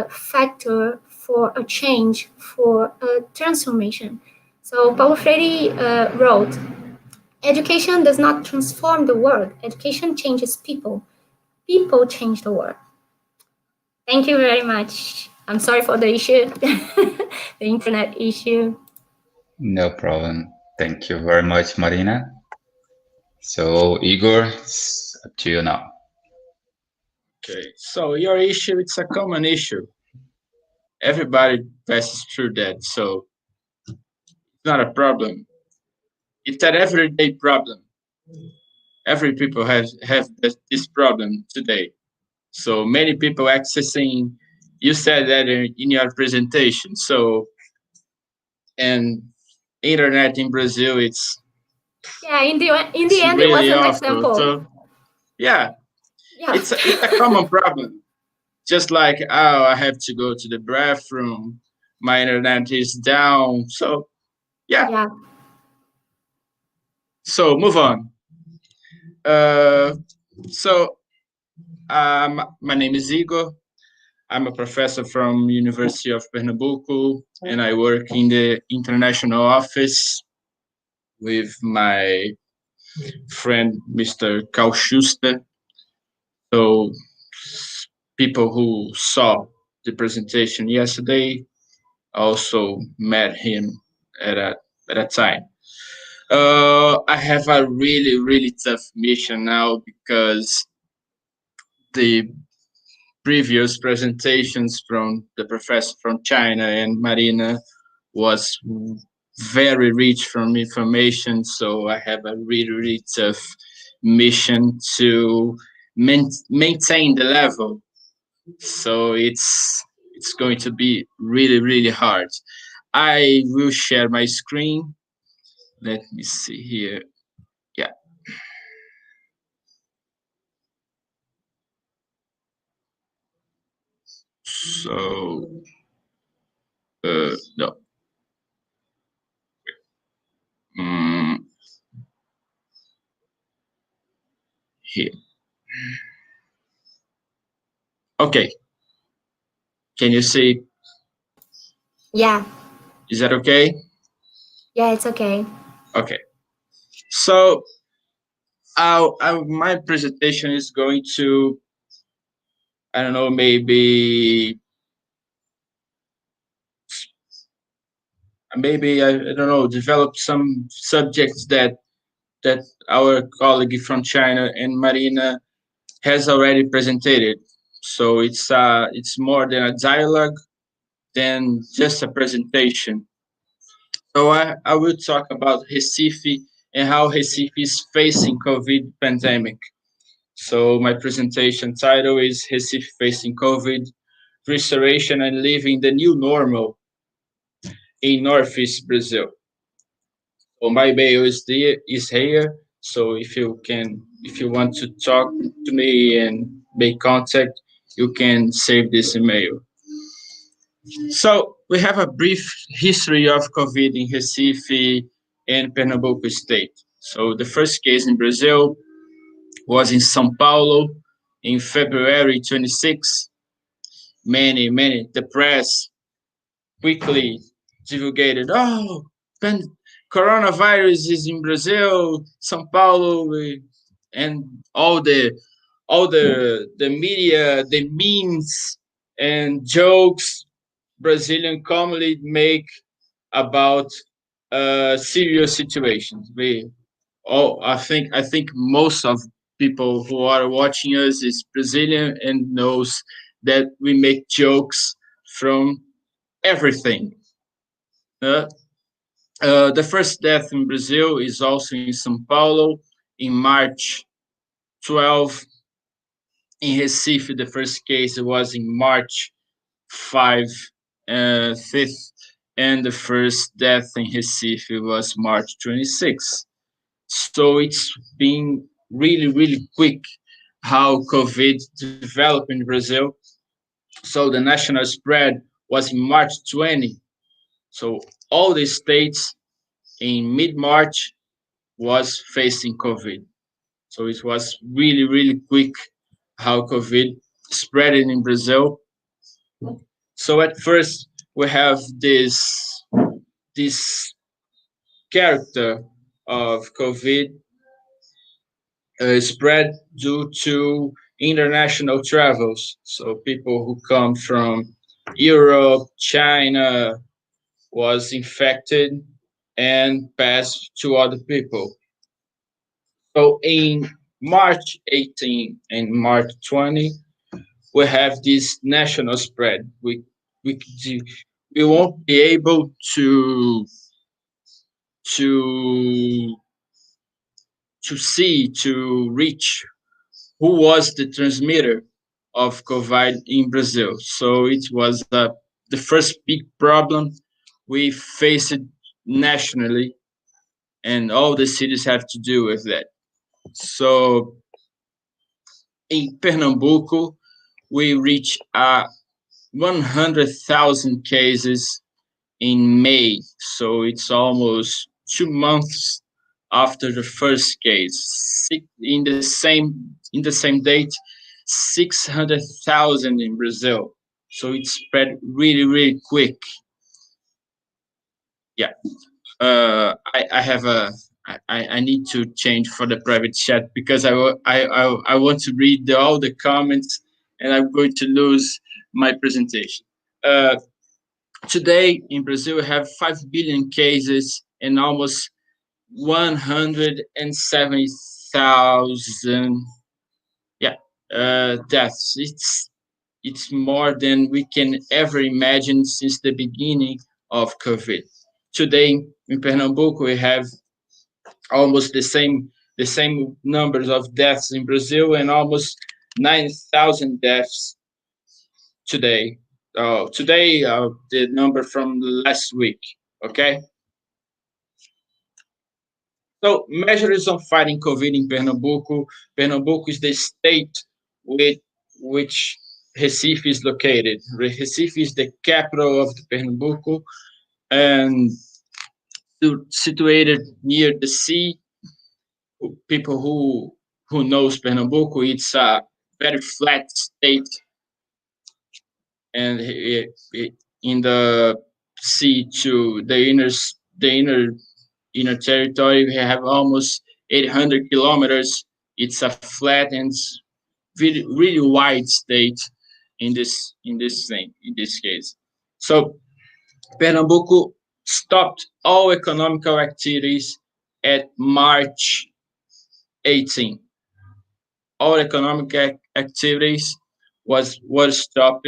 Speaker 7: factor for a change, for a transformation. So Paulo Freire wrote, "Education does not transform the world. Education changes people. People change the world." Thank you very much. I'm sorry for the issue, the internet issue.
Speaker 1: No problem. Thank you very much, Marina. So, Igor, it's up to you now.
Speaker 6: Okay, so your issue, it's a common issue. Everybody passes through that, so it's not a problem. It's an everyday problem. Every people have this problem today. So many people accessing, you said that in your presentation. So, and internet in Brazil, it's
Speaker 7: in the end,
Speaker 6: really
Speaker 7: it was an
Speaker 6: awful.
Speaker 7: example.
Speaker 6: So, yeah. It's a common problem. Just like, oh, I have to go to the bathroom, my internet is down. So, yeah. So move on. My name is Igor. I'm a professor from University of Pernambuco, and I work in the international office with my friend, Mr. Carl Schuster. So people who saw the presentation yesterday also met him at a time. I have a really, really tough mission now because the previous presentations from the professor from China and Marina was very rich from information. So I have a really, really tough mission to maintain the level. So it's going to be really, really hard. I will share my screen. Let me see here. Yeah. So, no. Here. Okay. Can you see?
Speaker 7: Yeah.
Speaker 6: Is that okay?
Speaker 7: Yeah, it's okay.
Speaker 6: Okay. So, my presentation is going to, I don't know, maybe I don't know, develop some subjects that our colleague from China and Marina has already presented. So it's more than a dialogue than just a presentation. So I will talk about Recife and how Recife is facing COVID pandemic. So my presentation title is Recife Facing COVID, Restoration and Living the New Normal in Northeast Brazil. So my bio is here. So if you want to talk to me and make contact, you can save this email. So we have a brief history of COVID in Recife and Pernambuco state. So the first case in Brazil was in São Paulo in February 26. Many, the press quickly divulgated, oh, coronavirus is in Brazil, São Paulo, and all the all the media, the memes and jokes Brazilian commonly make about serious situations. I think most of people who are watching us is Brazilian and knows that we make jokes from everything. The first death in Brazil is also in São Paulo in March 12. In Recife, the first case was in March 5th, and the first death in Recife was March 26th. So it's been really, really quick how COVID developed in Brazil. So the national spread was in March 20. So all the states in mid-March was facing COVID. So it was really, really quick how COVID spread in Brazil. So at first we have this character of COVID spread due to international travels. So people who come from Europe, China was infected and passed to other people. So in March 18 and March 20, we have this national spread. We won't be able to reach who was the transmitter of COVID in Brazil. So it was the first big problem we faced nationally, and all the cities have to do with that. So in Pernambuco, we reached 100,000 cases in May. So it's almost 2 months after the first case. In the same date, 600,000 in Brazil. So it spread really, really quick. Yeah. I need to change for the private chat because I want to read all the comments and I'm going to lose my presentation. Today in Brazil, we have 5 billion cases and almost 170,000 deaths. It's more than we can ever imagine since the beginning of COVID. Today in Pernambuco, we have almost the same numbers of deaths in Brazil and almost 9,000 deaths today. The number from last week. Okay. So measures on fighting COVID in Pernambuco. Pernambuco is the state with which Recife is located. Recife is the capital of the Pernambuco and situated near the sea. People who knows Pernambuco, it's a very flat state, and in the sea to the inner territory, we have almost 800 kilometers. It's a flat and really, really wide state in this case. So Pernambuco stopped all economical activities at March 18. All economic activities were stopped,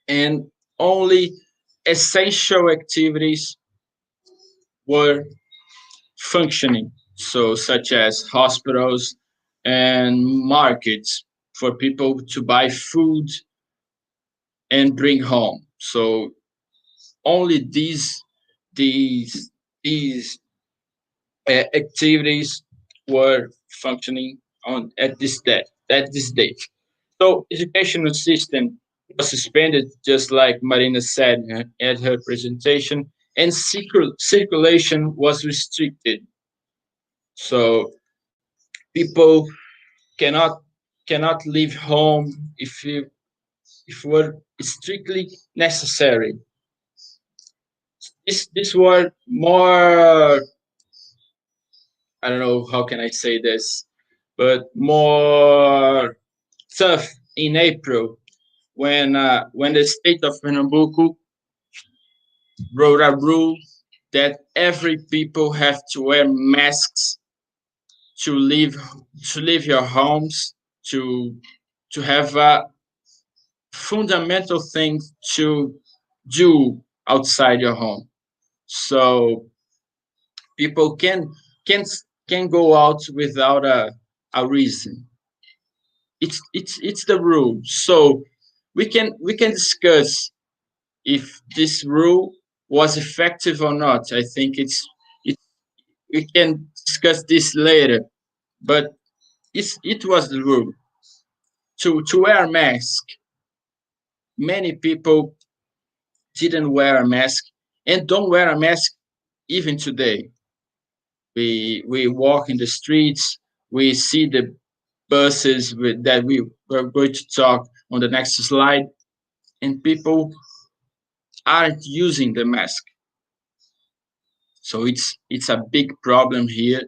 Speaker 6: and only essential activities were functioning, so such as hospitals and markets for people to buy food and bring home. So only these activities were functioning at this date. So educational system was suspended, just like Marina said at her presentation, and circulation was restricted. So people cannot leave home if were strictly necessary. This were more, I don't know how can I say this, but more tough in April when the state of Pernambuco wrote a rule that every people have to wear masks to leave your homes, to have a fundamental thing to do outside your home. So people can go out without a reason. It's the rule. So we can discuss if this rule was effective or not. I think we can discuss this later, but it was the rule to wear a mask. Many people didn't wear a mask and don't wear a mask even today. We walk in the streets, we see the buses that we were going to talk on the next slide, and people aren't using the mask. So it's a big problem here,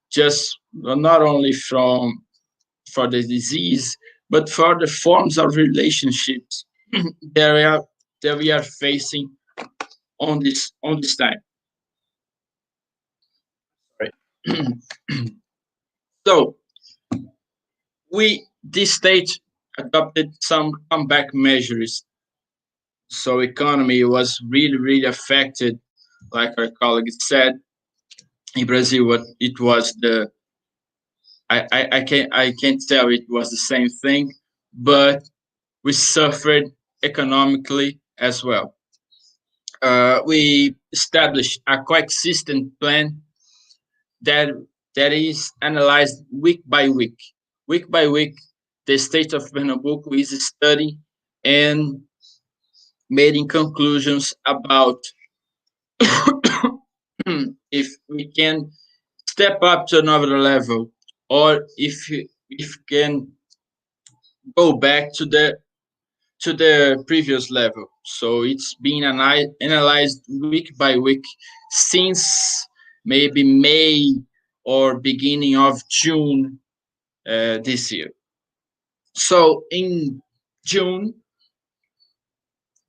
Speaker 6: just not only for the disease, but for the forms of relationships that we are facing on this time. Right. So this state adopted some comeback measures. So economy was really affected, like our colleague said. In Brazil, it was I can't tell it was the same thing, but we suffered economically as well. We established a coexistent plan that is analyzed week by week. Week by week, the state of Pernambuco is studying and making conclusions about if we can step up to another level, or if can go back to the previous level. So it's being analyzed week by week since maybe May or beginning of June this year. So in June,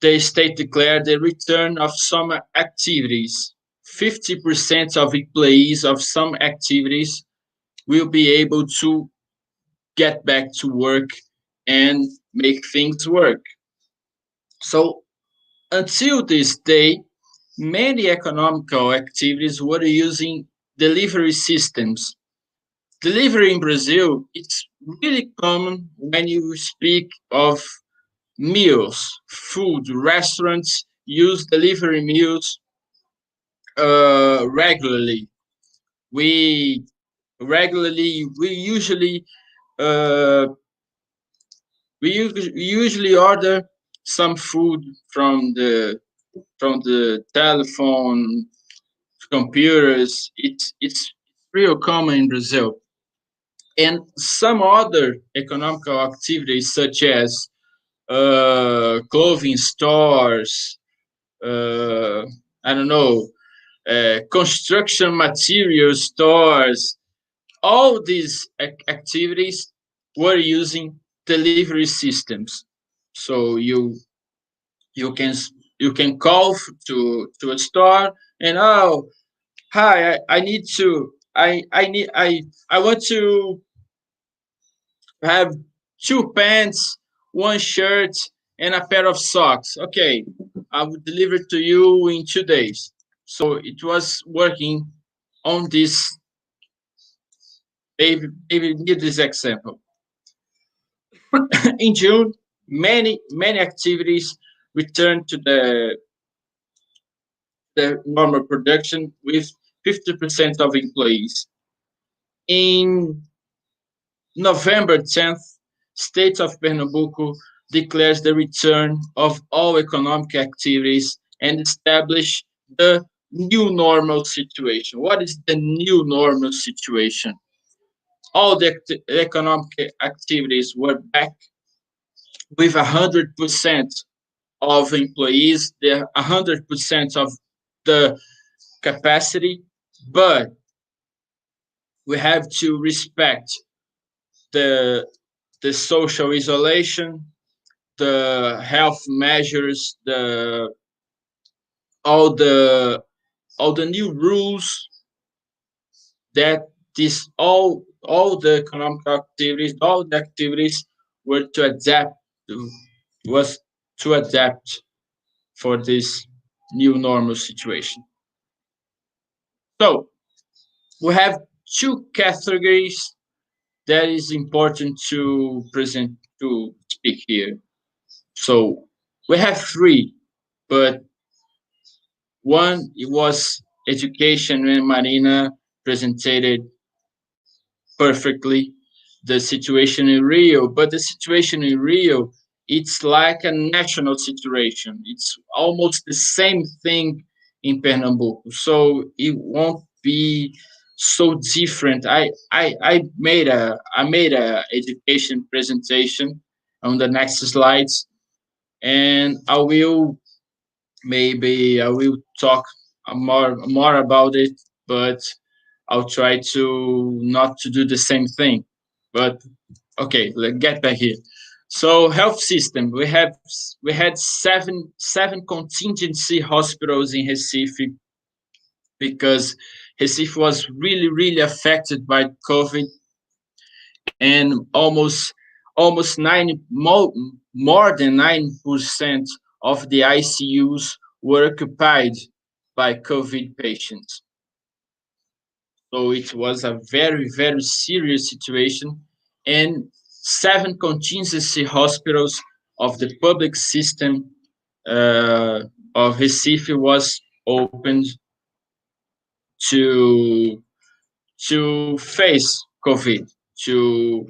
Speaker 6: the state declared the return of some activities. 50% of employees of some activities will be able to get back to work and make things work. So until this day, many economical activities were using delivery systems. Delivery in Brazil, it's really common when you speak of meals, food, restaurants use delivery meals regularly. We usually order some food from the telephone, computers. It's real common in Brazil, and some other economical activities such as clothing stores, I don't know, construction material stores. All these activities were using delivery systems. So you can call to a store and, oh, hi, I want to have 2 pants, 1 shirt, and a pair of socks. Okay, I will deliver to you in 2 days. So it was working on this. Maybe give this example. In June, many activities returned to the normal production with 50% of employees. In November 10th, State of Pernambuco declares the return of all economic activities and establish the new normal situation. What is the new normal situation? All the economic activities were back with 100% of employees, 100% of the capacity, but we have to respect the social isolation, the health measures, all the new rules that all the economic activities, all the activities were to adapt for this new normal situation. So we have two categories that is important to speak here. So we have three, but one, it was education, and Marina presented perfectly the situation in Rio. But the situation in Rio, it's like a national situation. It's almost the same thing in Pernambuco. So it won't be so different. I made a education presentation on the next slides, and I will talk more about it, but I'll try to not to do the same thing. But okay, let's get back here. So health system, we had seven contingency hospitals in Recife, because Recife was really affected by COVID, and almost more than 9% of the ICUs were occupied by COVID patients. So it was a very serious situation, and 7 contingency hospitals of the public system of Recife was opened to face COVID, to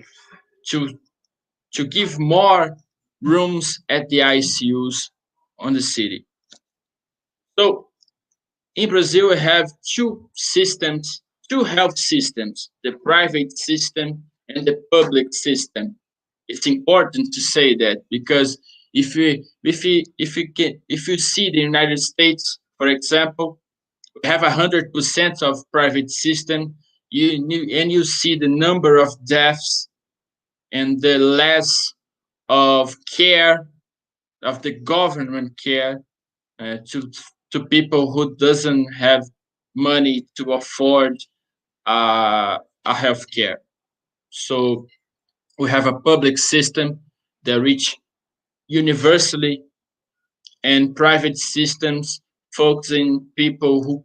Speaker 6: give more rooms at the ICUs on the city. So in Brazil, we have two health systems, the private system and the public system. It's important to say that, because if you see the United States, for example, we have 100% of private system, and you see the number of deaths and the less of care, of the government care to people who doesn't have money to afford a health care. So we have a public system that reach universally, and private systems focusing people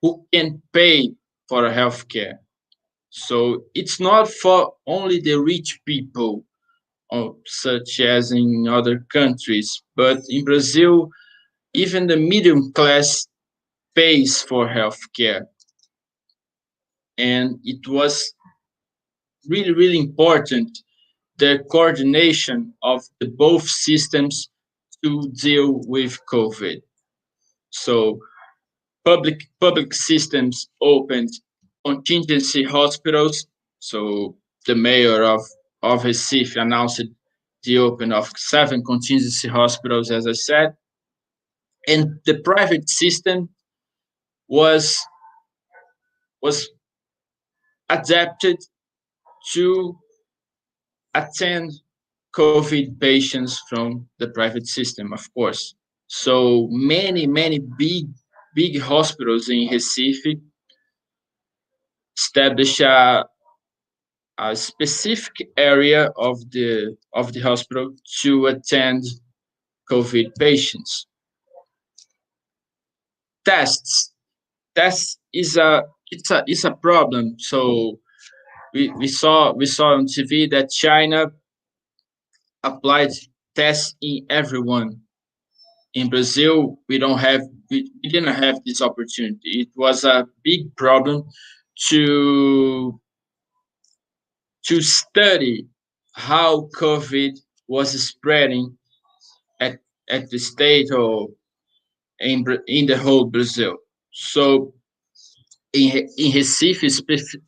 Speaker 6: who can pay for health care. So it's not for only the rich people, such as in other countries, but in Brazil, even the middle class pays for health care. And it was really important, the coordination of the both systems to deal with COVID. So public systems opened contingency hospitals. So the mayor of Recife announced the opening of 7 contingency hospitals, as I said. And the private system was adapted to attend COVID patients from the private system, of course. So many big hospitals in Recife established a specific area of the hospital to attend COVID patients. Tests is a problem. So we saw on TV that China applied tests in everyone. In Brazil, we didn't have this opportunity. It was a big problem to study how COVID was spreading at the state or in the whole Brazil. So in Recife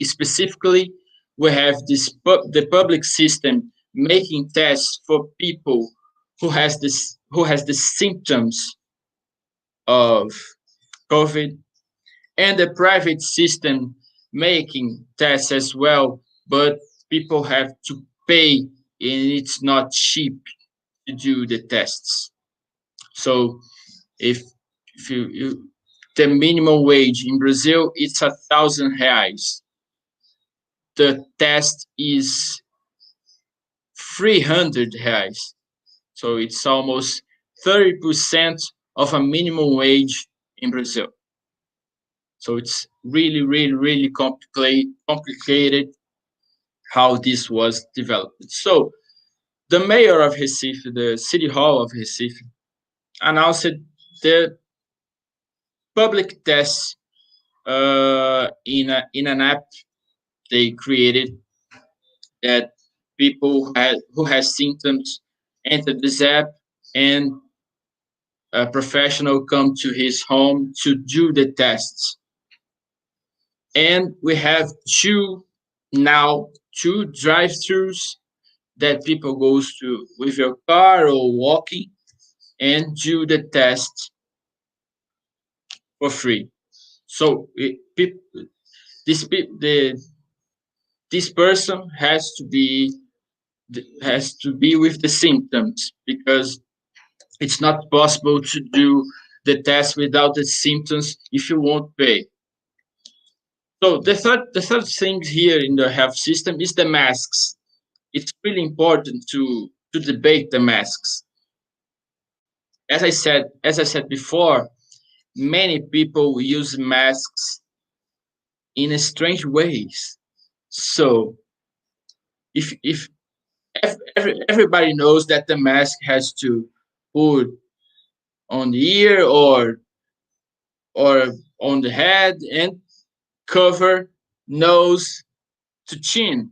Speaker 6: specifically, we have the public system making tests for people who has the symptoms of COVID, and the private system making tests as well, but people have to pay, and it's not cheap to do the tests. So if the minimum wage in Brazil, it's 1,000 reais. The test is 300 reais. So it's almost 30% of a minimum wage in Brazil. So it's really, really, really complicated how this was developed. So the mayor of Recife, the city hall of Recife, announced the public test in an app they created, that people who has symptoms enter this app, and a professional come to his home to do the tests. And we have two drive-thrus that people goes to with your car or walking and do the test for free. So this person has to be with the symptoms, because it's not possible to do the test without the symptoms if you won't pay. So the third thing here in the health system is the masks. It's really important to debate the masks. As I said before, many people use masks in strange ways. So if everybody knows that the mask has to put on the ear or on the head and cover nose to chin.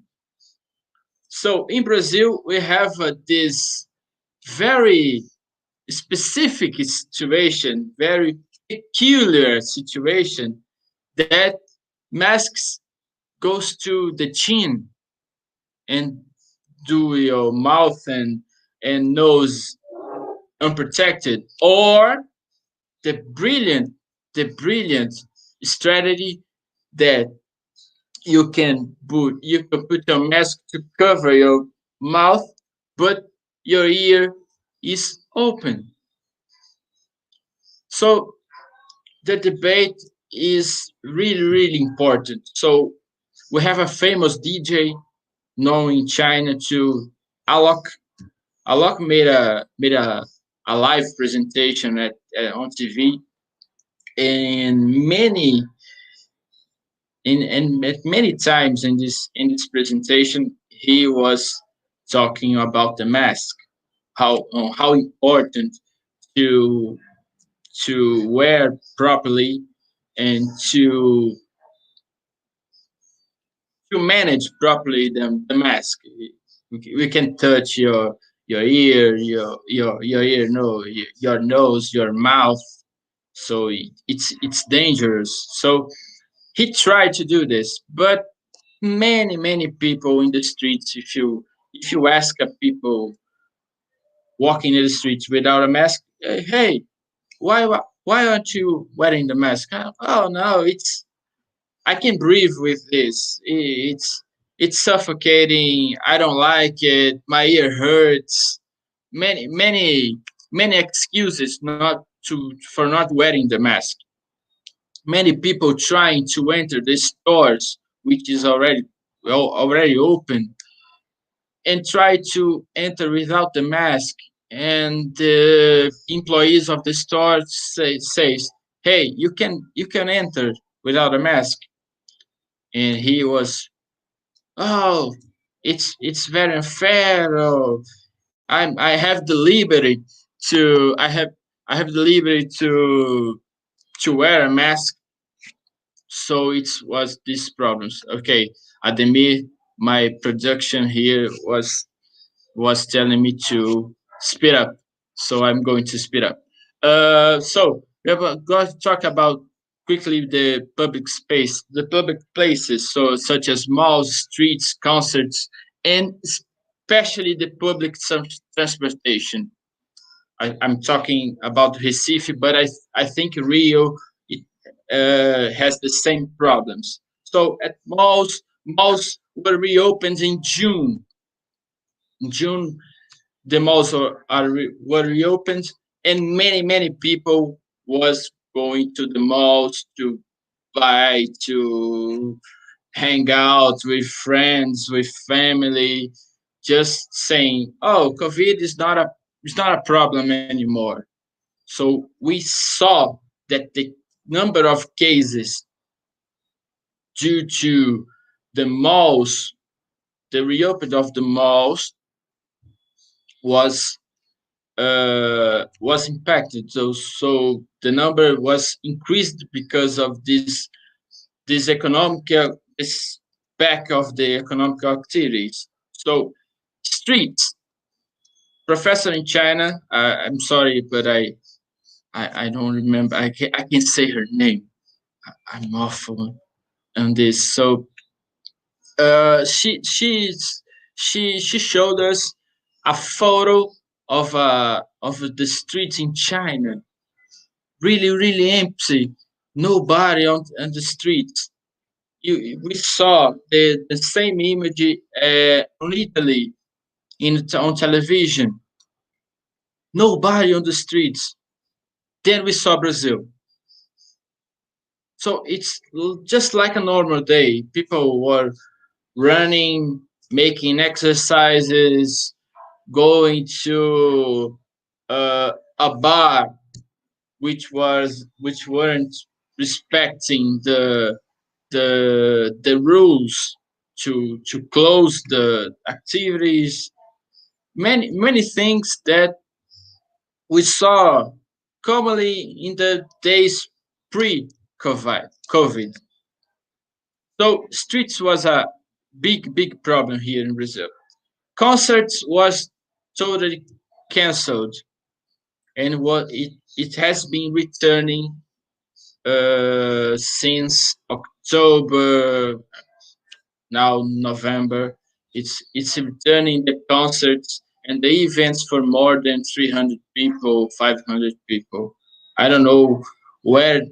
Speaker 6: So in Brazil, we have this very specific situation, very peculiar situation, that masks goes to the chin and do your mouth and nose unprotected, or the brilliant strategy that you can put your mask to cover your mouth, but your ear is open. So the debate is really, really important. So we have a famous DJ known in China to Alok. Alok made a live presentation on TV, and many times in this presentation he was talking about the mask, how important to wear properly and to manage properly the mask. We can touch your ear, your nose, your mouth. So it's dangerous. So he tried to do this, but many people in the streets, if you ask people walking in the streets without a mask, hey, why aren't you wearing the mask? Oh no, I can breathe with this. It's suffocating. I don't like it. My ear hurts. Many excuses for not wearing the mask. Many people trying to enter the stores, which is already open, and try to enter without the mask. And the employees of the store says, "Hey, you can enter without a mask." And he was, "Oh, it's very unfair. Oh, I have the liberty to wear a mask." So it was these problems. Okay, Ademir, my production here was telling me to speed up, so I'm going to speed up. So we're going to talk about quickly the public places, so such as malls, streets, concerts, and especially the public transportation. I'm talking about Recife, but I think Rio has the same problems. So at malls, malls were reopened in June. In June, the malls were reopened, and many people was going to the malls to buy, to hang out with friends, with family, just saying, "Oh, COVID is not a problem anymore." So we saw that the number of cases due to the malls, the reopening of the malls, was impacted. So the number was increased because of this back of the economic activities. So streets, professor in China, I'm sorry, but I don't remember. I can't say her name. I'm awful on this. So she showed us a photo of the streets in China, really empty, nobody on the streets. We saw the same image on Italy on television, nobody on the streets. Then we saw Brazil. So it's just like a normal day. People were running, making exercises, going to a bar, which weren't respecting the rules to close the activities. Many things that we saw commonly in the days pre-COVID. So streets was a big problem here in Brazil. Concerts was totally canceled, and it has been returning since October, now November. It's returning the concerts and the events for more than 300 people, 500 people. I don't know where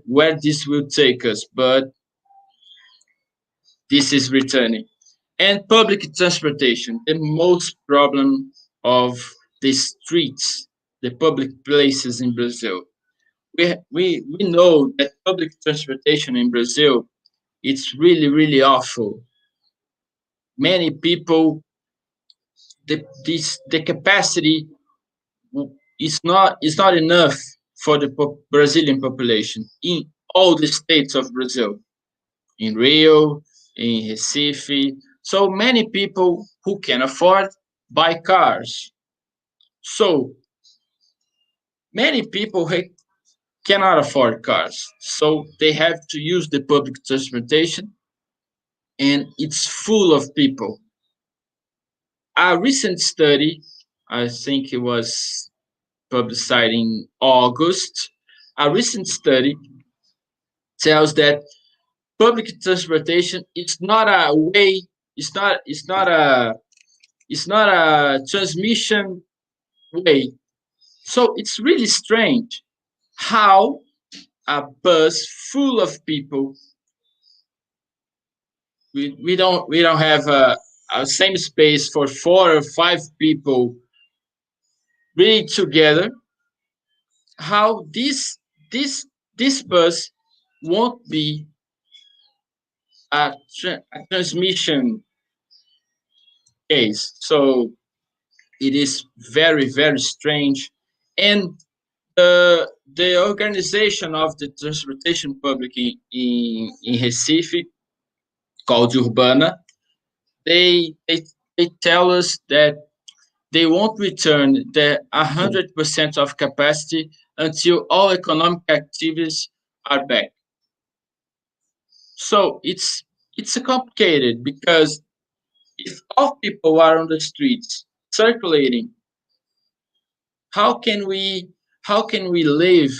Speaker 6: this will take us, but this is returning. And public transportation, the most problem of the streets, the public places in Brazil. We know that public transportation in Brazil, it's really awful. Many people, the capacity is not enough for the Brazilian population in all the states of Brazil, in Rio, in Recife. So many people who can afford buy cars. So many people cannot afford cars, so they have to use the public transportation, and it's full of people. A recent study, I think it was published in August, a recent study tells that public transportation is not a way, it's not a transmission way. So it's really strange how a bus full of people, we don't have a same space for 4 or 5 people really together, how this bus won't be a transmission case. So it is very strange. And the organization of the transportation public in Recife, called Urbana, they tell us that they won't return the 100% of capacity until all economic activities are back. So it's complicated, because if all people are on the streets circulating, how can we live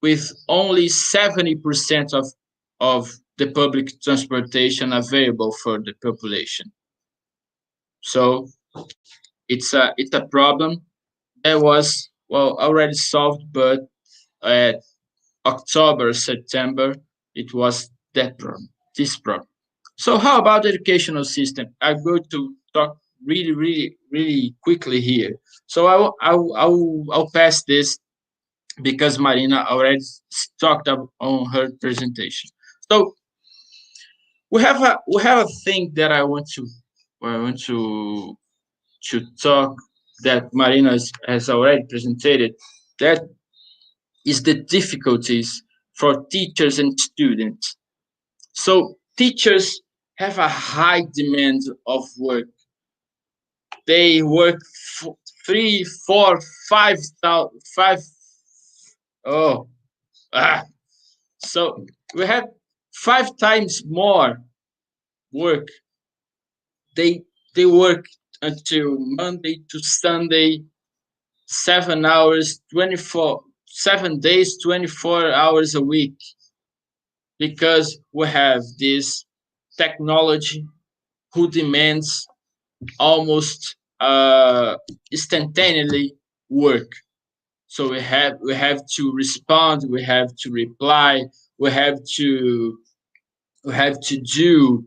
Speaker 6: with only 70% of the public transportation available for the population? So it's a problem that was already solved, but at October, September, it was this problem. So how about the educational system? I'm going to talk really quickly here. So I'll pass this because Marina already talked on her presentation. So we have a thing that I want to talk that Marina has already presented. That is the difficulties for teachers and students. So teachers have a high demand of work. They work 3, 4, 5. So we have 5 times more work. They work until Monday to Sunday, 7 hours, 7 days, 24 hours a week, because we have this technology who demands almost instantaneously work. So we have to respond, we have to reply, we have to do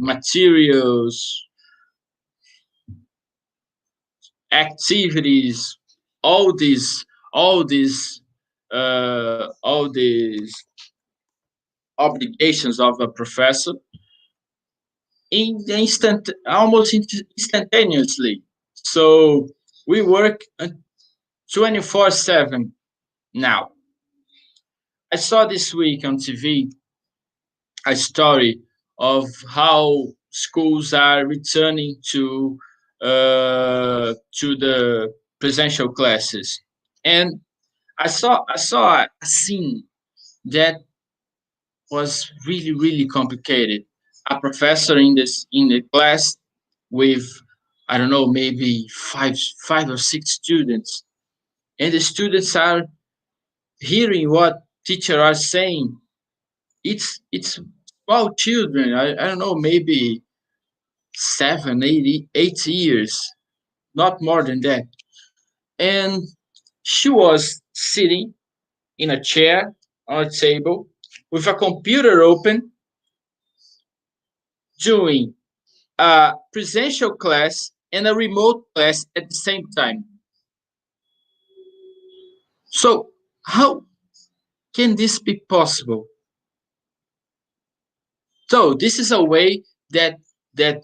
Speaker 6: materials, activities, all these obligations of a professor almost instantaneously. So we work 24/7 now. I saw this week on TV a story of how schools are returning to the presential classes, and I saw a scene that was really complicated. A professor in the class with, I don't know, maybe five or 6 students, and the students are hearing what teacher are saying. It's small children. I don't know, maybe 7, 8 years, not more than that. And she was sitting in a chair on a table with a computer open, doing a presential class and a remote class at the same time. So how can this be possible? So this is a way that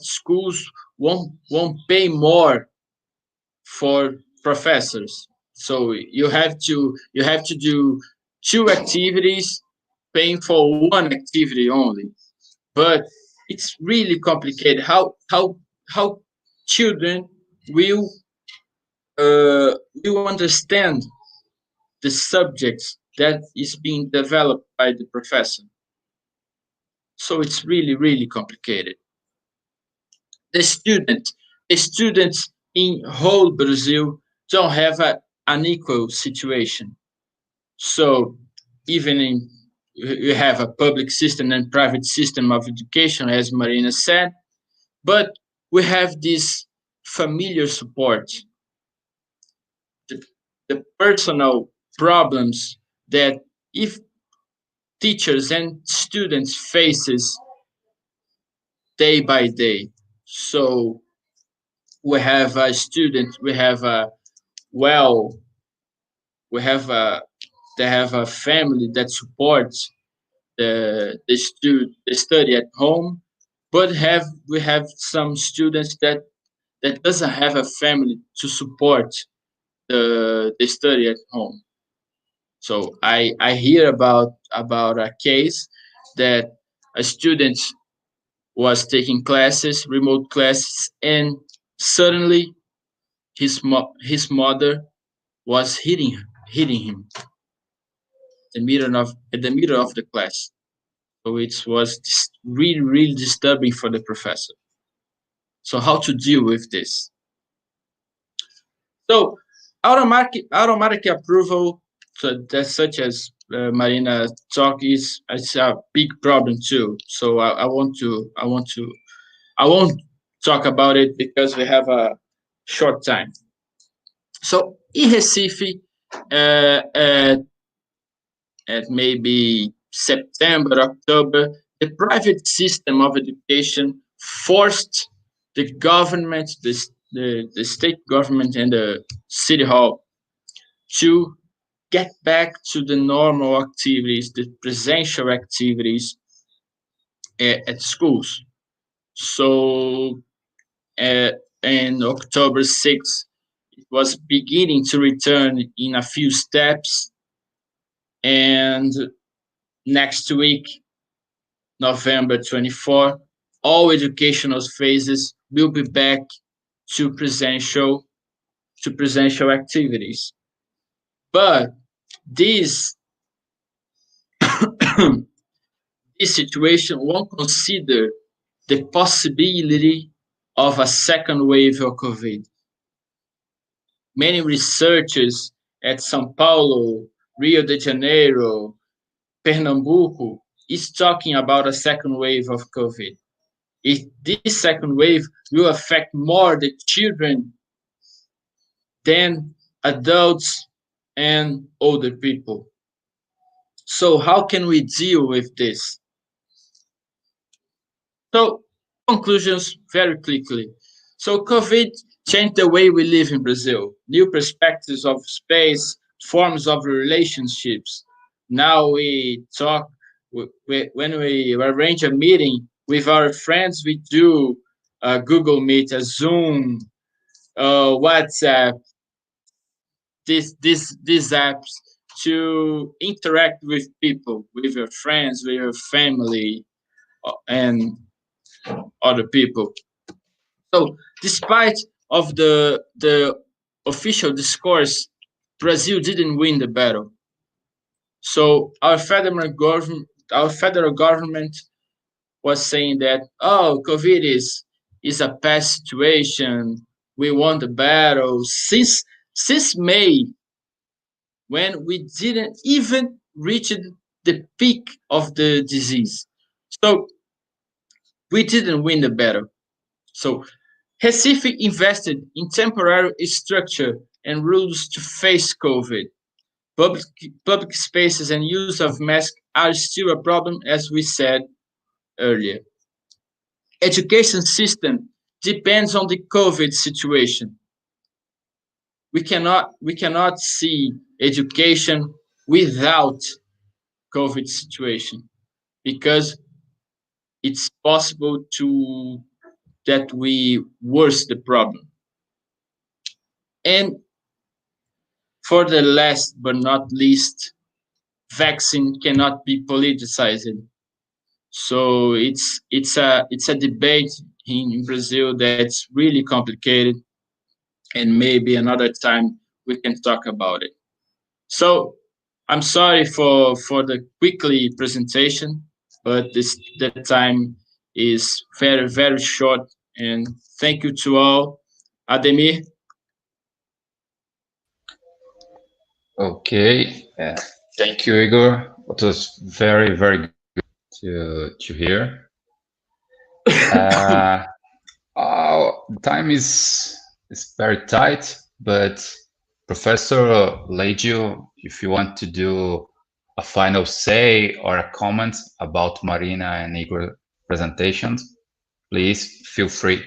Speaker 6: schools won't pay more for professors. So you have to do 2 activities, paying for 1 activity only. But it's really complicated. How children will understand the subjects that is being developed by the professor. So it's really complicated. The students in whole Brazil don't have an equal situation. So even you have a public system and private system of education, as Marina said, but we have this familiar support, the personal problems that if teachers and students faces day by day. So we have a student, they have a family that supports the study at home, but we have some students that doesn't have a family to support the study at home. So I hear about a case that a student was taking classes, remote classes, and suddenly his mother was hitting him at the middle of the class. So it was really disturbing for the professor. So how to deal with this? So automatic approval, so that's such as Marina talk, it's a big problem too. So I won't talk about it because we have a short time. So in Recife, at maybe September, October, the private system of education forced the government, the state government and the city hall to get back to the normal activities, the presential activities at schools. So in October 6th, it was beginning to return in a few steps. And next week, November 24, all educational phases will be back to presential activities. But this this situation won't consider the possibility of a second wave of COVID. Many researchers at São Paulo, Rio de Janeiro, Pernambuco is talking about a second wave of COVID. If this second wave will affect more the children than adults and older people. So how can we deal with this? So conclusions very quickly. So COVID changed the way we live in Brazil. New perspectives of space, forms of relationships. Now we talk, when we arrange a meeting with our friends, we do Google Meet, a Zoom, WhatsApp, these apps to interact with people, with your friends, with your family, and other people. So despite of the official discourse, Brazil didn't win the battle. So our federal government was saying that, oh, COVID is a past situation. We won the battle since May, when we didn't even reach the peak of the disease. So we didn't win the battle. So Recife invested in temporary structure and rules to face COVID. Public spaces and use of masks are still a problem, as we said earlier. Education system depends on the COVID situation. We cannot see education without COVID situation, because it's possible that we worsen the problem. And for the last but not least, vaccine cannot be politicized. So it's a debate in Brazil that's really complicated, and maybe another time we can talk about it. So I'm sorry for the quickly presentation, but the time is very, very short. And thank you to all. Ademir?
Speaker 1: Okay. Thank you, Igor. It was very, very good to hear. Time is very tight, but Professor Leggio, if you want to do a final say or a comment about Marina and Igor presentations, please feel free.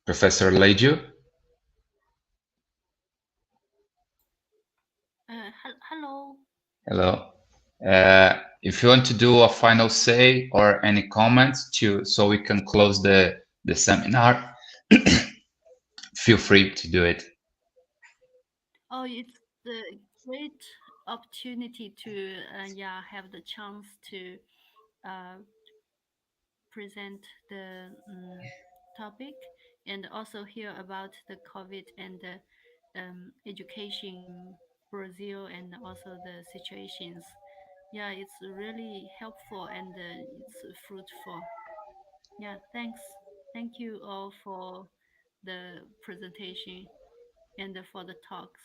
Speaker 1: Professor Leggio?
Speaker 5: Hello.
Speaker 1: Hello. If you want to do a final say or any comments so we can close the seminar, feel free to do it.
Speaker 5: Oh, it's a great opportunity to have the chance to present the topic, and also hear about the COVID and the education in Brazil, and also the situations. Yeah, it's really helpful and it's fruitful. Yeah, thanks. Thank you all for the presentation and for the talks.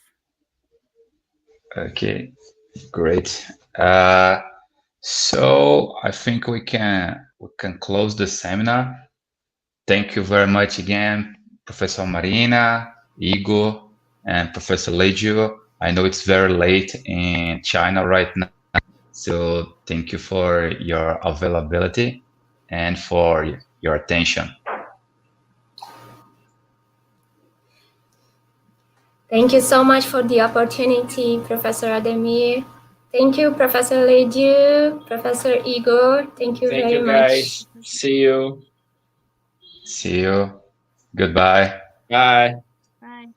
Speaker 1: Okay, great. So I think we can close the seminar. Thank you very much again, Professor Marina, Igor, and Professor Leggio. I know it's very late in China right now, so thank you for your availability and for your attention.
Speaker 7: Thank you so much for the opportunity, Professor Ademir. Thank you, Professor Leju, Professor Igor. Thank you very much.
Speaker 6: Guys. See you.
Speaker 1: See you. Goodbye.
Speaker 6: Bye.
Speaker 5: Bye.